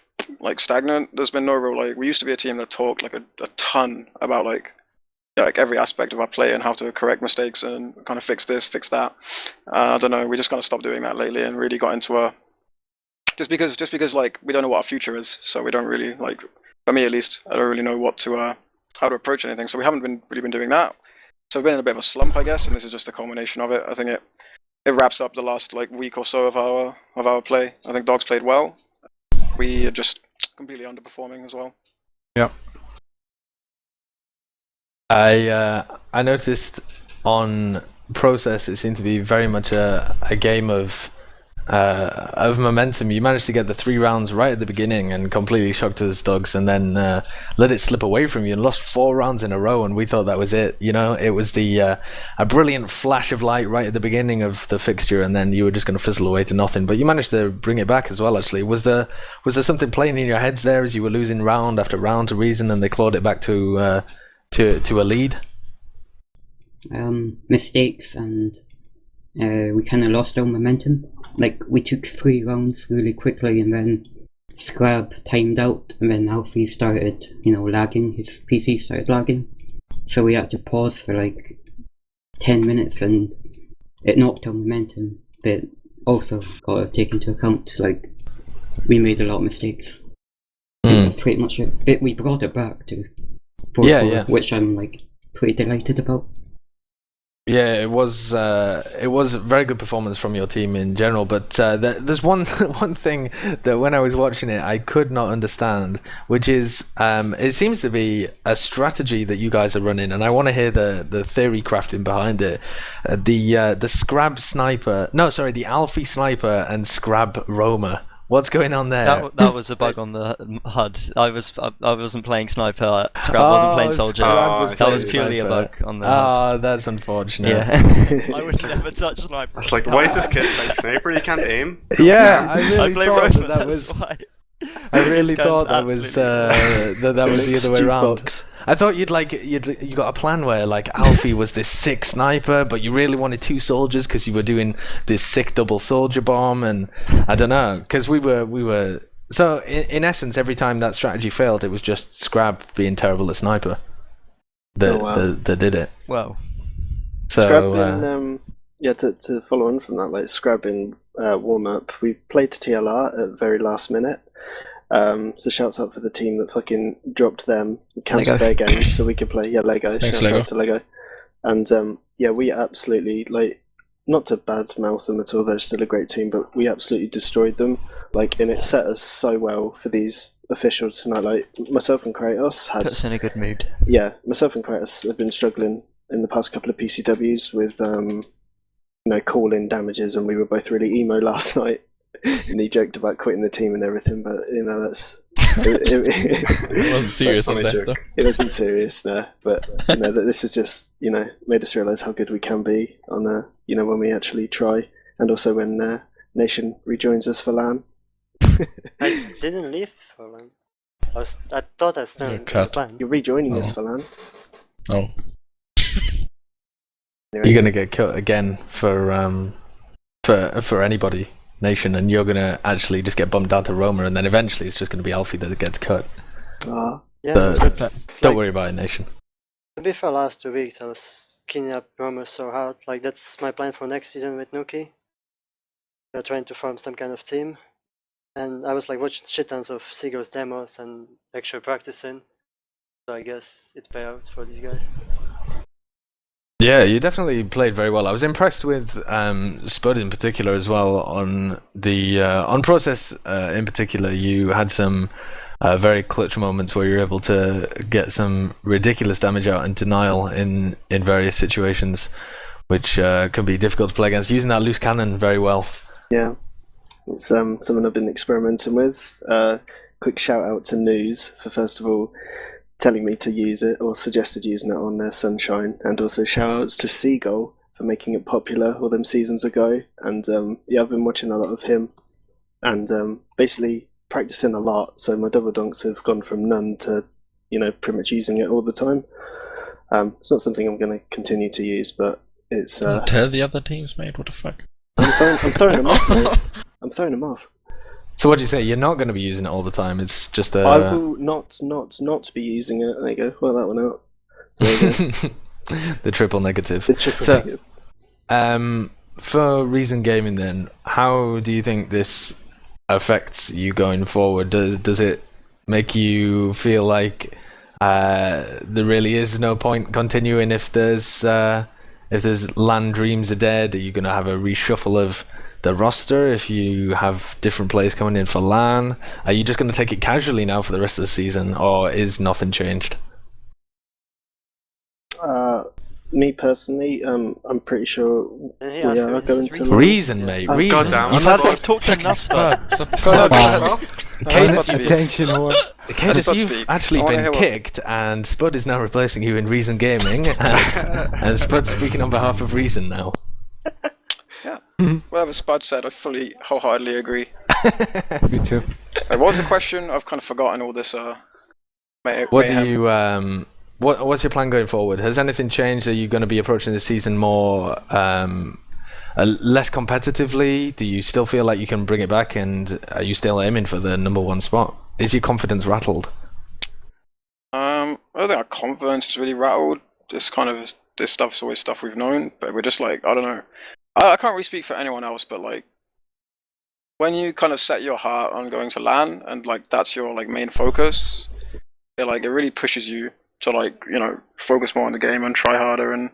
stagnant. There's been no real we used to be a team that talked like a ton about like every aspect of our play and how to correct mistakes and kind of fix this, fix that. I don't know. We just kind of stopped doing that lately and really got into a just because like we don't know what our future is. So we don't really for me at least, I don't really know what to how to approach anything. So we haven't really been doing that. So we've been in a bit of a slump, I guess, and this is just a culmination of it. I think it wraps up the last week or so of our play. I think dogs played well. We are just completely underperforming as well. Yep. I noticed on process it seemed to be very much a game of momentum. You managed to get the 3 rounds right at the beginning and completely shocked us, dogs, and then let it slip away from you and lost 4 rounds in a row, and we thought that was it. You know, it was a brilliant flash of light right at the beginning of the fixture, and then you were just going to fizzle away to nothing. But you managed to bring it back as well. Actually, was there something playing in your heads there as you were losing round after round to Reason, and they clawed it back to a lead? Mistakes, and we kind of lost our momentum. Like, we took 3 rounds really quickly, and then Scrab timed out, and then Alfie started, lagging. His PC started lagging, so we had to pause for 10 minutes, and it knocked our momentum. But also got to take into account we made a lot of mistakes. That's pretty much it. But we brought it back to 4-4, which I'm pretty delighted about. Yeah, it was a very good performance from your team in general, but there's one thing that when I was watching it I could not understand, which is it seems to be a strategy that you guys are running, and I want to hear the theory crafting behind it. The Scrab sniper, the Alfie sniper and Scrab roamer. What's going on there? That was a bug on the HUD. I wasn't playing sniper. Scrab wasn't playing soldier. That was purely a bug on the HUD. Oh, that's unfortunate. Yeah. I would never touch sniper. It's why is this kid playing sniper? You can't aim. Yeah, I really thought that was. Why. I really thought that was the other way around. I thought you got a plan where like Alfie was this sick sniper, but you really wanted 2 soldiers because you were doing this sick double soldier bomb, and I don't know, because we were. So in essence, every time that strategy failed, it was just Scrab being terrible at sniper that did it. Well, so Scrab to follow on from that, like Scrab in warm up, we played TLR at very last minute. So shouts out for the team that fucking dropped them, cancelled their game so we could play. Yeah, Lego. Thanks, shouts Lego. out to Lego. And yeah, we absolutely, like, not to badmouth them at all, they're still a great team, but we absolutely destroyed them. Like, and it set us so well for these officials tonight. Like, myself and Kratos had... Puts us in a good mood. Yeah, myself and Kratos have been struggling in the past couple of PCWs with, call-in damages, and we were both really emo last night. And he joked about quitting the team and everything, but, that's... It wasn't serious on that, though. It wasn't serious, no. But, that this has just, made us realise how good we can be on, when we actually try. And also when Nation rejoins us for LAN. I didn't leave for LAN. I thought I was still in the plan. You're rejoining us for LAN? Oh. You're gonna get cut again for anybody, Nation, and you're gonna actually just get bumped down to Roma, and then eventually it's just gonna be Alfie that gets cut. Yeah, don't worry about it, Nation. To be fair, last 2 weeks I was cleaning up Roma so hard. Like, that's my plan for next season with Nuki. They're trying to form some kind of team. And I was like watching shit tons of Seagull's demos and actually practicing. So I guess it paid out for these guys. Yeah, you definitely played very well. I was impressed with Spud in particular as well. On the on process in particular, you had some very clutch moments where you were able to get some ridiculous damage out and denial in various situations, which can be difficult to play against. Using that loose cannon very well. Yeah, it's something I've been experimenting with. Quick shout out to News for first of all telling me to use it, or suggested using it on their Sunshine, and also shout outs to Seagull for making it popular all them seasons ago. And yeah, I've been watching a lot of him and basically practicing a lot, so my double donks have gone from none to pretty much using it all the time. It's not something I'm going to continue to use, but it's tell the other teams, mate. What the fuck? I'm throwing them off, mate. I'm throwing them off. So what do you say? You're not going to be using it all the time. It's just a... I will not be using it. There you go. Well, that one out. So there you go. The triple negative. The triple negative. For Reason Gaming then, how do you think this affects you going forward? Does it make you feel like there really is no point continuing if there's LAN dreams are dead? Are you going to have a reshuffle of the roster if you have different players coming in for LAN? Are you just going to take it casually now for the rest of the season, or is nothing changed? Me personally, I'm pretty sure we are going to Reason, mate. Reason. You've talked enough, Spud. Attention, Cadus, you've actually been kicked, and Spud is now replacing you in Reason Gaming, and Spud's speaking on behalf of Reason now. Yeah. Whatever Spud said, I fully, wholeheartedly agree. Me too. What was the question? I've kind of forgotten all this. What do you what's your plan going forward? Has anything changed? Are you going to be approaching the season more less competitively? Do you still feel like you can bring it back, and are you still aiming for the #1 spot? Is your confidence rattled? I don't think our confidence is really rattled. This stuff's always stuff we've known, but we're just like, I don't know. I can't really speak for anyone else, but like, when you kind of set your heart on going to LAN and like that's your like main focus, it really pushes you to focus more on the game and try harder, and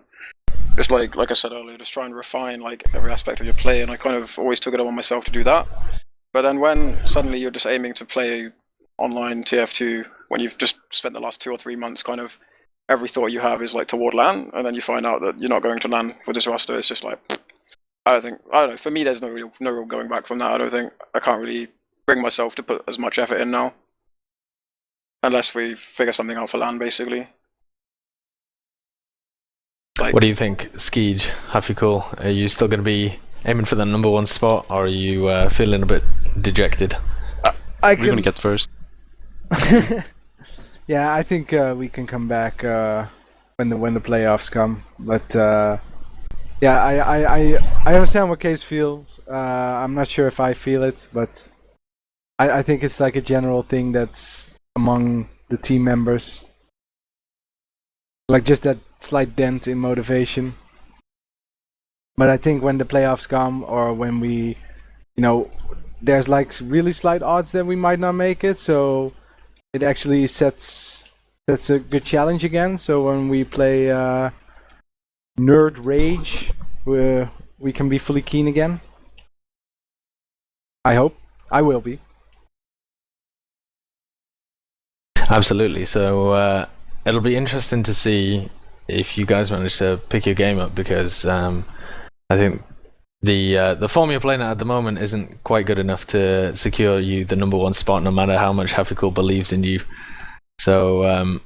just like I said earlier, just try and refine like every aspect of your play. And I kind of always took it on myself to do that. But then when suddenly you're just aiming to play online TF2, when you've just spent the last 2 or 3 months kind of every thought you have is like toward LAN, and then you find out that you're not going to LAN with this roster, it's just like, I don't know. For me, there's no real going back from that. I don't think I can't really bring myself to put as much effort in now, unless we figure something out for LAN, basically. What do you think, Skeej? Hafikul? Are you still going to be aiming for the #1 spot, or are you feeling a bit dejected? We're going to get first. Yeah, I think we can come back when the playoffs come. But yeah, I understand what Case feels. I'm not sure if I feel it, but I think it's like a general thing that's among the team members. Like just that slight dent in motivation. But I think when the playoffs come, or when we, there's like really slight odds that we might not make it, so it actually sets a good challenge again. So when we play Nerd Rage, we can be fully keen again. I hope. I will be. Absolutely. So it'll be interesting to see if you guys manage to pick your game up, because I think the form you're playing at the moment isn't quite good enough to secure you the #1 spot, no matter how much Hafikul believes in you. So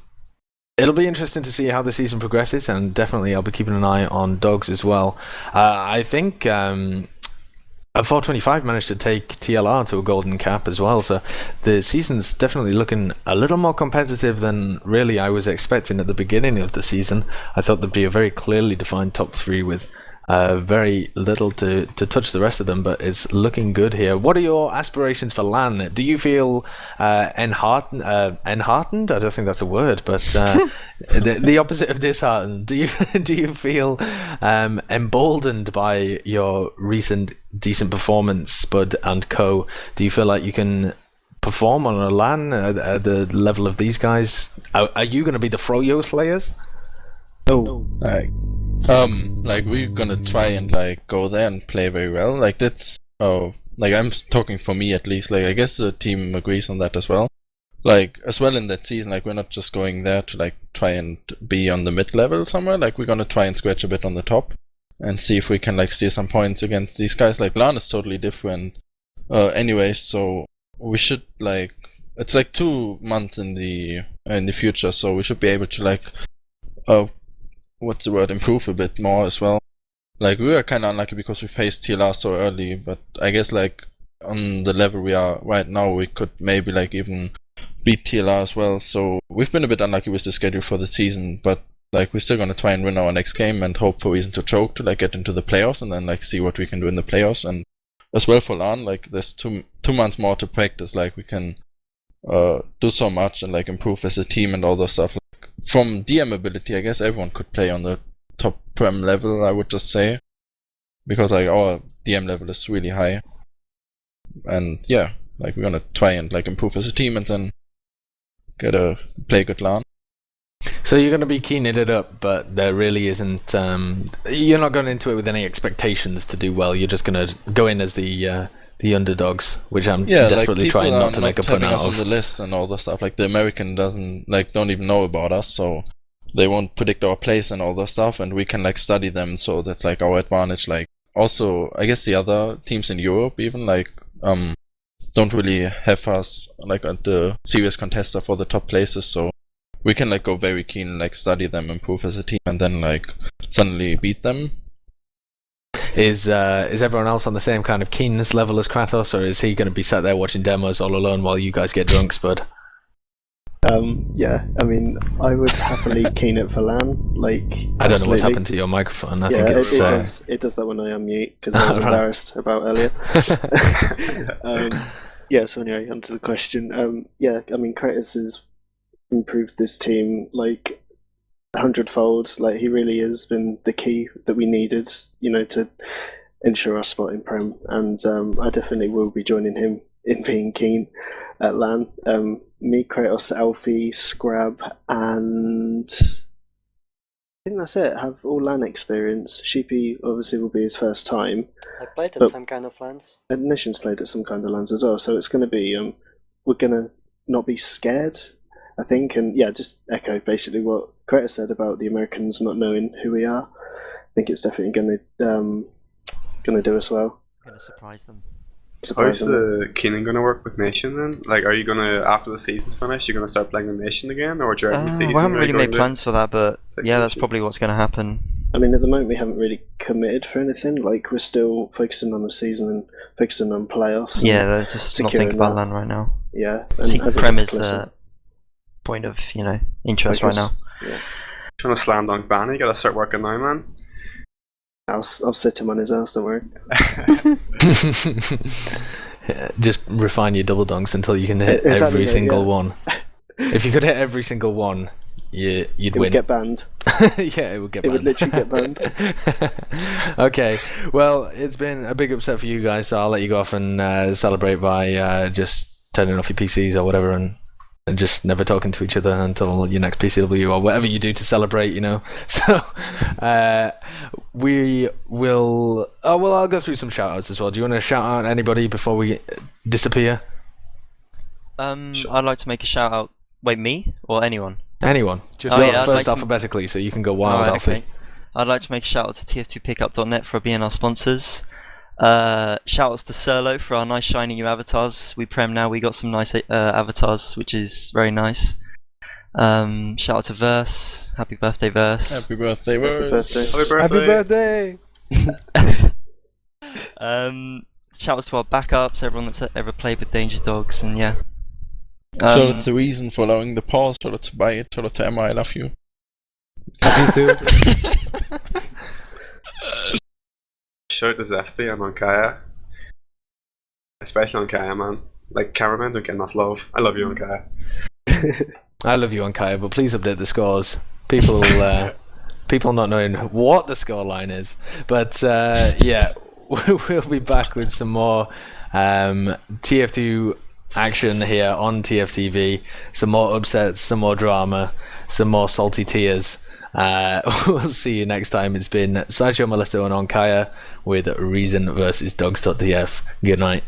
it'll be interesting to see how the season progresses, and definitely I'll be keeping an eye on Dogs as well. I think a 425 managed to take TLR to a golden cap as well, so the season's definitely looking a little more competitive than really I was expecting at the beginning of the season. I thought there'd be a very clearly defined top 3 with very little to touch the rest of them, but it's looking good here. What are your aspirations for LAN? Do you feel enheartened? I don't think that's a word, but the opposite of disheartened. Do you feel emboldened by your recent decent performance, Spud and Co? Do you feel like you can perform on a LAN at the level of these guys? Are you going to be the Froyo Slayers? Like we're gonna try and like go there and play very well. Like that's like I'm talking for me at least. Like I guess the team agrees on that as well. Like as well in that season, like we're not just going there to like try and be on the mid level somewhere. Like we're gonna try and scratch a bit on the top and see if we can like steal some points against these guys. Like LAN is totally different anyway, so we should like it's like 2 months in the future, so we should be able to like improve a bit more as well. Like we were kind of unlucky because we faced TLR so early, but I guess like on the level we are right now, we could maybe like even beat TLR as well. So we've been a bit unlucky with the schedule for the season, but like we're still gonna try and win our next game and hope for reason to choke to like get into the playoffs, and then like see what we can do in the playoffs. And as well for LAN, like there's two months more to practice. Like we can do so much and like improve as a team and all that stuff. From DM ability, I guess everyone could play on the top Prem level, I would just say, because like our DM level is really high, and yeah, like we're gonna try and like improve as a team and then play good LAN. So you're going to be keening it up, but there really isn't. You're not going into it with any expectations to do well. You're just going to go in as the underdogs, which I'm desperately trying not to make a pun out of. On the list and all the stuff, like the American don't even know about us, so they won't predict our place and all the stuff, and we can like study them, so that's like our advantage. Like also, I guess the other teams in Europe even like don't really have us like at the serious contester for the top places, so we can like go very keen, like study them, improve as a team, and then like suddenly beat them. Is everyone else on the same kind of keenness level as Kratos, or is he going to be sat there watching demos all alone while you guys get drunk, Spud? Yeah, I mean, I would happily keen it for LAN. Like, I don't know what's happened to your microphone. I think it does that when I unmute because I was embarrassed about earlier. Yeah, so anyway, onto the question. Yeah, I mean, Kratos has improved this team like 100-fold. Like he really has been the key that we needed, to ensure our spot in Prem. And I definitely will be joining him in being keen at LAN. Me, Kratos, Alfie, Scrab, and I think that's it. Have all LAN experience. Sheepy obviously will be his first time. I played at some kind of LANs. Admission's played at some kind of LANs as well. So it's going to be we're going to not be scared, I think, and yeah, just echo basically what Kratos said about the Americans not knowing who we are. I think it's definitely going to do us well. Going to surprise them. How's the Keenan going to work with Nation then? Like, are you going to, after the season's finished, you're going to start playing with Nation again, or during the season? We haven't really made plans for that, but yeah, that's probably what's going to happen. I mean, at the moment we haven't really committed for anything. Like, we're still focusing on the season and focusing on playoffs. Yeah, they're just not thinking about LAN right now. Yeah. I think Prem is point of interest right now. Yeah. Trying to slam dunk Banny, you gotta start working now, man. I'll sit him on his ass, don't worry. Just refine your double dunks until you can hit every single one. If you could hit every single one, you'd win. It would get banned. Yeah, it would get banned. It would literally get banned. Okay, well, it's been a big upset for you guys, so I'll let you go off and celebrate by just turning off your PCs or whatever and just never talking to each other until your next PCW or whatever you do to celebrate, So we will... Oh, well, I'll go through some shout-outs as well. Do you want to shout out anybody before we disappear? I'd like to make a shout-out... Wait, me? Or anyone? Anyone. Just first alphabetically, so you can go wild, Alfie. Okay. I'd like to make a shout-out to TF2Pickup.net for being our sponsors. Shout-outs to Serlo for our nice shiny new avatars. We now, we got some nice avatars, which is very nice. Shout-out to Verse. Happy birthday, Verse. Happy birthday, Verse. Happy birthday. Shout-outs to our backups, everyone that's ever played with Danger Dogs, and yeah. So that's the reason for allowing the pause, so to buy it, so to Emma, I love you. Me too. Shout out to Zesty and ondkaja. Especially ondkaja, man. Like, cameramen don't get enough love. I love you, ondkaja. I love you, ondkaja, but please update the scores. People not knowing what the scoreline is. But yeah, we'll be back with some more TF2 action here on TFTV. Some more upsets, some more drama, some more salty tears. We'll see you next time. It's been Sideshow, Molesto and ondkaja with Reason versus Dogs.tf. Good night.